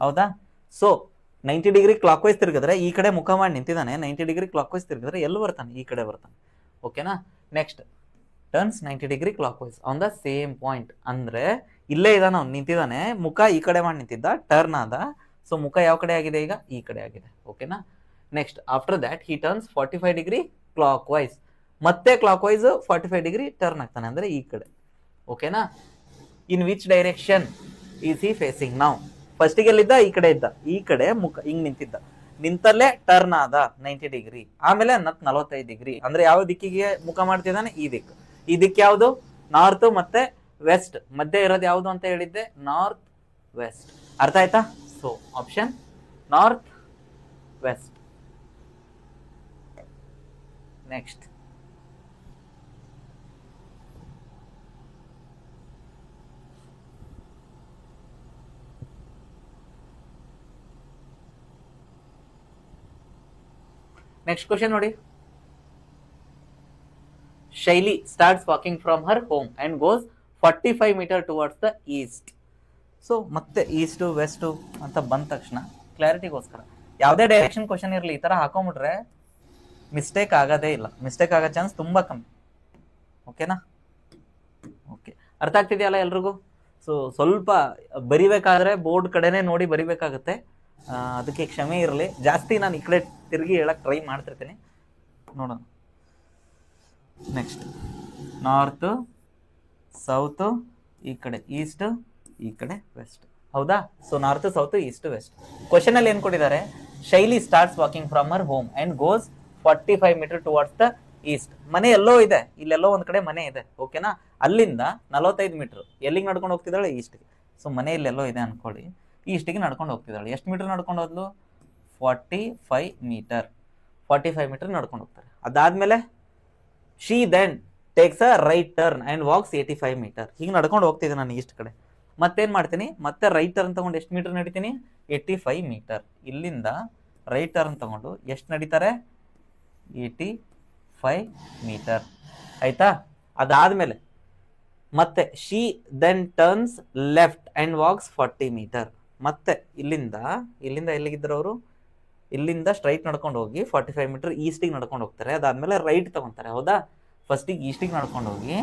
ಹೌದಾ? ಸೊ 90 ಡಿಗ್ರಿ ಕ್ಲಾಕ್ ವೈಸ್ ತಿರುಗಿದ್ರೆ ಈ ಕಡೆ ಮುಖ ಮಾಡಿ ನಿಂತಿದ್ದಾನೆ. 90 ಡಿಗ್ರಿ ಕ್ಲಾಕ್ ವೈಸ್ ತಿರುಗಿದ್ರೆ ಎಲ್ಲಿ ಬರ್ತಾನೆ? ಈ ಕಡೆ ಬರ್ತಾನೆ. ಓಕೆನಾ? Next, turns 90 degree clockwise on the same point. ಅಂದ್ರೆ ಇಲ್ಲೇ ಇದಾನ, ಅವ್ನು ನಿಂತಿದ್ದಾನೆ, ಮುಖ ಈ ಕಡೆ ಮಾಡಿ ನಿಂತಿದ್ದ, ಟರ್ನ್ ಆದ. ಸೊ ಮುಖ ಯಾವ ಕಡೆ ಆಗಿದೆ ಈಗ? ಈ ಕಡೆ ಆಗಿದೆ. ಓಕೆನಾ? Next after that he turns 45 degree clock wise. ಮತ್ತೆ ಕ್ಲಾಕ್ ವೈಸ್ 45 ಡಿಗ್ರಿ ಟರ್ನ್ ಆಗ್ತಾನೆ, ಅಂದ್ರೆ ಈ ಕಡೆ. ಓಕೆನಾ? In which direction is he facing now? ಫಸ್ಟಿಗೆ ಎಲ್ಲಿದ್ದ? ಈ ಕಡೆ ಇದ್ದ, ಈ ಕಡೆ ಮುಖ ಹಿಂಗ್ ನಿಂತಿದ್ದ, ನಿಂತಲ್ಲೇ ಟರ್ನ್ ಆದ 90 ಡಿಗ್ರಿ. ಆಮೇಲೆ 45 ಡಿಗ್ರಿ. ಅಂದ್ರೆ ಯಾವ ದಿಕ್ಕಿಗೆ ಮುಖ ಮಾಡ್ತಿದ್ದಾನೆ? ಈ ದಿಕ್ಕು. ಈ ದಿಕ್ಕು ಯಾವುದು? ನಾರ್ತ್ ಮತ್ತೆ ವೆಸ್ಟ್. ಮಧ್ಯೆ ಇರೋದು ಯಾವುದು ಅಂತ ಹೇಳಿದ್ದೆ? North west. ಅರ್ಥ ಆಯ್ತಾ? So option north west. Next next question ನೋಡಿ. Shaili starts walking from her home and goes 45 metre towards the east. So ಮತ್ತೆ ಈಸ್ಟ್ ವೆಸ್ಟ್ ಅಂತ ಬಂದ ತಕ್ಷಣ ಕ್ಲಾರಿಟಿಗೋಸ್ಕರ ಯಾವುದೇ ಡೈರೆಕ್ಷನ್ ಕ್ವಶನ್ ಇರಲಿ, ಈ ತರ ಹಾಕೊಂಡ್ಬಿಟ್ರೆ ಮಿಸ್ಟೇಕ್ ಆಗೋದೇ ಇಲ್ಲ. ಮಿಸ್ಟೇಕ್ ಆಗೋ ಚಾನ್ಸ್ ತುಂಬಾ ಕಮ್ಮಿ. ಓಕೆನಾ? ಓಕೆ, ಅರ್ಥ ಆಗ್ತಿದೆಯಲ್ಲ ಎಲ್ರಿಗೂ? ಸೊ ಸ್ವಲ್ಪ ಬರಿಬೇಕಾದ್ರೆ ಬೋರ್ಡ್ ಕಡೆನೆ ನೋಡಿ ಬರಿಬೇಕಾಗುತ್ತೆ, ಅದಕ್ಕೆ ಕ್ಷಮೆ ಇರಲಿ. ಜಾಸ್ತಿ ನಾನು ಈ ಕಡೆ ತಿರುಗಿ ಹೇಳಕ್ ಟ್ರೈ ಮಾಡ್ತಿರ್ತೀನಿ. ನೋಡೋಣ. ನೆಕ್ಸ್ಟ್ ನಾರ್ತ್, ಸೌತ್, ಈ ಕಡೆ ಈಸ್ಟ್, ಈ ಕಡೆ ವೆಸ್ಟ್. ಹೌದಾ? So north, south, east, west. Question ಅಲ್ಲಿ ಏನ್ ಕೊಟ್ಟಿದ್ದಾರೆ? Shaili starts walking from her home and goes 45 metre towards the east. ಮನೆ ಎಲ್ಲೋ ಇದೆ, ಇಲ್ಲೆಲ್ಲೋ ಒಂದ್ ಕಡೆ ಮನೆ ಇದೆ. ಓಕೆನಾ? ಅಲ್ಲಿಂದ 45 ಮೀಟರ್ ಎಲ್ಲಿಗೆ ನಡ್ಕೊಂಡು ಹೋಗ್ತಿದ್ದಾಳೆ? ಈಸ್ಟ್ಗೆ. ಸೊ ಮನೆ ಇಲ್ಲೆಲ್ಲೋ ಇದೆ ಅನ್ಕೊಳ್ಳಿ, ಈಸ್ಟಿಗೆ ನಡ್ಕೊಂಡು ಹೋಗ್ತಿದ್ದಾಳೆ. ಎಷ್ಟು ಮೀಟರ್ ನಡ್ಕೊಂಡು ಹೋದ್ಲು? 45 ಮೀಟರ್. 45 ಮೀಟರ್ ನಡ್ಕೊಂಡು ಹೋಗ್ತಾರೆ. ಅದಾದ್ಮೇಲೆ she then takes a right turn and walks 85 metre. ಹೀಗೆ ನಡ್ಕೊಂಡು ಹೋಗ್ತಿದ್ದೆ ನಾನು ಈಸ್ಟ್ ಕಡೆ. ಮತ್ತೇನ್ ಮಾಡ್ತೀನಿ? ಮತ್ತೆ ರೈಟ್ ಟರ್ನ್ ತಗೊಂಡು ಎಷ್ಟು ಮೀಟರ್ ನಡಿತೀನಿ? 85 ಮೀಟರ್. ಇಲ್ಲಿಂದ ರೈಟ್ ಟರ್ನ್ ತಗೊಂಡು ಎಷ್ಟು ನಡೀತಾರೆ? 85 ಮೀಟರ್. ಆಯ್ತಾ? ಅದಾದ್ಮೇಲೆ ಮತ್ತೆ she then turns left and walks 40 metre. ಮತ್ತೆ ಇಲ್ಲಿಂದ ಎಲ್ಲಿಗಿದ್ರು ಅವರು? ಇಲ್ಲಿಂದ ಸ್ಟ್ರೈಟ್ ನಡ್ಕೊಂಡು ಹೋಗಿ 45 ಮೀಟರ್ ಈಸ್ಟಿಗೆ ನಡ್ಕೊಂಡು ಹೋಗ್ತಾರೆ. ಅದಾದ್ಮೇಲೆ ರೈಟ್ ತಗೊಂತಾರೆ. ಹೌದಾ? ಫಸ್ಟಿಗೆ ಈಸ್ಟಿಗೆ ನಡ್ಕೊಂಡು ಹೋಗಿ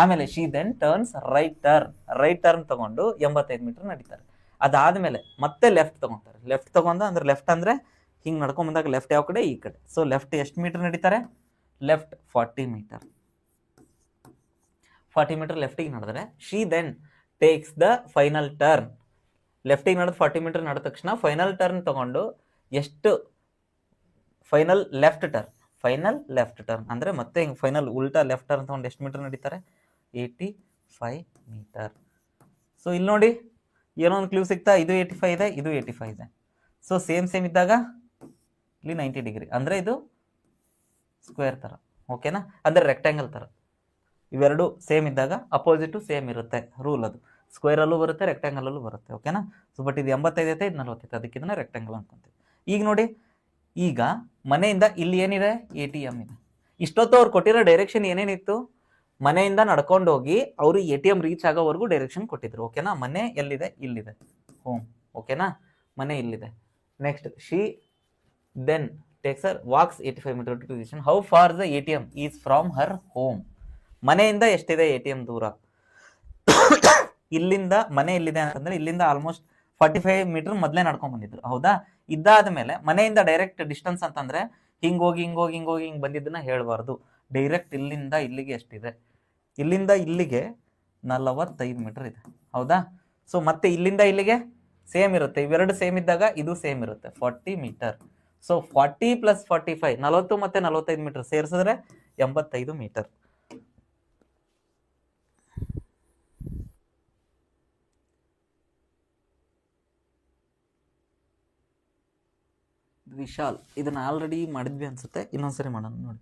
ಆಮೇಲೆ she then turns right turn ತಗೊಂಡು 85 ಮೀಟರ್ ನಡೀತಾರೆ. ಅದಾದ್ಮೇಲೆ ಮತ್ತೆ ಲೆಫ್ಟ್ ತಗೊಂತಾರೆ. ಲೆಫ್ಟ್ ತಗೊಂಡು ಅಂದ್ರೆ ಲೆಫ್ಟ್ ಅಂದ್ರೆ ಹಿಂಗ್ ನಡ್ಕೊಂಡ್ ಬಂದಾಗ ಲೆಫ್ಟ್ ಯಾವ ಕಡೆ? ಈ ಕಡೆ. ಸೊ ಲೆಫ್ಟ್ ಎಷ್ಟು ಮೀಟರ್ ನಡೀತಾರೆ? Left 40 meter. 40 ಮೀಟರ್ ಲೆಫ್ಟಿಗೆ ನಡೆದ್ರೆ she then takes the final turn. ಲೆಫ್ಟಿಗೆ ನಡೆದು 40 ಮೀಟರ್ ನಡೆದ ತಕ್ಷಣ ಫೈನಲ್ ಟರ್ನ್ ತಗೊಂಡು ಎಷ್ಟು? ಫೈನಲ್ ಲೆಫ್ಟ್ ಟರ್ನ್ ಅಂದ್ರೆ ಮತ್ತೆ ಹಿಂಗ್ ಫೈನಲ್ ಉಲ್ಟಾ ಲೆಫ್ಟ್ ಟರ್ನ್ ತಗೊಂಡು ಎಷ್ಟು ಮೀಟರ್ ನಡೀತಾರೆ? 85 ಮೀಟರ್. ಸೊ ಇಲ್ಲಿ ನೋಡಿ, ಏನೋ ಒಂದು ಕ್ಲೂ ಸಿಗ್ತಾ? ಇದು 85 ಇದೆ, ಇದು 85 ಇದೆ. ಸೊ ಸೇಮ್ ಇದ್ದಾಗ ಇಲ್ಲಿ 90 ಡಿಗ್ರಿ, ಅಂದ್ರೆ ಇದು ಸ್ಕ್ವೇರ್ ತರ. ಓಕೆನಾ? ಅಂದ್ರೆ ರೆಕ್ಟ್ಯಾಂಗಲ್ ತರ. ಇವೆರಡು ಸೇಮ್ ಇದ್ದಾಗ ಅಪೋಸಿಟ್ ಸೇಮ್ ಇರುತ್ತೆ. ರೂಲ್ ಅದು. ಸ್ಕ್ವೇರ್ ಅಲ್ಲೂ ಬರುತ್ತೆ, ರೆಕ್ಟ್ಯಾಂಗಲ್ ಅಲ್ಲೂ ಬರುತ್ತೆ. ಓಕೆನಾ? ಸೊ ಬಟ್ ಇದು 85 ಐತೆ, ಇದು 40 ಐತೆ, ಅದಕ್ಕೆ ಇದನ್ನ ರೆಕ್ಟ್ಯಾಂಗಲ್ ಅನ್ಕೊಂತೀವಿ. ಈಗ ನೋಡಿ, ಈಗ ಮನೆಯಿಂದ ಇಲ್ಲಿ ಏನಿದೆ? ATM ಇದೆ. ಇಷ್ಟೊತ್ತು ಅವ್ರು ಕೊಟ್ಟಿರೋ ಡೈರೆಕ್ಷನ್ ಏನೇನಿತ್ತು? ಮನೆಯಿಂದ ನಡ್ಕೊಂಡು ಹೋಗಿ ಅವರು ATM ರೀಚ್ ಆಗೋವರೆಗೂ ಡೈರೆಕ್ಷನ್ ಕೊಟ್ಟಿದ್ರು. ಓಕೆನಾ? ಮನೆ ಎಲ್ಲಿದೆ? ಇಲ್ಲಿದೆ, ಹೋಮ್. ಓಕೆನಾ? ಮನೆ ಇಲ್ಲಿದೆ. Next she then takes her walks 85 metre to position. How far the ATM is from her home? ಮನೆಯಿಂದ ಎಷ್ಟಿದೆ ATM ದೂರ? ಇಲ್ಲಿಂದ ಮನೆ ಎಲ್ಲಿದೆ ಅಂತಂದ್ರೆ ಇಲ್ಲಿಂದ ಆಲ್ಮೋಸ್ಟ್ 45 ಮೀಟರ್ ಮೊದಲೇ ನಡ್ಕೊಂಡ್ ಬಂದಿದ್ರು. ಹೌದಾ? ಇದಾದ್ಮೇಲೆ ಮನೆಯಿಂದ ಡೈರೆಕ್ಟ್ ಡಿಸ್ಟೆನ್ಸ್ ಅಂತಂದ್ರೆ ಹಿಂಗ್ ಬಂದಿದ್ದನ್ನ ಹೇಳ್ಬಾರ್ದು. ಡೈರೆಕ್ಟ್ ಇಲ್ಲಿಂದ ಇಲ್ಲಿಗೆ ಎಷ್ಟಿದೆ? ಇಲ್ಲಿಂದ ಇಲ್ಲಿಗೆ 45 ಮೀಟರ್ ಇದೆ. ಹೌದಾ? ಸೊ ಮತ್ತೆ ಇಲ್ಲಿಂದ ಇಲ್ಲಿಗೆ ಸೇಮ್ ಇರುತ್ತೆ. ಇವೆರಡು ಸೇಮ್ ಇದ್ದಾಗ ಇದು ಸೇಮ್ ಇರುತ್ತೆ, 40 ಮೀಟರ್. ಸೊ 40 + 45, 40 ಮತ್ತೆ 45 ಮೀಟರ್ ಸೇರಿಸಿದ್ರೆ 85 ಮೀಟರ್. ವಿಶಾಲ್, ಇದನ್ನ ಆಲ್ರೆಡಿ ಮಾಡಿದ್ವಿ ಅನ್ಸುತ್ತೆ, ಇನ್ನೊಂದ್ಸರಿ ಮಾಡೋಣ ನೋಡಿ.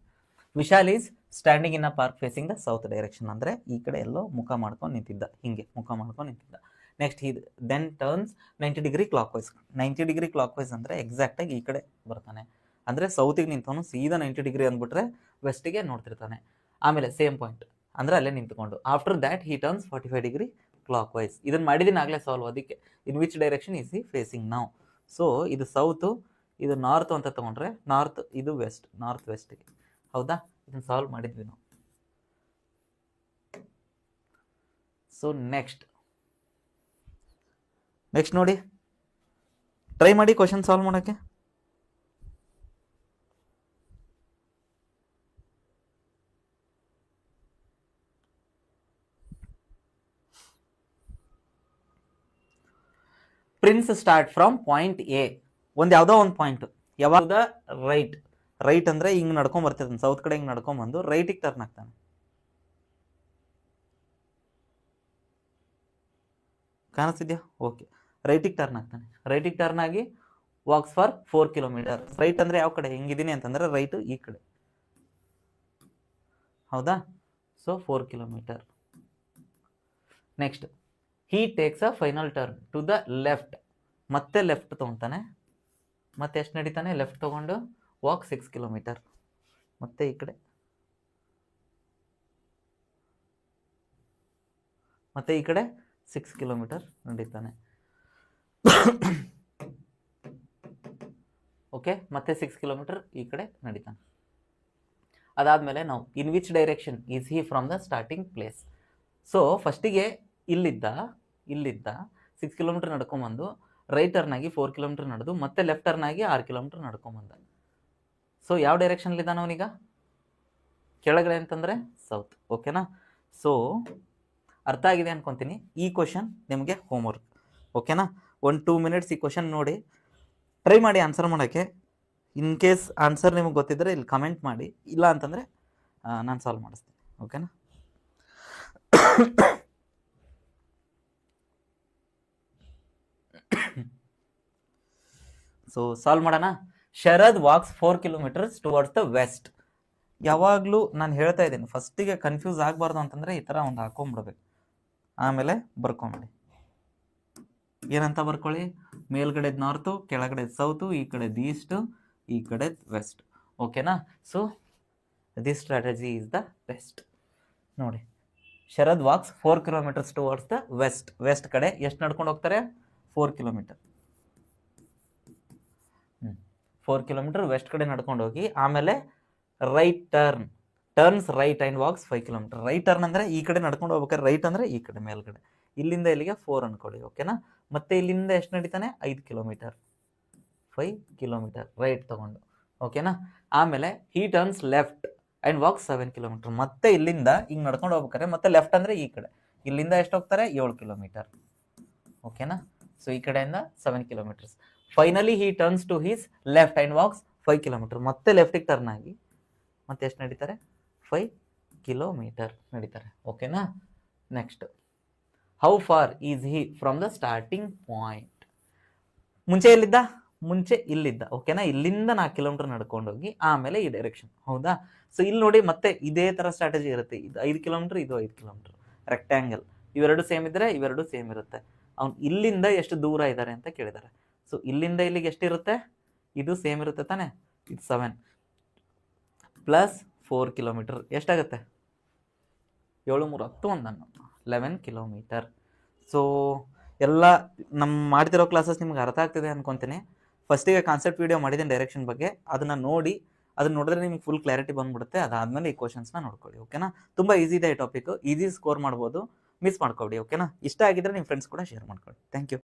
Vishal is standing in a park facing the south direction. ಅಂದ್ರೆ ಈ ಕಡೆ ಎಲ್ಲೋ ಮುಖ ಮಾಡ್ಕೊಂಡು ನಿಂತಿದ್ದ, ಹಿಂಗೆ ಮುಖ ಮಾಡ್ಕೊಂಡು ನಿಂತಿದ್ದ. Next he then turns 90 degree clockwise. 90 degree clockwise ಅಂದ್ರೆ ಎಕ್ಸಾಕ್ಟ್ ಆಗಿ ಈ ಕಡೆ ಬರ್ತಾನೆ. ಅಂದ್ರೆ ಸೌತಿಗೆ ನಿಂತವನು ಸೀದಾ 90 ಡಿಗ್ರಿ ಅಂದ್ಬಿಟ್ರೆ ವೆಸ್ಟಿಗೆ ನೋಡ್ತಿರ್ತಾನೆ. ಆಮೇಲೆ ಸೇಮ್ ಪಾಯಿಂಟ್ ಅಂದ್ರೆ ಅಲ್ಲೇ ನಿಂತ್ಕೊಂಡು after that he turns 45 degree clock wise. ಇದನ್ನ ಮಾಡಿದೀನಿ ಆಗ್ಲೇ ಸಾಲ್ವ್. ಅದಕ್ಕೆ in which direction is he facing now? So ಇದು ಸೌತ್, ಇದು ನಾರ್ತ್ ಅಂತ ತಗೊಂಡ್ರೆ ನಾರ್ತ್, ಇದು ವೆಸ್ಟ್, ನಾರ್ತ್ ವೆಸ್ಟ್ಗೆ. ಹೌದಾ? ಇದನ್ನ ಸಾಲ್ವ್ ಮಾಡಿದ್ವಿ ನಾವು. ಸೊ ನೆಕ್ಸ್ಟ್ ನೋಡಿ, ಟ್ರೈ ಮಾಡಿ ಕ್ವಶನ್ ಸಾಲ್ವ್ ಮಾಡೋಕ್ಕೆ. Prince start from point A, ಒಂದು ಯಾವುದೋ ಒಂದು ಪಾಯಿಂಟ್, ಯಾವಾಗ ರೈಟ್ ಅಂದರೆ ಹಿಂಗೆ ನಡ್ಕೊಂಡ್ ಬರ್ತಿರ್ತಾನೆ, ಸೌತ್ ಕಡೆ ಹಿಂಗೆ ನಡ್ಕೊಂಬಂದು ರೈಟಿಗೆ ಟರ್ನ್ ಆಗ್ತಾನೆ. ಕಾಣಿಸ್ತಿದ್ಯಾ? ಓಕೆ, ರೈಟಿಗೆ ಟರ್ನ್ ಆಗ್ತಾನೆ. ರೈಟಿಗೆ ಟರ್ನ್ ಆಗಿ ವಾಕ್ಸ್ ಫಾರ್ 4 ಕಿಲೋಮೀಟರ್. ರೈಟ್ ಅಂದರೆ ಯಾವ ಕಡೆ ಹಿಂಗಿದ್ದೀನಿ ಅಂತಂದರೆ ರೈಟು ಈ ಕಡೆ, ಹೌದಾ? So 4 kilometer. Next he takes a final turn to the left, ಮತ್ತೆ ಲೆಫ್ಟ್ ತೊಗೊತಾನೆ. ಮತ್ತೆ ಎಷ್ಟು ನಡೀತಾನೆ? ಲೆಫ್ಟ್ ತೊಗೊಂಡು ವಾಕ್ 6 ಕಿಲೋಮೀಟರ್. ಮತ್ತೆ ಈ ಕಡೆ, ಮತ್ತೆ ಈ ಕಡೆ 6 ಕಿಲೋಮೀಟರ್ ನಡೀತಾನೆ. ಓಕೆ, ಮತ್ತೆ 6 ಕಿಲೋಮೀಟರ್ ಈ ಕಡೆ ನಡೀತಾನೆ. ಅದಾದಮೇಲೆ ನಾವು ಇನ್ which direction is he from the starting place. So ಫಸ್ಟಿಗೆ ಇಲ್ಲಿದ್ದ 6 ಕಿಲೋಮೀಟರ್ ನಡ್ಕೊಂಬಂದು ರೈಟ್ ಟರ್ನ್ ಆಗಿ 4 ಕಿಲೋಮೀಟರ್ ನಡೆದು ಮತ್ತೆ ಲೆಫ್ಟ್ ಟರ್ನ್ ಆಗಿ 6 ಕಿಲೋಮೀಟರ್ ನಡ್ಕೊಂಬಂದ. ಸೊ ಯಾವ ಡೈರೆಕ್ಷನ್ಲಿದ್ದಾನ ಅವನೀಗ? ಕೆಳಗಡೆ ಅಂತಂದರೆ ಸೌತ್. ಓಕೆನಾ? ಸೊ ಅರ್ಥ ಆಗಿದೆ ಅನ್ಕೊತೀನಿ. ಈ ಕ್ವಶನ್ ನಿಮಗೆ ಹೋಮ್ವರ್ಕ್. ಓಕೆನಾ? 1-2 ಮಿನಿಟ್ಸ್ ಈ ಕ್ವಶನ್ ನೋಡಿ, ಟ್ರೈ ಮಾಡಿ ಆನ್ಸರ್ ಮಾಡೋಕ್ಕೆ. ಇನ್ ಕೇಸ್ ಆನ್ಸರ್ ನಿಮಗೆ ಗೊತ್ತಿದ್ದರೆ ಇಲ್ಲಿ ಕಮೆಂಟ್ ಮಾಡಿ, ಇಲ್ಲ ಅಂತಂದರೆ ನಾನು ಸಾಲ್ವ್ ಮಾಡಿಸ್ತೀನಿ. ಓಕೆನಾ? ಸೊ ಸಾಲ್ವ್ ಮಾಡೋಣ. Sharad walks 4 kilometers towards the west. ಯಾವಾಗಲೂ ನಾನು ಹೇಳ್ತಾ ಇದ್ದೀನಿ, ಫಸ್ಟಿಗೆ ಕನ್ಫ್ಯೂಸ್ ಆಗಬಾರ್ದು ಅಂತಂದರೆ ಈ ಥರ ಒಂದು ಹಾಕೊಂಡ್ಬಿಡ್ಬೇಕು, ಆಮೇಲೆ ಬರ್ಕೊಂಬಿಡಿ. ಏನಂತ ಬರ್ಕೊಳ್ಳಿ? ಮೇಲ್ಗಡೆದು ನಾರ್ತು, ಕೆಳಗಡೆ ಸೌತು, ಈ ಕಡೆದು ಈಸ್ಟು, ಈ ಕಡೆ ವೆಸ್ಟ್. ಓಕೆನಾ? So this strategy is the best. ನೋಡಿ, Sharad walks 4 kilometers towards the west. West ಕಡೆ ಎಷ್ಟು ನಡ್ಕೊಂಡು ಹೋಗ್ತಾರೆ? 4 ಕಿಲೋಮೀಟರ್. 4 ಕಿಲೋಮೀಟರ್ ವೆಸ್ಟ್ ಕಡೆ ನಡ್ಕೊಂಡು ಹೋಗಿ ಆಮೇಲೆ right turns right and walks 5 kilometre. Right turn ಅಂದರೆ ಈ ಕಡೆ ನಡ್ಕೊಂಡು ಹೋಗ್ಬೇಕಾದ್ರೆ, ರೈಟ್ ಅಂದರೆ ಈ ಕಡೆ ಮೇಲ್ಗಡೆ, ಇಲ್ಲಿಂದ ಇಲ್ಲಿಗೆ 4 ಅನ್ಕೊಳ್ಳಿ. ಓಕೆನಾ? ಮತ್ತೆ ಇಲ್ಲಿಂದ ಎಷ್ಟು ನಡೀತಾನೆ? 5 ಕಿಲೋಮೀಟರ್. 5 ಕಿಲೋಮೀಟರ್ ರೈಟ್ ತಗೊಂಡು. ಓಕೆನಾ? ಆಮೇಲೆ he turns left and walks 7 kilometer. ಮತ್ತೆ ಇಲ್ಲಿಂದ ಹಿಂಗೆ ನಡ್ಕೊಂಡು ಹೋಗ್ಬೇಕಾರೆ ಮತ್ತೆ ಲೆಫ್ಟ್ ಅಂದರೆ ಈ ಕಡೆ, ಇಲ್ಲಿಂದ ಎಷ್ಟು ಹೋಗ್ತಾರೆ? 7 ಕಿಲೋಮೀಟರ್. ಓಕೆನಾ? ಸೊ ಈ ಕಡೆಯಿಂದ 7 kilometers. Finally he turns to his left and walks 5 kilometer. ಮತ್ತೆ ಲೆಫ್ಟಿಗೆ ಟರ್ನ್ ಆಗಿ ಮತ್ತೆ ಎಷ್ಟು ನಡೀತಾರೆ? 5 ಕಿಲೋಮೀಟರ್ ನಡೀತಾರೆ. ಓಕೆನಾ? Next, how far is he from the starting point. ಮುಂಚೆ ಇಲ್ಲಿದ್ದ. ಓಕೆನಾ? ಇಲ್ಲಿಂದ 4 ಕಿಲೋಮೀಟರ್ ನಡ್ಕೊಂಡೋಗಿ ಆಮೇಲೆ ಈ ಡೈರೆಕ್ಷನ್. ಹೌದಾ? ಸೊ ಇಲ್ಲಿ ನೋಡಿ, ಮತ್ತೆ ಇದೇ ಥರ ಸ್ಟ್ರಾಟಜಿ ಇರುತ್ತೆ. ಇದು 5 ಕಿಲೋಮೀಟರ್, ಇದು 5 ಕಿಲೋಮೀಟರ್, ರೆಕ್ಟ್ಯಾಂಗಲ್. ಇವೆರಡು ಸೇಮ್ ಇದ್ದರೆ ಇವೆರಡು ಸೇಮ್ ಇರುತ್ತೆ. ಅವ್ನು ಇಲ್ಲಿಂದ ಎಷ್ಟು ದೂರ ಇದ್ದಾರೆ ಅಂತ ಕೇಳಿದ್ದಾರೆ. ಸೊ ಇಲ್ಲಿಂದ ಇಲ್ಲಿಗೆ ಎಷ್ಟಿರುತ್ತೆ? ಇದು ಸೇಮ್ ಇರುತ್ತೆ ತಾನೆ? ಇದು 7 ಪ್ಲಸ್ 4 ಕಿಲೋಮೀಟರ್ ಎಷ್ಟಾಗುತ್ತೆ? 7 3 10 11 ಕಿಲೋಮೀಟರ್. ಸೊ ಎಲ್ಲ ನಮ್ಮ ಮಾಡ್ತಿರೋ ಕ್ಲಾಸಸ್ ನಿಮ್ಗೆ ಅರ್ಥ ಆಗ್ತಿದೆ ಅನ್ಕೊತೀನಿ. ಫಸ್ಟಿಗೆ ಕಾನ್ಸೆಪ್ಟ್ ವೀಡಿಯೋ ಮಾಡಿದ್ದೀನಿ ಡೈರೆಕ್ಷನ್ ಬಗ್ಗೆ, ಅದನ್ನು ನೋಡಿದ್ರೆ ನಿಮಗೆ ಫುಲ್ ಕ್ಲಾರಿಟಿ ಬಂದ್ಬಿಡುತ್ತೆ. ಅದಾದಮೇಲೆ ಈ ಕ್ವಶನ್ಸ್ನ ನೋಡ್ಕೊಳ್ಳಿ. ಓಕೆನಾ? ತುಂಬ ಈಸಿ ಇದೆ ಈ ಟಾಪಿಕ್, ಈಸಿ ಸ್ಕೋರ್ ಮಾಡ್ಬೋದು, ಮಿಸ್ ಮಾಡ್ಕೊಡಿ. ಓಕೆನಾ? ಇಷ್ಟ ಆಗಿದ್ರೆ ನಿಮ್ಮ ಫ್ರೆಂಡ್ಸ್ ಕೂಡ ಶೇರ್ ಮಾಡ್ಕೊಳ್ಳಿ. Thank you.